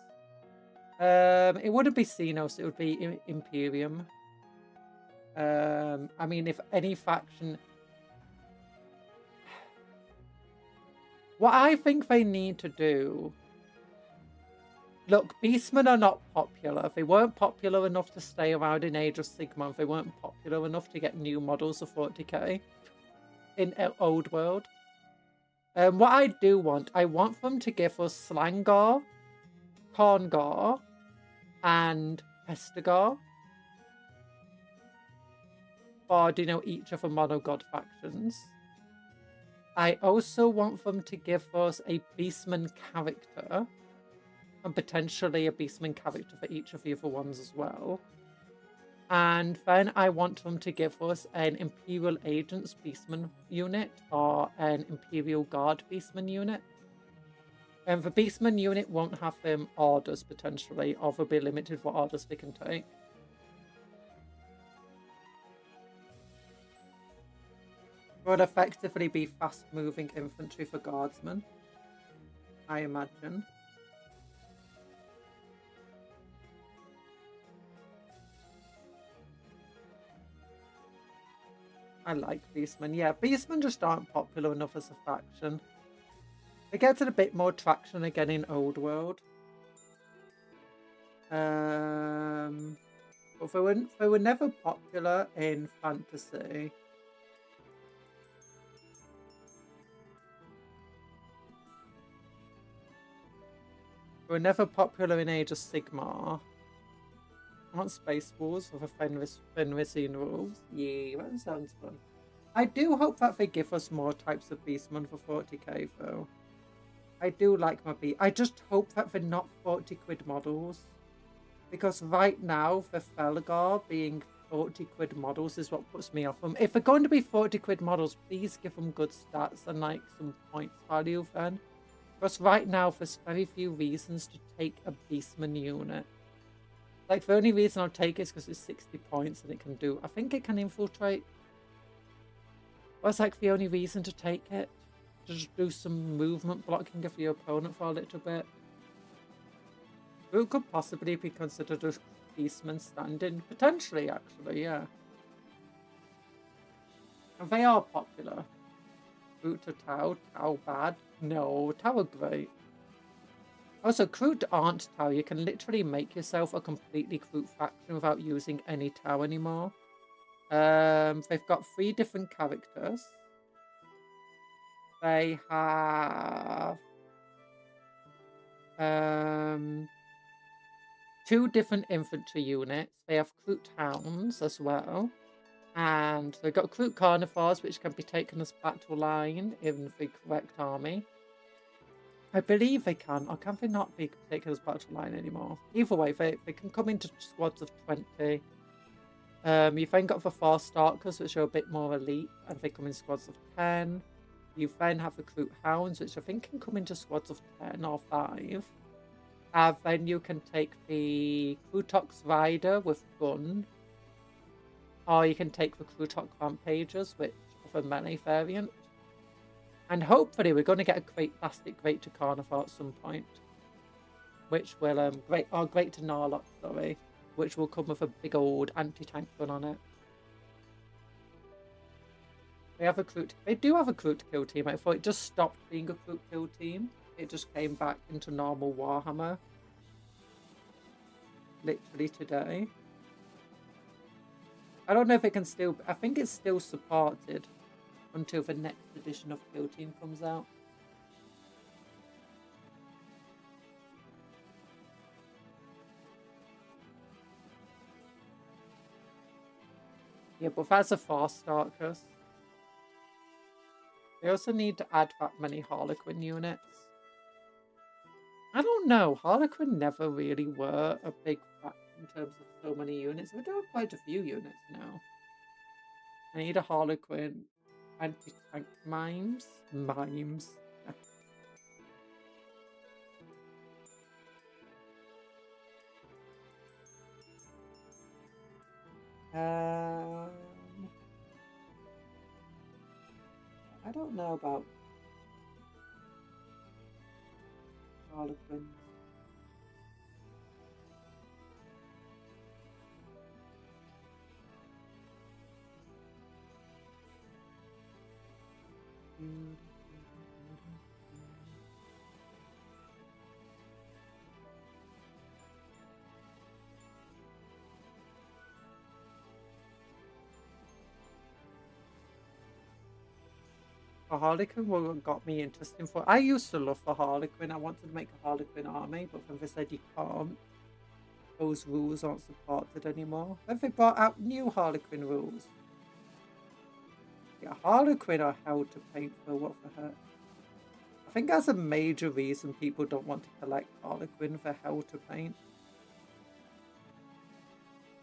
It wouldn't be Xenos, it would be Imperium. I mean, if any faction... What I think they need to do... Look, Beastmen are not popular. They weren't popular enough to stay around in Age of Sigmar. They weren't popular enough to get new models of 40k in Old World. What I do want, I want them to give us Slangar, Korngar, and Pestagar. For, you know, each of the monogod factions. I also want them to give us a Beastman character. And potentially a Beastman character for each of the other ones as well. And then I want them to give us an Imperial Agents Beastman unit or an Imperial Guard Beastman unit. And the Beastman unit won't have orders potentially, or they'll be limited what orders they can take. Would effectively be fast-moving infantry for guardsmen, I imagine. I like Beastmen. Yeah, Beastmen just aren't popular enough as a faction. They get a bit more traction again in Old World. But they were never popular in Fantasy. They were never popular in Age of Sigmar. I want Space Wars with a Fenrisian rules. Yeah, that sounds fun. I do hope that they give us more types of Beastmen for 40k though. I do like my I just hope that they're not 40 quid models. Because right now, the Felgar being 40 quid models is what puts me off them. If they're going to be 40 quid models, please give them good stats and like some points value then. Because right now, there's very few reasons to take a Beastman unit. Like, the only reason I'll take it is because it's 60 points and it can do... I think it can infiltrate. That's like the only reason to take it. To just do some movement blocking of your opponent for a little bit. It could possibly be considered a Beastman stand-in. Potentially, actually, yeah. And they are popular. Root to Tau. Tau bad. No, Tau are great. Also, Kroot aren't Tau. You can literally make yourself a completely Kroot faction without using any Tau anymore. They've got 3 different characters. They have 2 different infantry units. They have Kroot Hounds as well. And they've got Kroot Carnivores, which can be taken as battle line in the correct army. I believe they can, or can they not be taken as part of the line anymore? Either way, they can come into squads of 20. You've then got the 4 Stalkers, which are a bit more elite, and they come in squads of 10. You then have Recruit Hounds, which I think can come into squads of 10 or 5. Then you can take the Krutox Rider with Gun, or you can take the Krutox Rampagers, which are the melee variant. And hopefully we're going to get a great plastic Great to Carnivore at some point, which will Great to Narlock, sorry, which will come with a big old anti-tank gun on it. They do have a crew to kill team. I thought it just stopped being a crew to kill team. It just came back into normal Warhammer. Literally today. I don't know if it can still... I think it's still supported until the next edition of Kill Team comes out. Yeah, but that's a 4 Stalkers. They also need to add that many Harlequin units. I don't know. Harlequin never really were a big factor in terms of so many units. We do have quite a few units now. I need a Harlequin anti-tank mimes. I don't know about Harlequins. A Harlequin what got me interested for. I used to love the Harlequin. I wanted to make a Harlequin army, but then they said you can't. Those rules aren't supported anymore. Have they brought out new Harlequin rules? Yeah, Harlequin are hell to paint for what the heck. I think that's a major reason people don't want to collect Harlequin for hell to paint.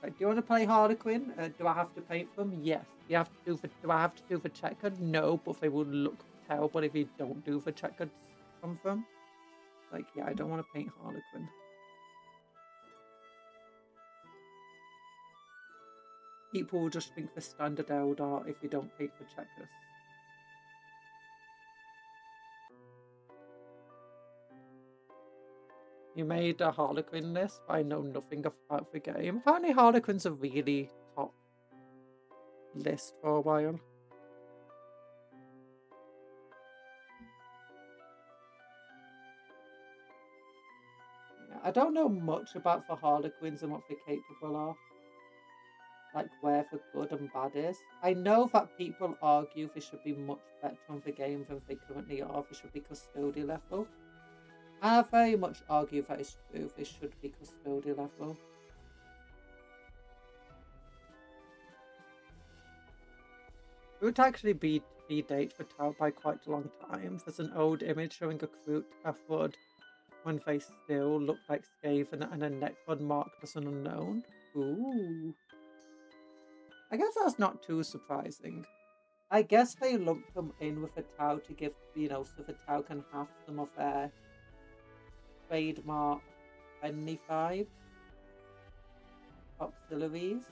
Like, do you want to play Harlequin? Do I have to paint them? Yes. Do I have to do the checkered? No, but they will look terrible if you don't do the checkered on them. Like, yeah, I don't want to paint Harlequin. People will just think the standard Eldar if you don't paint the checkers. You made a Harlequin list, but I know nothing about the game. Apparently Harlequin's a really top list for a while. Yeah, I don't know much about the Harlequins and what they're capable of. Like where the good and bad is. I know that people argue they should be much better on the game than they currently are. They should be custodial level. I very much argue that it's true. They should be custodial level. It would actually predate the Tau by quite a long time. There's an old image showing a Kroot, a Flood, when they still look like Skaven and a Necron marked as an unknown. Ooh. I guess that's not too surprising. I guess they lumped them in with the Tau to give, so the Tau can have some of their trademark friendly vibes. Auxiliaries.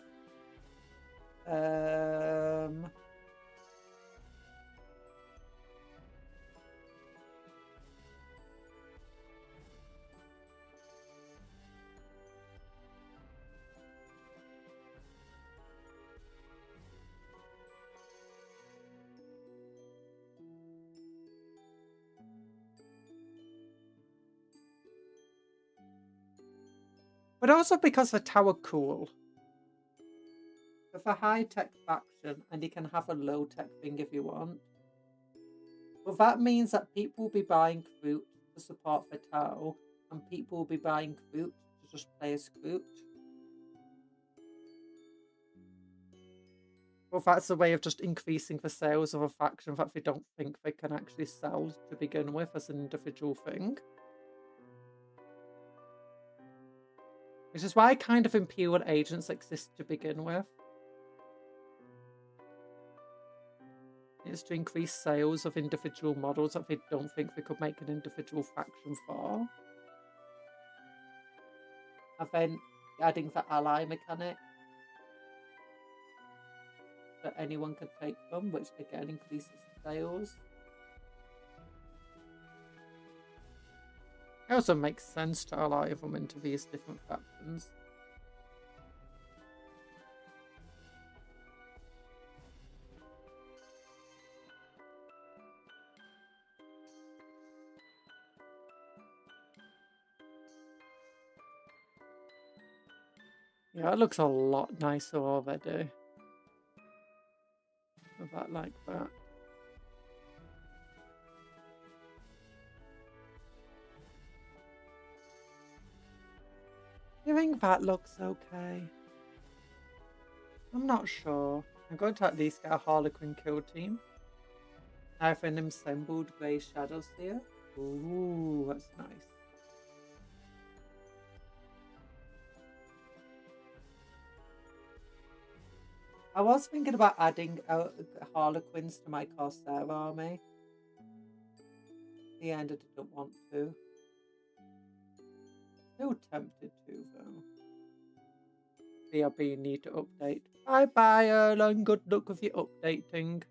But also because the Tau are cool. With a high-tech faction, and you can have a low-tech thing if you want. But that means that people will be buying Kroot to support the Tau, and people will be buying Kroot to just play as Kroot. But that's a way of just increasing the sales of a faction that they don't think they can actually sell to begin with as an individual thing. Which is why kind of Imperial agents exist to begin with. It's to increase sales of individual models that they don't think they could make an individual faction for. And then adding the ally mechanic that anyone can take them, which again increases sales. It also makes sense to ally them into these different factions. Yeah, it looks a lot nicer already. With that like that. I think that looks okay. I'm not sure. I'm going to at least get a Harlequin kill team. I have an assembled grey shadows here. Ooh, that's nice. I was thinking about adding Harlequins to my Corsair army. In the end, I didn't want to. Still tempted to, though. BRB need to update. Bye-bye, Erlang. Good luck with your updating.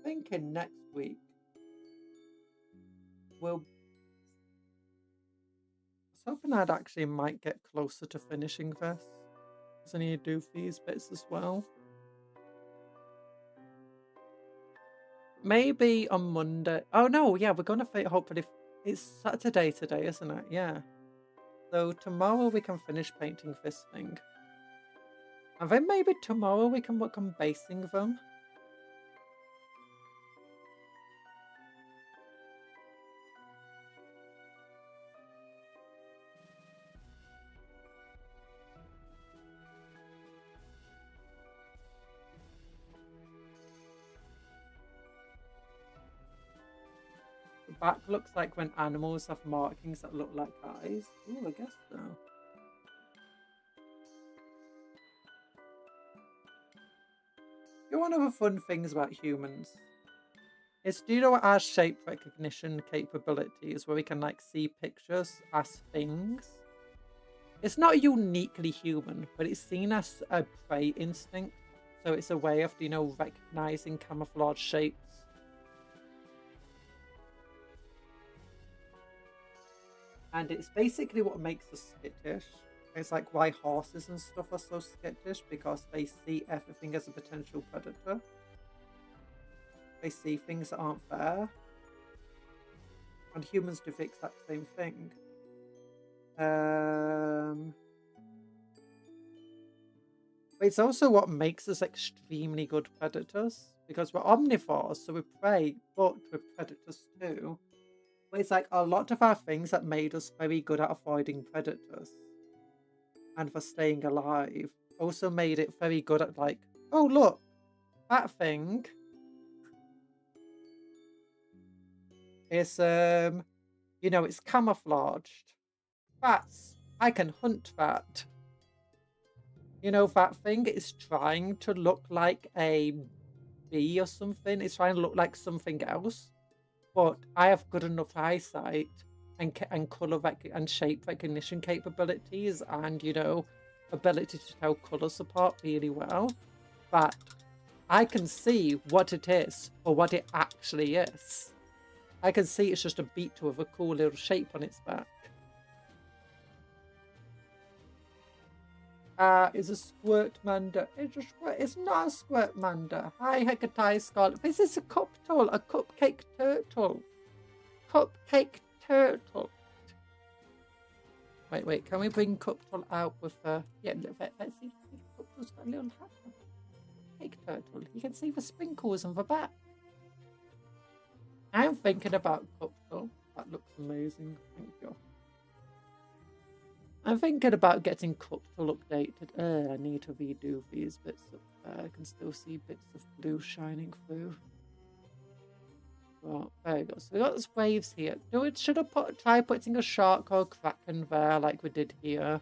Thinking next week we'll... I was hoping I'd actually might get closer to finishing this. Because I need to do these bits as well. Maybe on Monday. Oh no, yeah, we're gonna hopefully. It's Saturday today, isn't it? Yeah. So tomorrow we can finish painting this thing. And then maybe tomorrow we can work on basing them. The back looks like when animals have markings that look like eyes. Ooh, I guess so. One of the fun things about humans is, do you know what our shape recognition capability is, where we can like see pictures as things? It's not uniquely human, but it's seen as a prey instinct. So it's a way of, you know, recognizing camouflage shapes. And it's basically what makes us skittish. It's like why horses and stuff are so skittish, because they see everything as a potential predator. They see things that aren't there. And humans do the exact same thing. But it's also what makes us extremely good predators, because we're omnivores, so we prey, but we're predators too. But it's like a lot of our things that made us very good at avoiding predators and for staying alive also made it very good at like, oh look, that thing is you know, it's camouflaged. I can hunt that. You know, that thing is trying to look like a bee or something. It's trying to look like something else. But I have good enough eyesight and color and shape recognition capabilities, and, you know, ability to tell colors apart really well, that I can see what it is or what it actually is. I can see it's just a beetle with a cool little shape on its back. Is a squirt manda. It's not a squirt manda. Hi, Hecate Scarlet. This is a Cuptle, a cupcake turtle. Cupcake turtle. Wait, can we bring Cuptle out with yeah, let's see. Cuptle's got a little hat on. Cake turtle. You can see the sprinkles on the back. I'm thinking about Cuptle. That looks amazing. Thank you. I'm thinking about getting Cuptle updated. I need to redo these bits up there. I can still see bits of blue shining through. Well, there we go. So we got those waves here. Should I try putting a shark or a kraken there like we did here?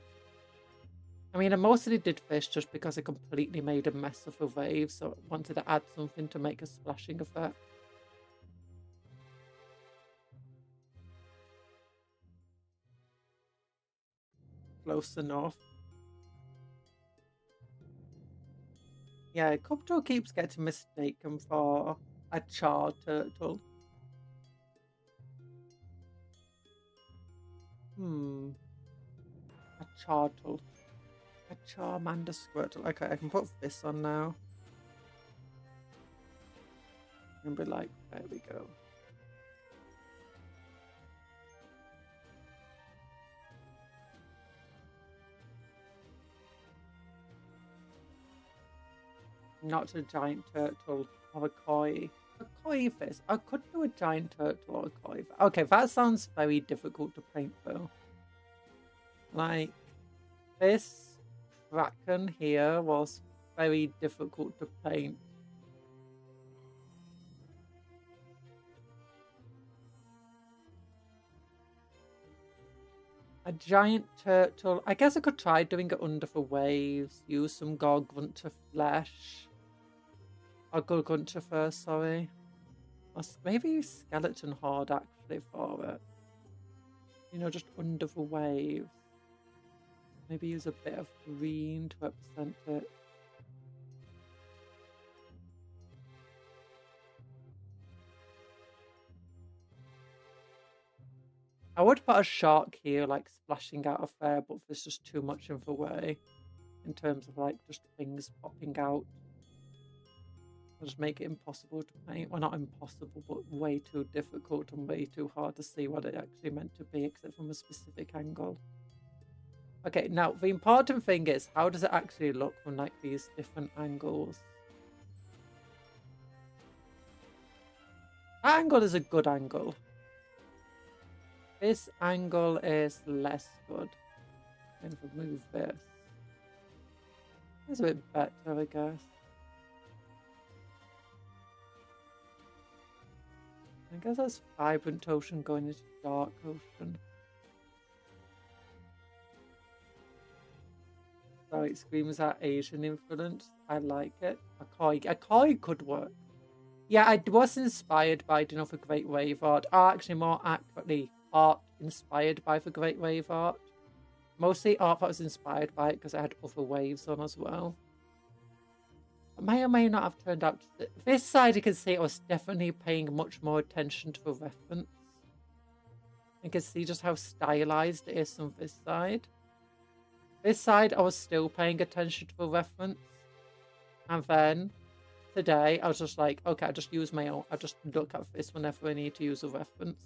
I mean, I mostly did fish just because I completely made a mess of the waves, so I wanted to add something to make a splashing effect. Close enough. Yeah, Cuptle keeps getting mistaken for a char turtle. A chartle. A Charmander Squirtle. Okay, I can put this on now. And be like, there we go. Not a giant turtle or a koi. A koi fish. I could do a giant turtle or a koi. Okay, that sounds very difficult to paint though. Like, this kraken here was very difficult to paint. A giant turtle. I guess I could try doing it under the waves. Use some Gargunter flesh. Or Gargunter fur, sorry. Or maybe skeleton horde actually for it. You know, just under the waves. Maybe use a bit of green to represent it. I would put a shark here, like splashing out of there, but there's just too much in the way in terms of like just things popping out. I'll just make it impossible to paint. Well, not impossible, but way too difficult and way too hard to see what it actually meant to be, except from a specific angle. Okay, now the important thing is, how does it actually look from like these different angles? That angle is a good angle. This angle is less good. I'm going to move this. It's a bit better, I guess. I guess that's vibrant ocean going into dark ocean. So it screams out Asian influence. I like it. A koi could work. Yeah, I was inspired by the Great Wave art. Actually, more accurately, art inspired by the Great Wave art. Mostly art that was inspired by it because I had other waves on as well. It may or may not have turned out. This side, you can see I was definitely paying much more attention to the reference. You can see just how stylized it is on this side. This side, I was still paying attention to the reference. And then today, I was just like, okay, I just use my own. I just look at this whenever I need to use a reference.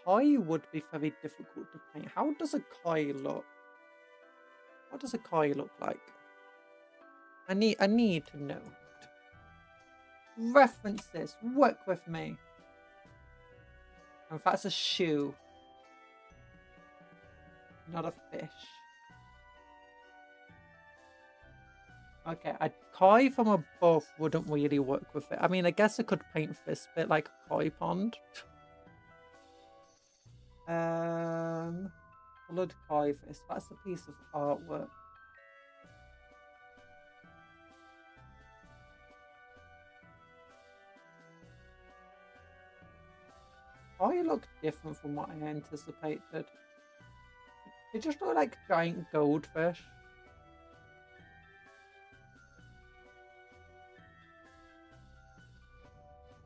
Koi would be very difficult to paint. How does a koi look? What does a koi look like? I need to know. References, work with me. And that's a shoe, not a fish. Okay, a koi from above wouldn't really work with it. I mean, I guess I could paint this bit like a koi pond. Coloured koi fish. That's a piece of artwork. Koi look different from what I anticipated. They just look like giant goldfish.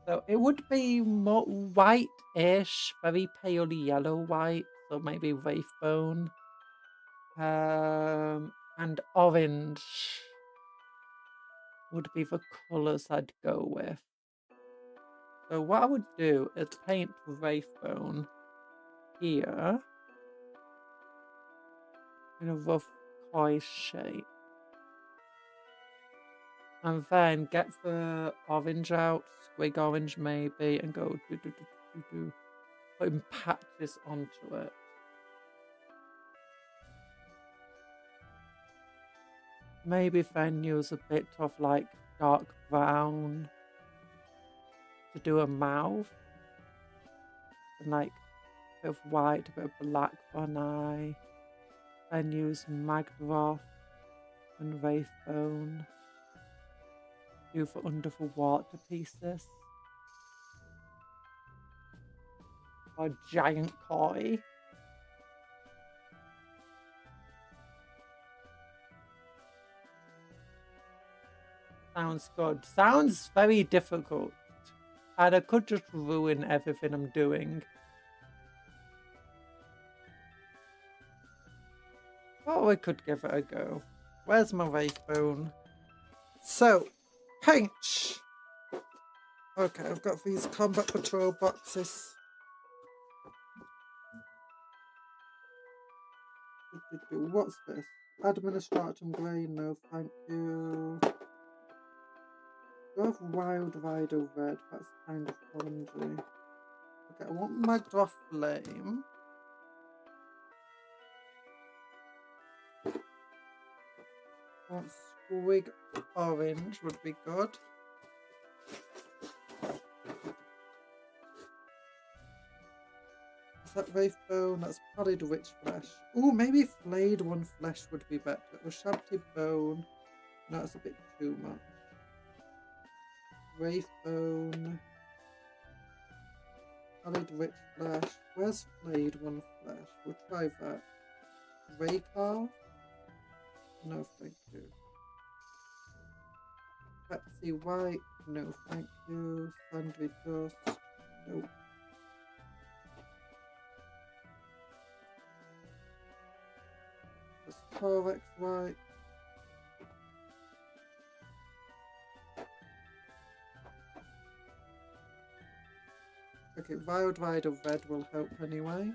So it would be more white-ish, very pale yellow white, so maybe Wraithbone. And orange would be the colours I'd go with. So what I would do is paint Wraithbone here in a rough koi shape. And then get the orange out, squig orange maybe, and go putting patches onto it. Maybe then use a bit of like dark brown to do a mouth. And like a bit of white, a bit of black for an eye. Then use Magdroth and Wraithbone. Do for under the water pieces. Or giant koi. Sounds good. Sounds very difficult. And I could just ruin everything I'm doing. Oh, I could give it a go. Where's my Wraithbone? So, paint. Okay, I've got these combat patrol boxes. What's this? Administratum grain, no thank you. Do I have Wild Rider red? That's kind of orangey. Okay, I want Magdroth flame. I want Squig orange would be good. Is that Wraithbone? That's Pallid Witch Flesh. Ooh, maybe Flayed One Flesh would be better. Or Shabty Bone. No, that's a bit too much. Wraithbone. Pallid Witch Flesh. Where's Flayed One Flesh? We'll try that. Raycar? No, thank you. Pepsi White? No, thank you. Sandry Dust? Nope. Thorax White. Okay, Wild Rider red will help anyway.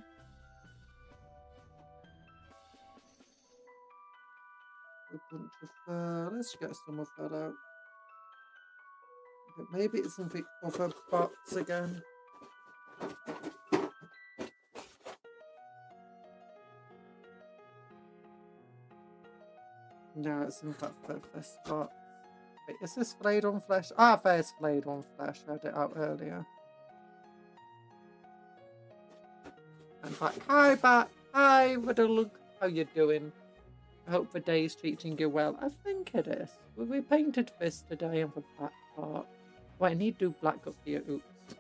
A bunch of let's get some of that out. Okay, maybe it's in the other box again. No, it's in that first spot. Wait, is this Flayed One Flesh? Ah, there's Flayed One Flesh. I had it out earlier. And back. Hi, back. Hi, Riddle. How you doing? I hope the day's treating you well. I think it is. We painted this today on the back part. Wait, I need to do black up here. Oops.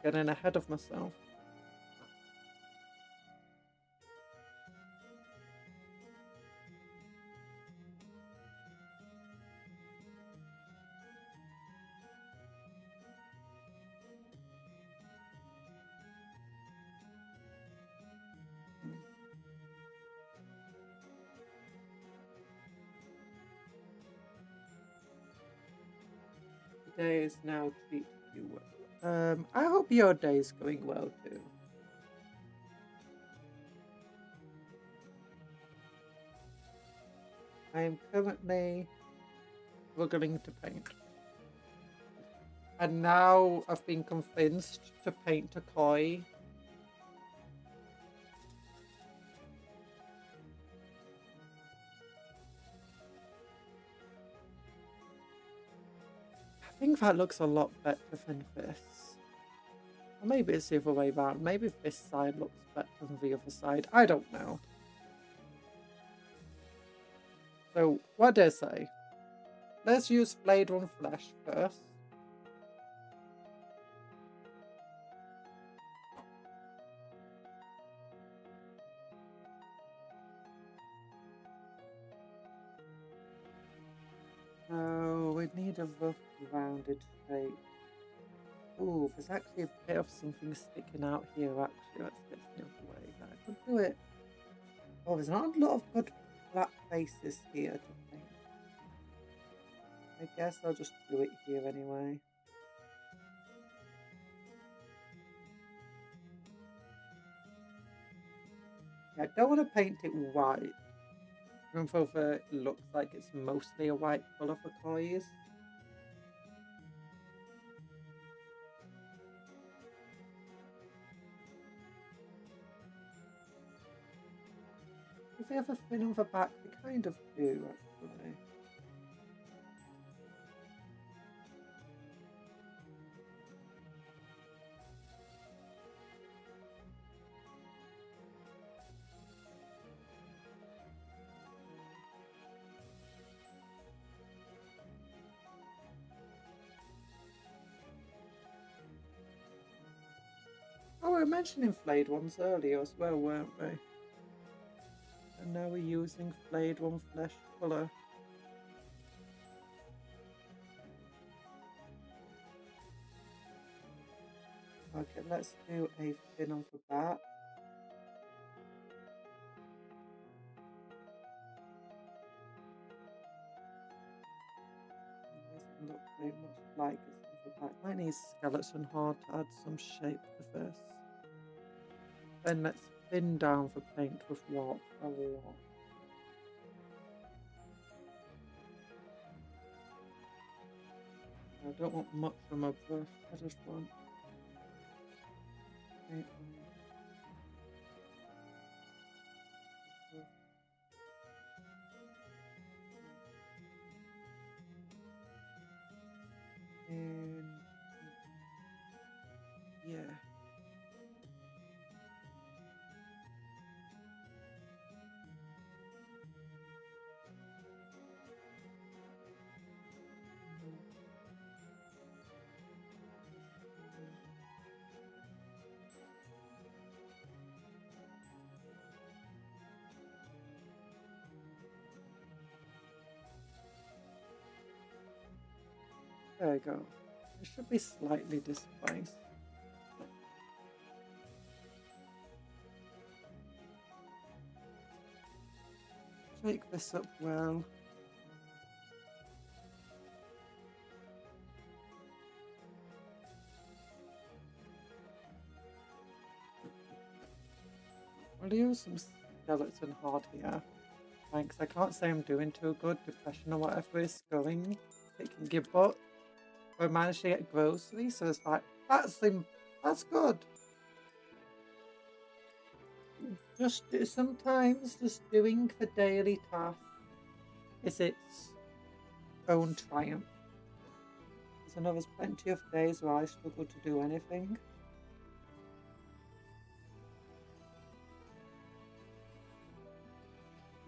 Getting ahead of myself. Day is now treating you well. I hope your day's going well too. I am currently struggling to paint. And now I've been convinced to paint a koi. I think that looks a lot better than this. Or maybe it's the other way around. Maybe this side looks better than the other side. I don't know. So, what did I say? Let's use Flayed One Flesh first. Oh, we need a rough, rounded shape. Oh, there's actually a bit of something sticking out here, actually. Let's get the other way. I could do it. Oh, there's not a lot of good flat faces here to paint. I guess I'll just do it here anyway. Yeah, I don't want to paint it white. Even though it looks like it's mostly a white colour for toys. Do they have a fin on the back? They kind of do, actually. Oh, we were mentioning flayed ones earlier as well, weren't we? And now we're using flayed one flesh colour. Okay, let's do a fin on the back. It doesn't look very much like it's on the back. Might need skeleton hard to add some shape to this. Then let's thin down the paint with warp a lot. I don't want much from my brush, I just want paint and yeah. There we go. It should be slightly displaced. Shake this up well. I'll use some skeleton hard here. Thanks. I can't say I'm doing too good. Depression or whatever is going. It can give up. I managed to get groceries, so it's like, that's good. Sometimes just doing the daily task is its own triumph. I know there's plenty of days where I struggle to do anything.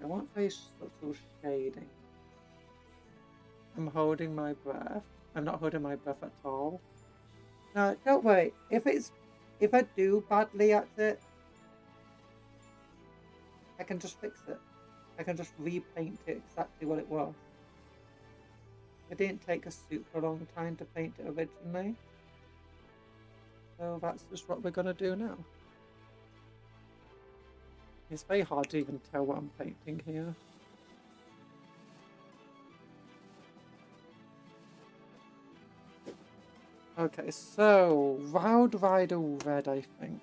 I want very subtle shading. I'm holding my breath. I'm not holding my breath at all. No, don't worry. If I do badly at it, I can just fix it. I can just repaint it exactly what it was. It didn't take a super long time to paint it originally. So that's just what we're gonna do now. It's very hard to even tell what I'm painting here. Okay, so Wild Rider Red, I think.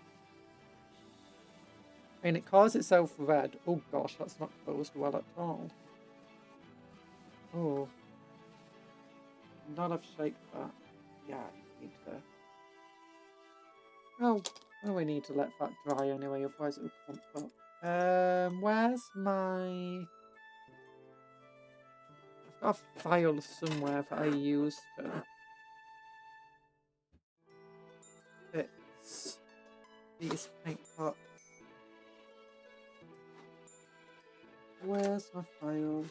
I mean, it calls itself red. Oh gosh, that's not closed well at all. Oh. Not have shaped that. Yeah, I need to. Oh, well, we need to let that dry anyway, otherwise it'll clump up. Where's my... I've got a file somewhere that I used to fix these paint pots. Where's my file?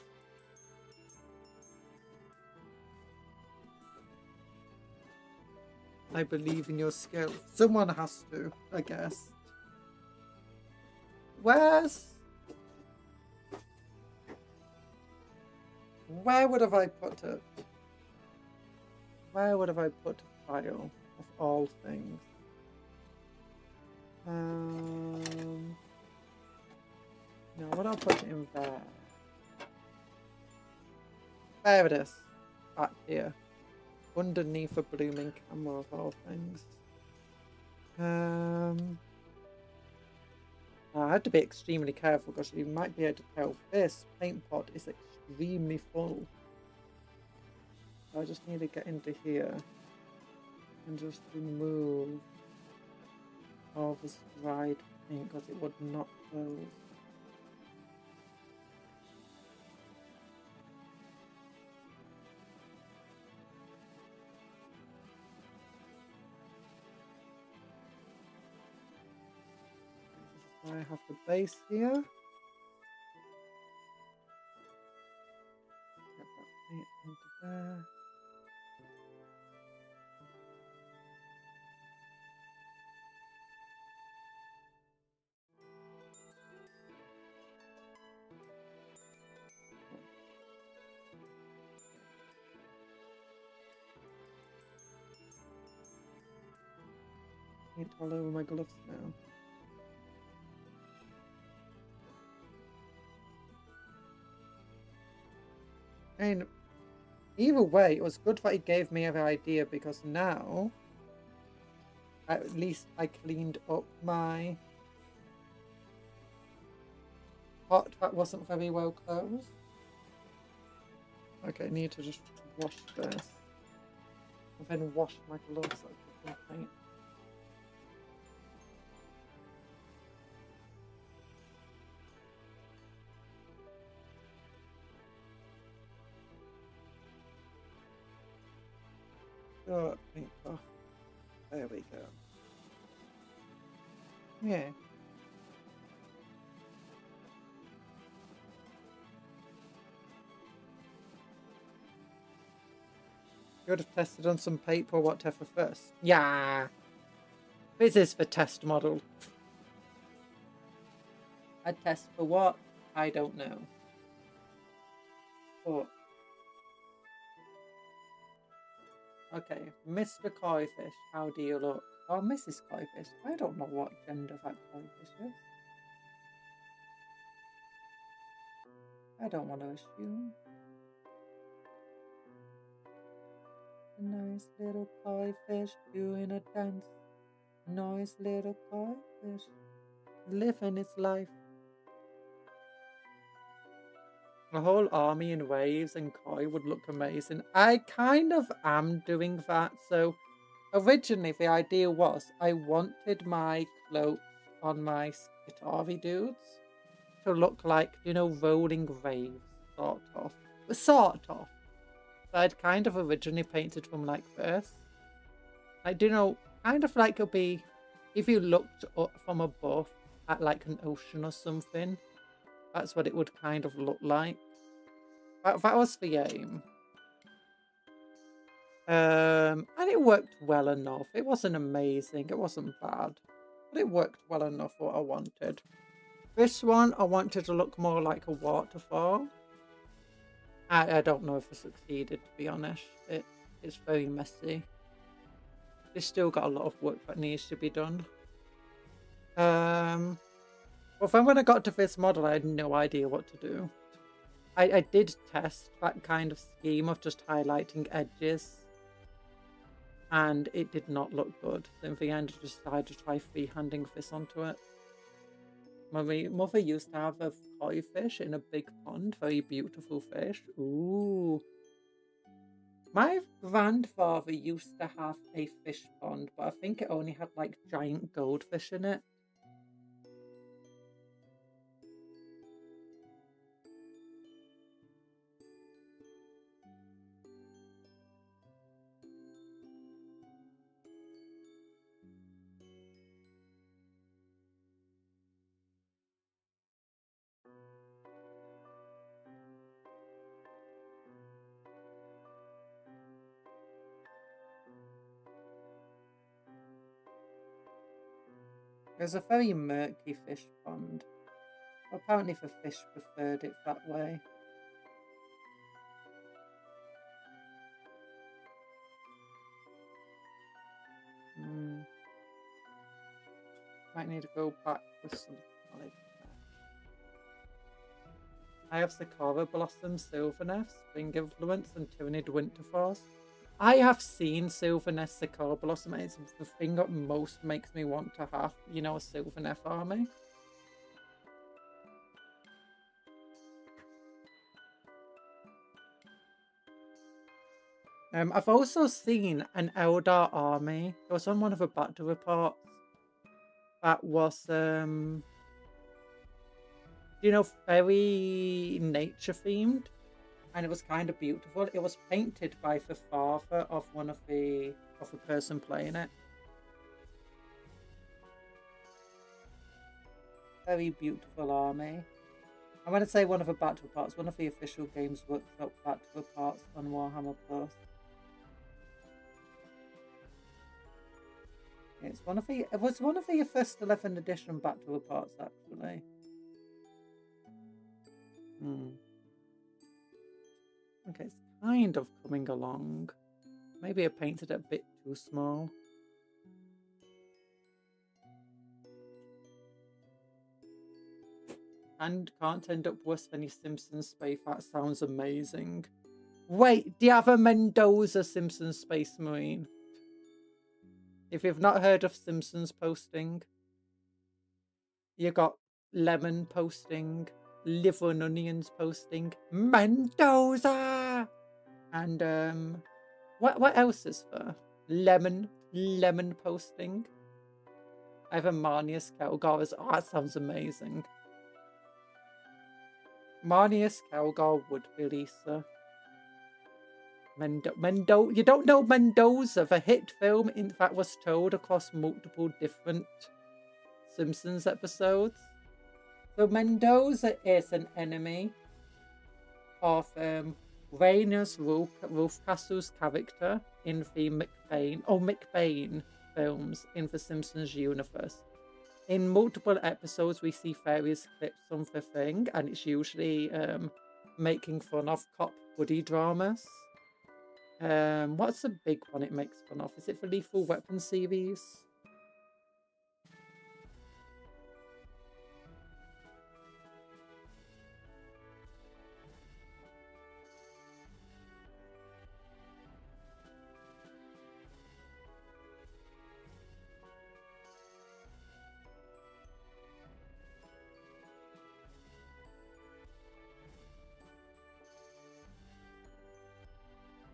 I believe in your skill. Someone has to, I guess. Where would have I put it? Where would have I put a file of all things? No, what I'll put it in there. There it is. Back here. Underneath a blooming camera of all things. I had to be extremely careful because you might be able to tell this paint pot is extremely full. So I just need to get into here and just remove all this dried paint because it would not close. I have the base here. Get that paint into there. Paint all over my gloves now. And either way, it was good that he gave me an idea because now, at least I cleaned up my pot that wasn't very well closed. Okay, I need to just wash this. And then wash my gloves so I can paint. Oh, paint off. There we go. Yeah. You would have tested on some paper or whatever first. Yeah. This is the test model. A test for what? I don't know. But okay, Mr. Koi-fish, how do you look? Oh, Mrs. Koi-fish. I don't know what gender that koi-fish is. I don't want to assume. A nice little koi-fish doing a dance. Nice little koi-fish living its life. A whole army in waves and koi would look amazing. I kind of am doing that. So originally the idea was I wanted my cloaks on my Skitavi dudes to look like, you know, rolling waves, sort of. Sort of. So I'd kind of originally painted them like this. I do know, kind of like it'll be, if you looked up from above at like an ocean or something, that's what it would kind of look like. That was the aim. And it worked well enough. It wasn't amazing. It wasn't bad. But it worked well enough for what I wanted. This one, I wanted to look more like a waterfall. I don't know if I succeeded, to be honest. It's very messy. There's still got a lot of work that needs to be done. Well, then when I got to this model, I had no idea what to do. I did test that kind of scheme of just highlighting edges. And it did not look good. So in the end, I just decided to try freehanding this onto it. My mother used to have a koi fish in a big pond. Very beautiful fish. Ooh. My grandfather used to have a fish pond, but I think it only had like giant goldfish in it. It was a very murky fish pond. Apparently the fish preferred it that way. Might need to go back with some knowledge. I have Sakura Blossom, Sylvaneth, Spring Influence, and Tyrannid Winterforce. I have seen Sylvaneth Sakura Blossom. It's the thing that most makes me want to have, you know, a Sylvaneth army. I've also seen an Eldar army. It was on one of the battle reports. That was, you know, very nature themed, and it was kind of beautiful. It was painted by the father of the person playing it. Very beautiful army. I'm going to say one of the battle reports, one of the official Games Workshop battle reports on Warhammer Plus. It was one of the first 11th edition battle reports, actually. Okay, it's kind of coming along. Maybe I painted it a bit too small. And can't end up worse than your Simpsons Space. That sounds amazing. Wait, do you have a Mendoza Simpsons Space Marine? If you've not heard of Simpsons posting, you got Lemon posting, Liver and Onions posting, Mendoza! And what else is there? Lemon posting. I have a Marnius Kelgar as that sounds amazing. Marnius Kelgar would be Lisa. You don't know Mendoza, the hit film in fact was told across multiple different Simpsons episodes. So Mendoza is an enemy of Rainers Wolfcastle's character in the McBain films in the Simpsons universe. In multiple episodes, we see various clips on the thing, and it's usually making fun of cop buddy dramas. What's the big one it makes fun of? Is it the Lethal Weapon series?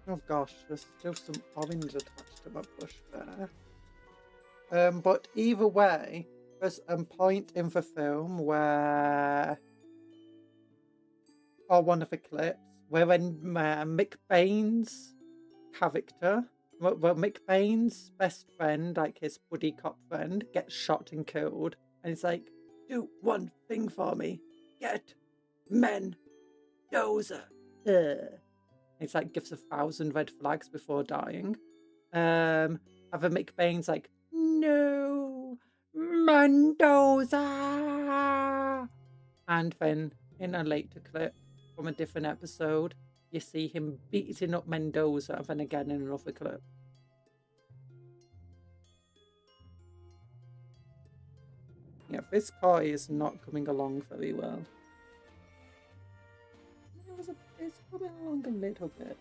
Oh gosh, there's still some orange attached to my brush there. But either way, there's a point in the film where, or one of the clips, where when McBain's character, well, McBain's best friend, like his buddy cop friend, gets shot and killed, and he's like, "Do one thing for me, get Mendoza." It's like gives 1,000 red flags before dying. Other McBain's like, "No, Mendoza!" And then in a later clip from a different episode, you see him beating up Mendoza, and then again in another clip. Yeah, this car is not coming along very well. It's coming along a little bit.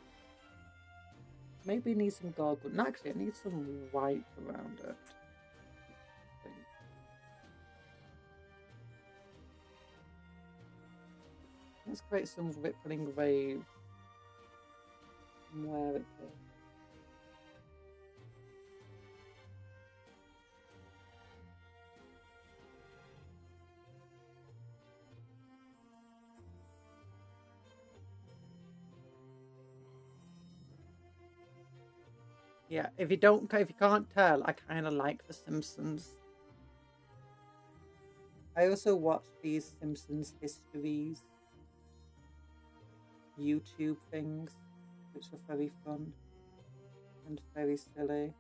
Maybe need some gargle. No, actually, I need some white around it. Let's create some rippling wave. Where it is. Yeah, if you can't tell, I kind of like The Simpsons. I also watch these Simpsons histories, YouTube things, which are very fun and very silly.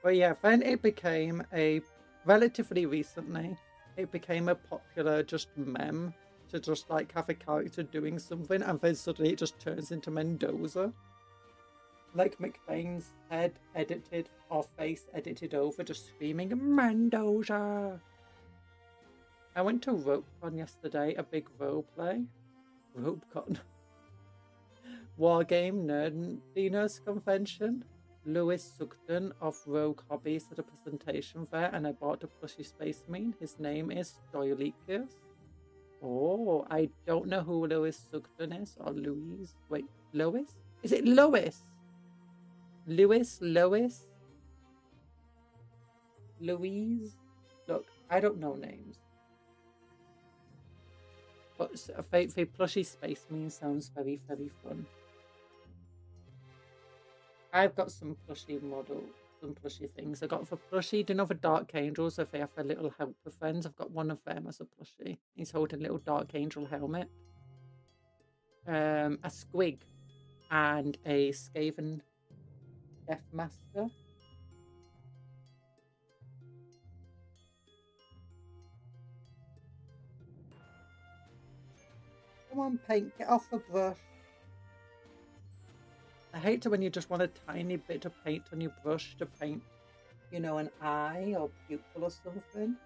But yeah, then it became relatively recently, it became a popular just meme to just like have a character doing something and then suddenly it just turns into Mendoza. Like McBain's head edited or face edited over, just screaming Mendoza. I went to RopeCon yesterday, a big roleplay. RopeCon. Wargame Nerdiness Convention. Lewis Sugden of Rogue Hobbies had a presentation there, and I bought a plushy space marine. His name is Stoilicus. Oh, I don't know who Lewis Sugden is, or Louise. Wait, Lois? Is it Lois? Lewis? Lois? Louise? Look, I don't know names. But the plushy space marine sounds very, very fun. I've got some plushy models, some plushy things. I got for plushie, do you know the Dark Angels, if they have their little helper friends? I've got one of them as a plushie. He's holding a little Dark Angel helmet. A Squig and a Skaven Deathmaster. Come on, paint, get off the brush. I hate it when you just want a tiny bit of paint on your brush to paint, you know, an eye or pupil or something.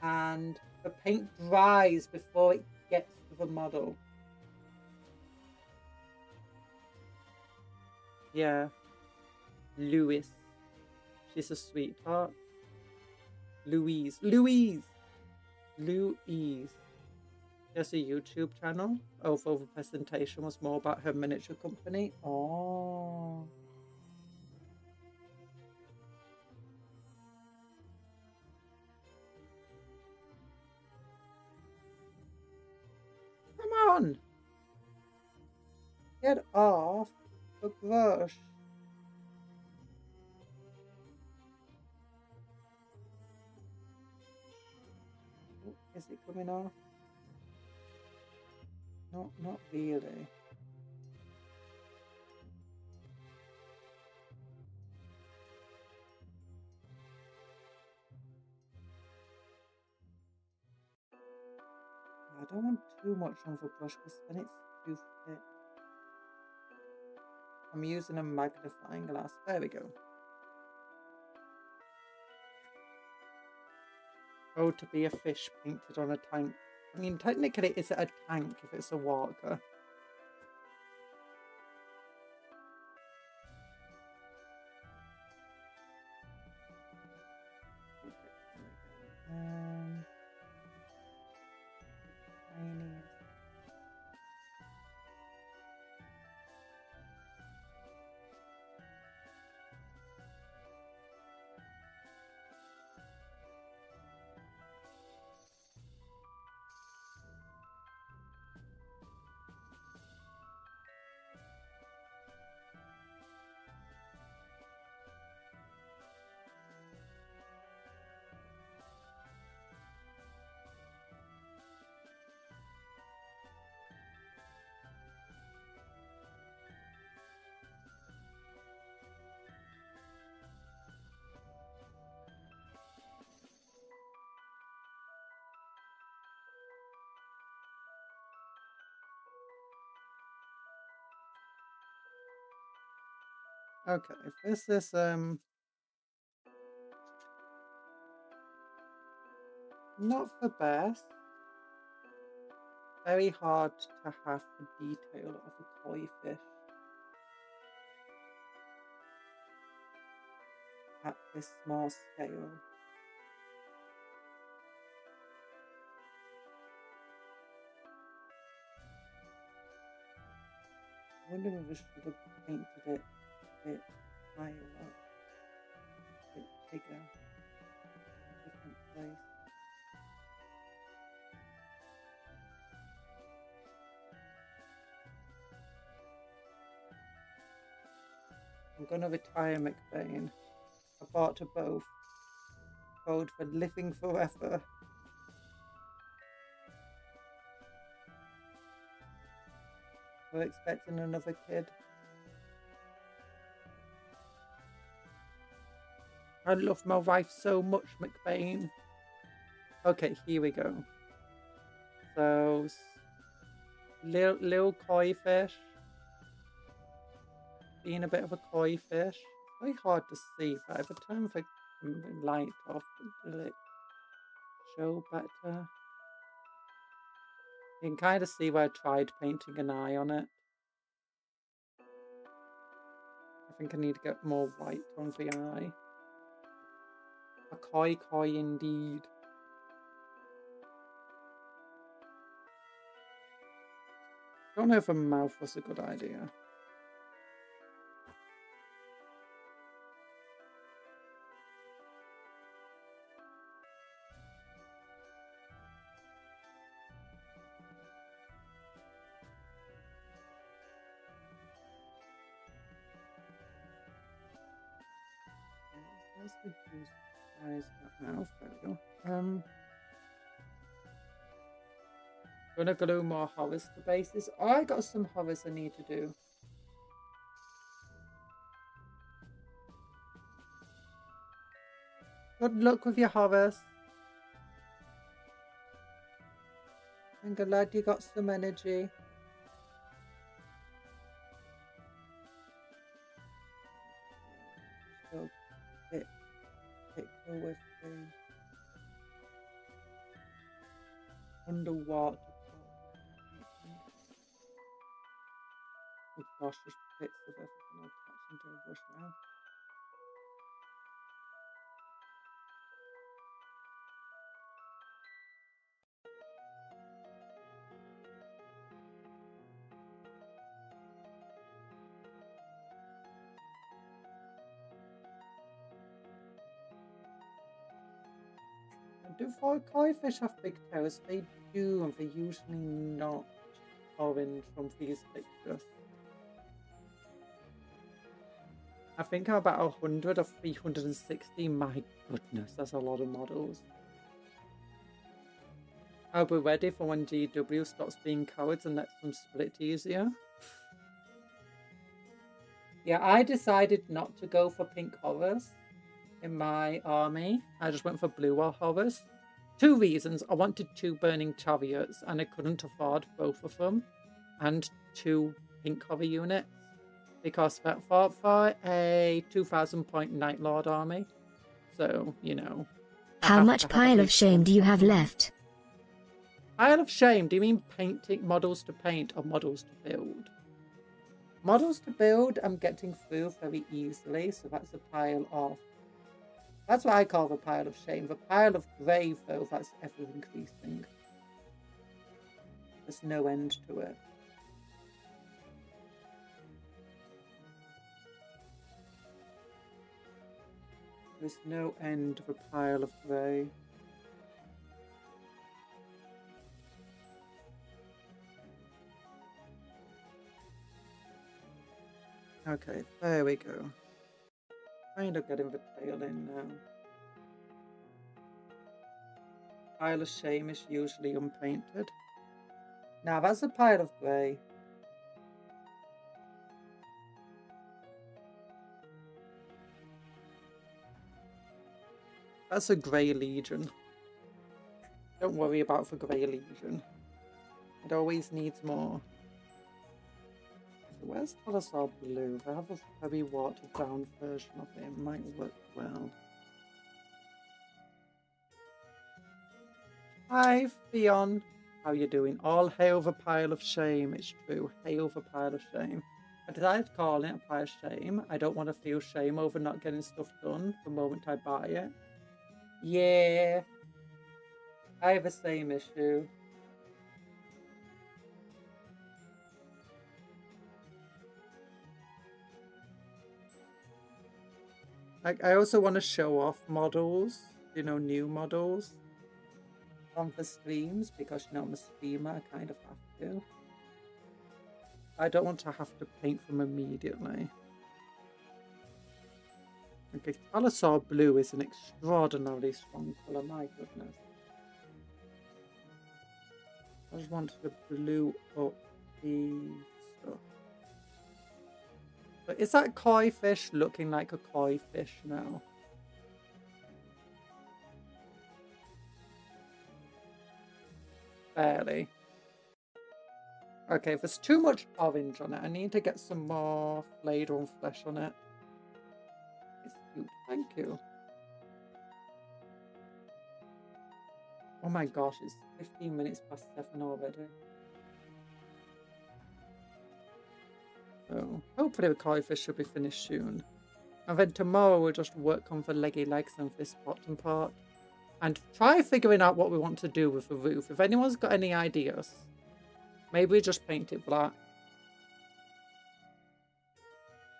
And the paint dries before it gets to the model. Yeah. Louis. She's a sweetheart. Louise. Louise! Louise. There's a YouTube channel, although the presentation was more about her miniature company. Oh. Come on! Get off the brush. Oh, is it coming off? No, not really. I don't want too much on the brush because then it's too thick. I'm using a magnifying glass. There we go. Oh, to be a fish painted on a tank. I mean, technically, is it a tank if it's a walker? Okay, this is not the best. Very hard to have the detail of a koi fish at this small scale. I wonder if I should have painted it a bit higher up, a bit bigger, a different place. I'm gonna retire McBain. I bought a both. Code for living forever. We're expecting another kid. I love my wife so much, McBain. Okay, here we go. So, little koi fish. Being a bit of a koi fish. It's very hard to see, but if I turn the light off, will it show better? You can kind of see where I tried painting an eye on it. I think I need to get more white on the eye. A koi indeed. Don't know if a mouth was a good idea. Where's the juice? Where's that mouth? There we go. Gonna glue more horrors to bases. Oh, I got some horrors I need to do. Good luck with your horrors. I'm glad you got some energy. So, pick with the underwater. Oh gosh, there's bits of everything I'll attach into a brush now. Do koi fish have big toes? They do, and they're usually not orange from these pictures. I think I'm about 100 or 360. My goodness, that's a lot of models. I'll be ready for when GW stops being cowards and lets them split easier. Yeah, I decided not to go for pink horrors in my army. I just went for blue horrors. 2 reasons. I wanted 2 burning chariots and I couldn't afford both of them. And 2 pink horror units. Because that fought for a 2,000 point Night Lord army. So, you know. How much pile of shame do you have left? Pile of shame? Do you mean painting models to paint or models to build? Models to build, I'm getting through very easily. So that's a pile of... That's what I call the pile of shame. The pile of grave, though, that's ever increasing. There's no end to it. There's no end to the pile of grey. Okay, there we go. Kind of getting the tail in now. Pile of shame is usually unpainted. Now that's a pile of grey. That's a grey legion. Don't worry about the grey legion. It always needs more. So where's Talasar Blue? If I have a very watered down version of it, it might work well. Hi, Theon. How you doing? All hail the pile of shame. It's true. Hail the pile of shame. I decided to call it a pile of shame. I don't want to feel shame over not getting stuff done the moment I buy it. Yeah. I have the same issue. I also want to show off models, you know, new models on the streams because, you know, I'm a streamer, I kind of have to. I don't want to have to paint them immediately. Okay, Talasar Blue is an extraordinarily strong colour, my goodness. I just wanted to blue up the stuff. But is that koi fish looking like a koi fish now? Barely. Okay, if there's too much orange on it, I need to get some more flayed on flesh on it. It's cute. Thank you. Oh my gosh, it's 15 minutes past 7 already. So hopefully the koi fish should be finished soon. And then tomorrow we'll just work on the leggy legs and this bottom part. And try figuring out what we want to do with the roof. If anyone's got any ideas, maybe we just paint it black.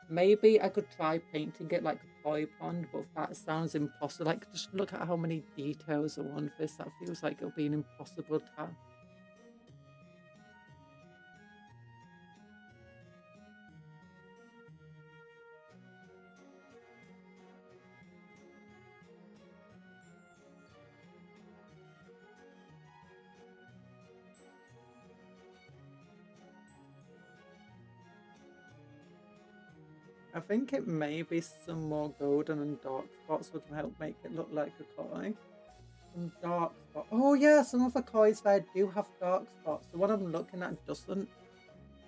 Maybe I could try painting it like a koi pond, but that sounds impossible. Like, just look at how many details are on this. That feels like it'll be an impossible task. I think it may be some more golden and dark spots would help make it look like a koi. Some dark spots. Oh yeah, some of the kois there do have dark spots. The one I'm looking at doesn't.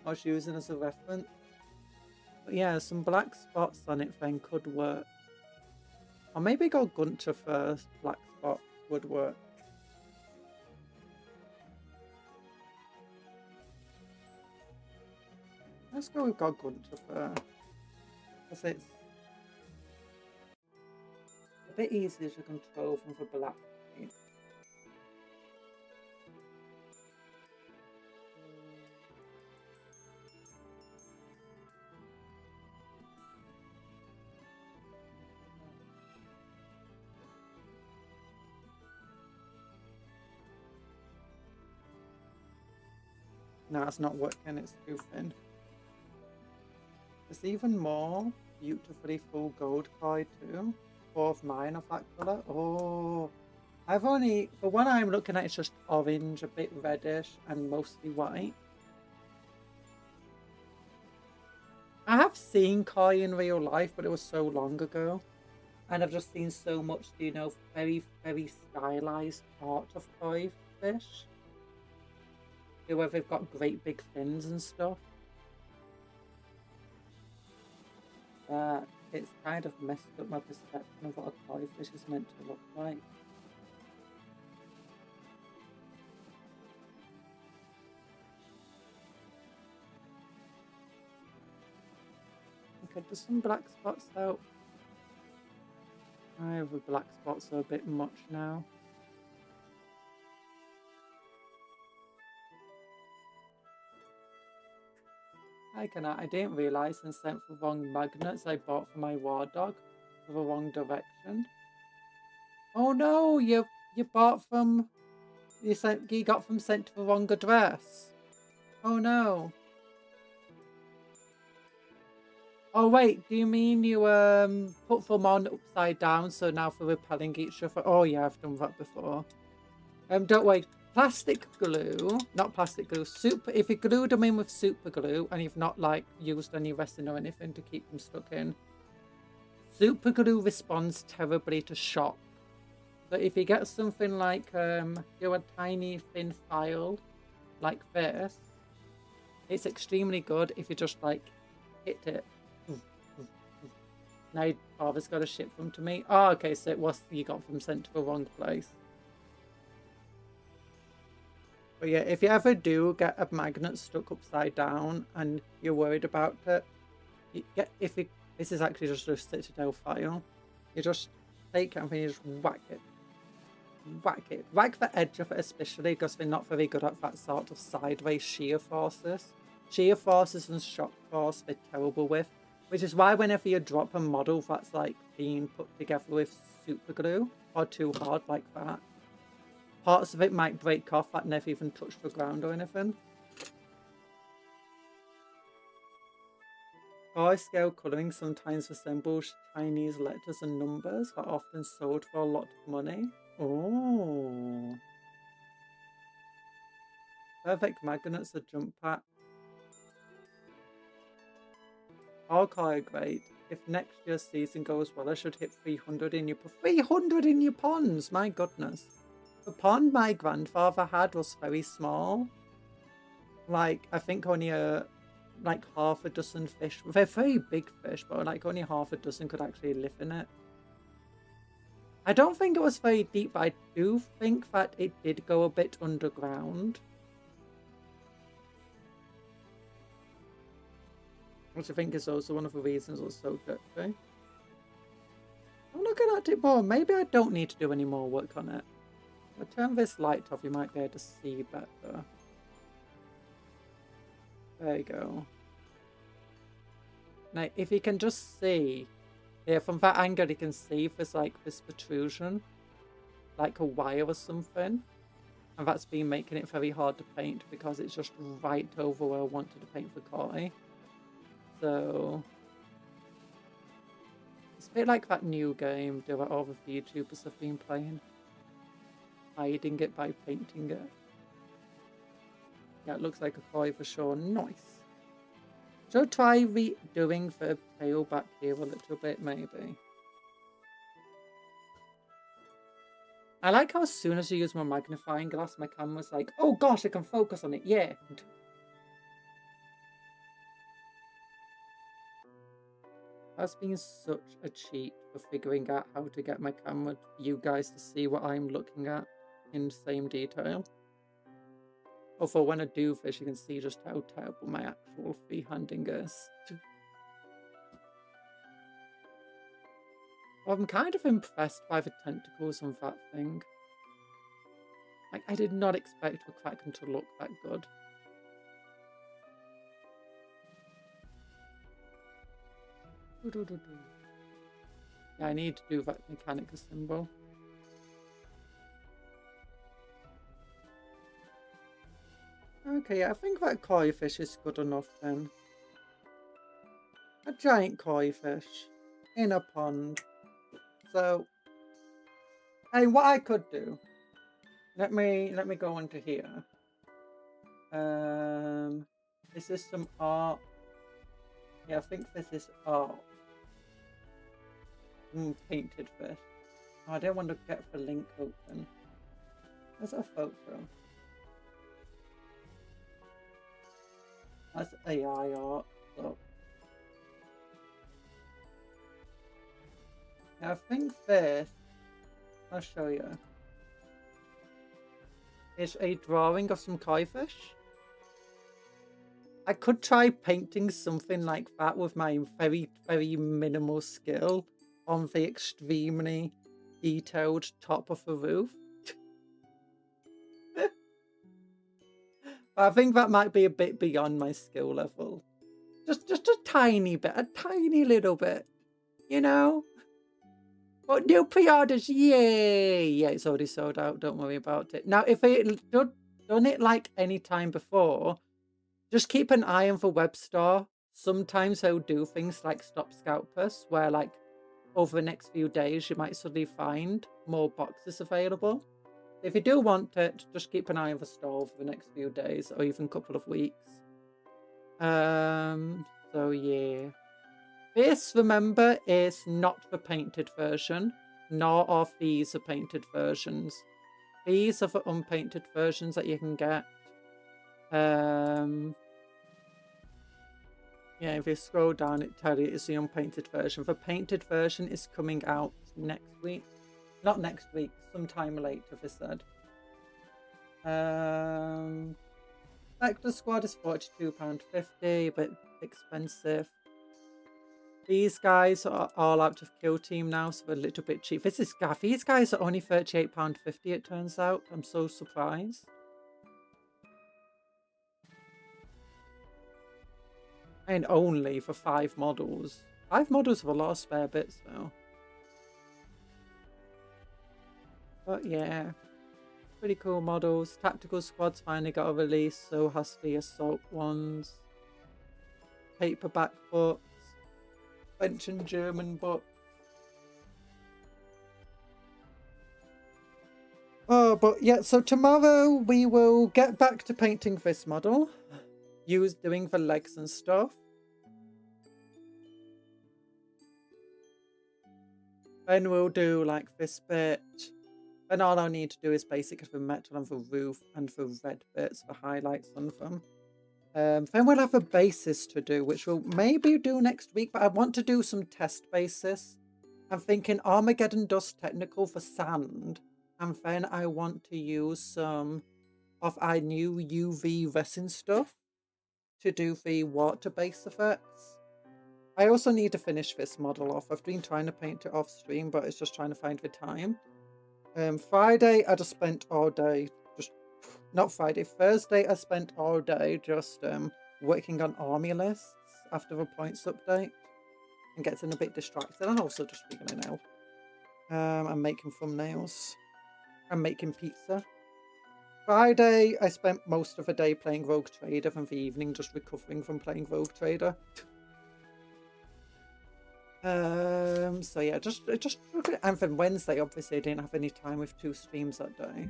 I was using as a reference. But yeah, some black spots on it then could work. Or maybe go Gunter first. Black spot would work. Let's go with Gunter first. Because it's a bit easier to control from the black paint. No, it's not working, it's too thin. There's even more beautifully full gold koi too. 4 of mine of that colour. Oh, I've only, the one I'm looking at is just orange, a bit reddish and mostly white. I have seen koi in real life, but it was so long ago. And I've just seen so much, you know, very, very stylized art of koi fish. Where they've got great big fins and stuff. It's kind of messed up my perception of what a koi fish is meant to look like. Okay, there's some black spots out. The black spots are a bit much now. I didn't realise and sent the wrong magnets I bought for my war dog for the wrong direction. Oh no, you bought from you got them sent to the wrong address. Oh no. Oh wait, do you mean you put them on upside down so now for repelling each other? Oh yeah, I've done that before. Don't worry. Plastic glue, not plastic glue, if you glued them in with super glue and you've not like used any resin or anything to keep them stuck in, super glue responds terribly to shock. So if you get something like a tiny thin file like this, it's extremely good if you just like hit it. Now Father's got to ship them to me. Oh, okay, so it was you got them sent to the wrong place. But yeah, if you ever do get a magnet stuck upside down and you're worried about it, this is actually just a Citadel file. You just take it and then you just whack it. Whack it. Whack the edge of it especially because they're not very good at that sort of sideways shear forces. Shear forces and shock force they're terrible with. Which is why whenever you drop a model that's like being put together with super glue or too hard like that, parts of it might break off that never even touched the ground or anything. Koi scale colouring sometimes resembles Chinese letters and numbers that are often sold for a lot of money. Oh. Perfect magnets are jump pack. All koi are great. If next year's season goes well, I should hit 300 in your 300 in your ponds. My goodness. The pond my grandfather had was very small. Like, I think only like half a dozen fish. They're very big fish, but like only half a dozen could actually live in it. I don't think it was very deep, but I do think that it did go a bit underground. Which I think is also one of the reasons it was so dirty. I'm looking at it more. Maybe I don't need to do any more work on it. If I turn this light off, you might be able to see better. There you go. Now, if you can just see, yeah, from that angle you can see if there's like this protrusion, like a wire or something. And that's been making it very hard to paint because it's just right over where I wanted to paint the koi. So it's a bit like that new game that all the VTubers have been playing. Hiding it by painting it. Yeah, it looks like a koi for sure. Nice. Should I try redoing the tail back here a little bit, maybe? I like how as soon as you use my magnifying glass, my camera's like, oh gosh, I can focus on it, yeah. That's been such a cheat for figuring out how to get my camera for you guys to see what I'm looking at in the same detail. Although when I do fish, you can see just how terrible my actual freehanding is. I'm kind of impressed by the tentacles on that thing. Like, I did not expect the Kraken to look that good. Yeah, I need to do that mechanical symbol. Okay, yeah, I think that koi fish is good enough then. A giant koi fish in a pond. So, hey, what I could do. Let me go into here. Is this some art? Yeah, I think this is art. Painted fish. Oh, I don't want to get the link open. There's a photo. That's AI art. So. Now, I think this, I'll show you, is a drawing of some koi fish. I could try painting something like that with my very, very minimal skill on the extremely detailed top of the roof. I think that might be a bit beyond my skill level. Just a tiny bit, a tiny little bit, you know? But new pre-orders, yay! Yeah, it's already sold out, don't worry about it. Now, if it done it like any time before, just keep an eye on the web store. Sometimes they'll do things like Stop Scalpers, where like over the next few days, you might suddenly find more boxes available. If you do want it, just keep an eye on the store for the next few days or even a couple of weeks. So yeah. This, remember, is not the painted version, nor are these the painted versions. These are the unpainted versions that you can get. Yeah, if you scroll down, it tells you it's the unpainted version. The painted version is coming out next week. Not next week, sometime later, they said. Spectre Squad is £42.50, but expensive. These guys are all out of Kill Team now, so they're a little bit cheap. These guys are only £38.50, it turns out. I'm so surprised. And only for 5 models. 5 models have a lot of spare bits, though. But yeah, pretty cool models. Tactical Squad's finally got a release, so has the Assault ones. Paperback books. French and German books. Oh, but yeah, so tomorrow we will get back to painting this model. Doing the legs and stuff. Then we'll do like this bit. Then all I need to do is basically the metal and the roof and the red bits for highlights on them. Then we'll have a basis to do, which we'll maybe do next week, but I want to do some test basis. I'm thinking Armageddon Dust Technical for sand, and then I want to use some of our new UV resin stuff to do the water base effects. I also need to finish this model off. I've been trying to paint it off stream, but it's just trying to find the time. Friday, I just spent all day, not Friday, Thursday, I spent all day just working on army lists after the points update and getting a bit distracted, and also just figuring out. I'm making thumbnails. I'm making pizza. Friday, I spent most of the day playing Rogue Trader, and the evening just recovering from playing Rogue Trader. So yeah, just and then Wednesday, obviously I didn't have any time with 2 streams that day.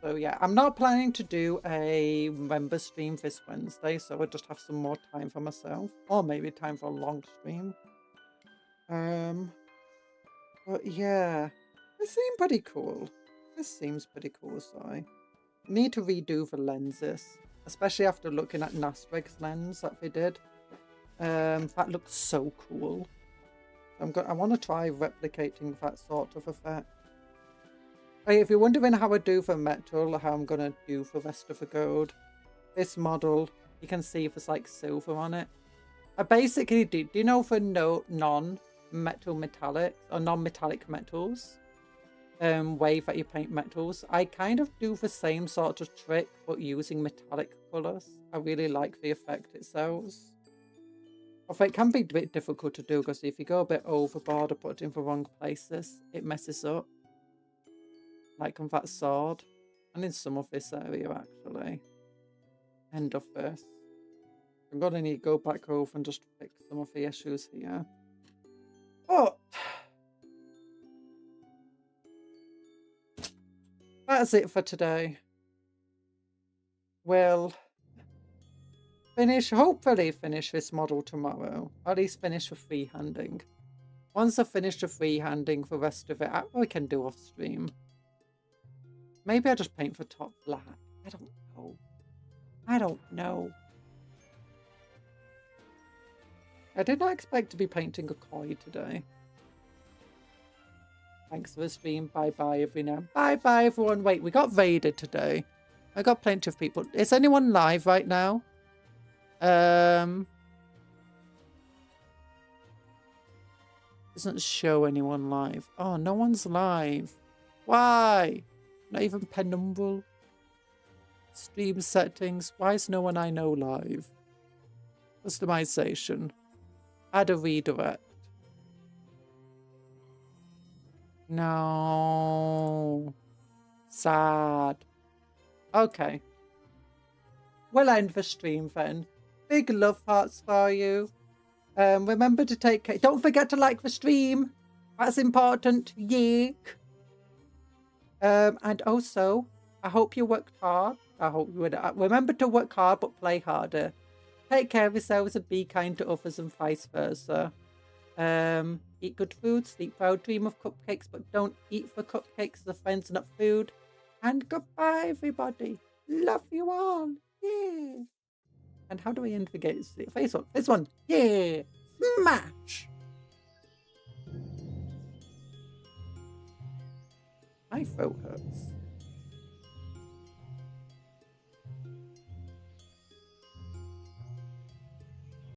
So yeah, I'm not planning to do a member stream this Wednesday, so I'll just have some more time for myself, or maybe time for a long stream. But yeah, it seemed pretty cool. This seems pretty cool, sorry. Need to redo the lenses, especially after looking at Nastrig's lens that they did. That looks so cool. I want to try replicating that sort of effect. Hey, if you're wondering how I do for metal, how I'm gonna do for the rest of the gold, this model, you can see there's like silver on it. I basically do you know for non-metal metallics or non-metallic metals, way that you paint metals, I kind of do the same sort of trick but using metallic colours. I really like the effect it sells. Although it can be a bit difficult to do because if you go a bit overboard or put it in the wrong places, it messes up. Like on that sword, and in some of this area actually. End of this. I'm gonna need to go back over and just fix some of the issues here. Oh! That's it for today. We'll hopefully finish this model tomorrow. Or at least finish the freehanding. Once I finish the freehanding, the rest of it we can do off stream. Maybe I just paint the top black. I don't know. I don't know. I did not expect to be painting a koi today. Thanks for the stream. Bye-bye, everyone. Bye-bye, everyone. Wait, we got raided today. I got plenty of people. Is anyone live right now? Doesn't show anyone live. Oh, no one's live. Why? Not even penumbral. Stream settings. Why is no one I know live? Customization. Add a redirect. No. Sad. Okay. We'll end the stream then. Big love hearts for you. Remember to take care. Don't forget to like the stream. That's important. Yeek. And also, I hope you worked hard. I hope you would. Remember to work hard, but play harder. Take care of yourselves and be kind to others and vice versa. Eat good food, sleep well, dream of cupcakes, but don't eat for cupcakes. The friends, not food. And goodbye, everybody. Love you all. Yeah. And how do we end the game? Face one. This one. Yeah. Smash. My throat hurts.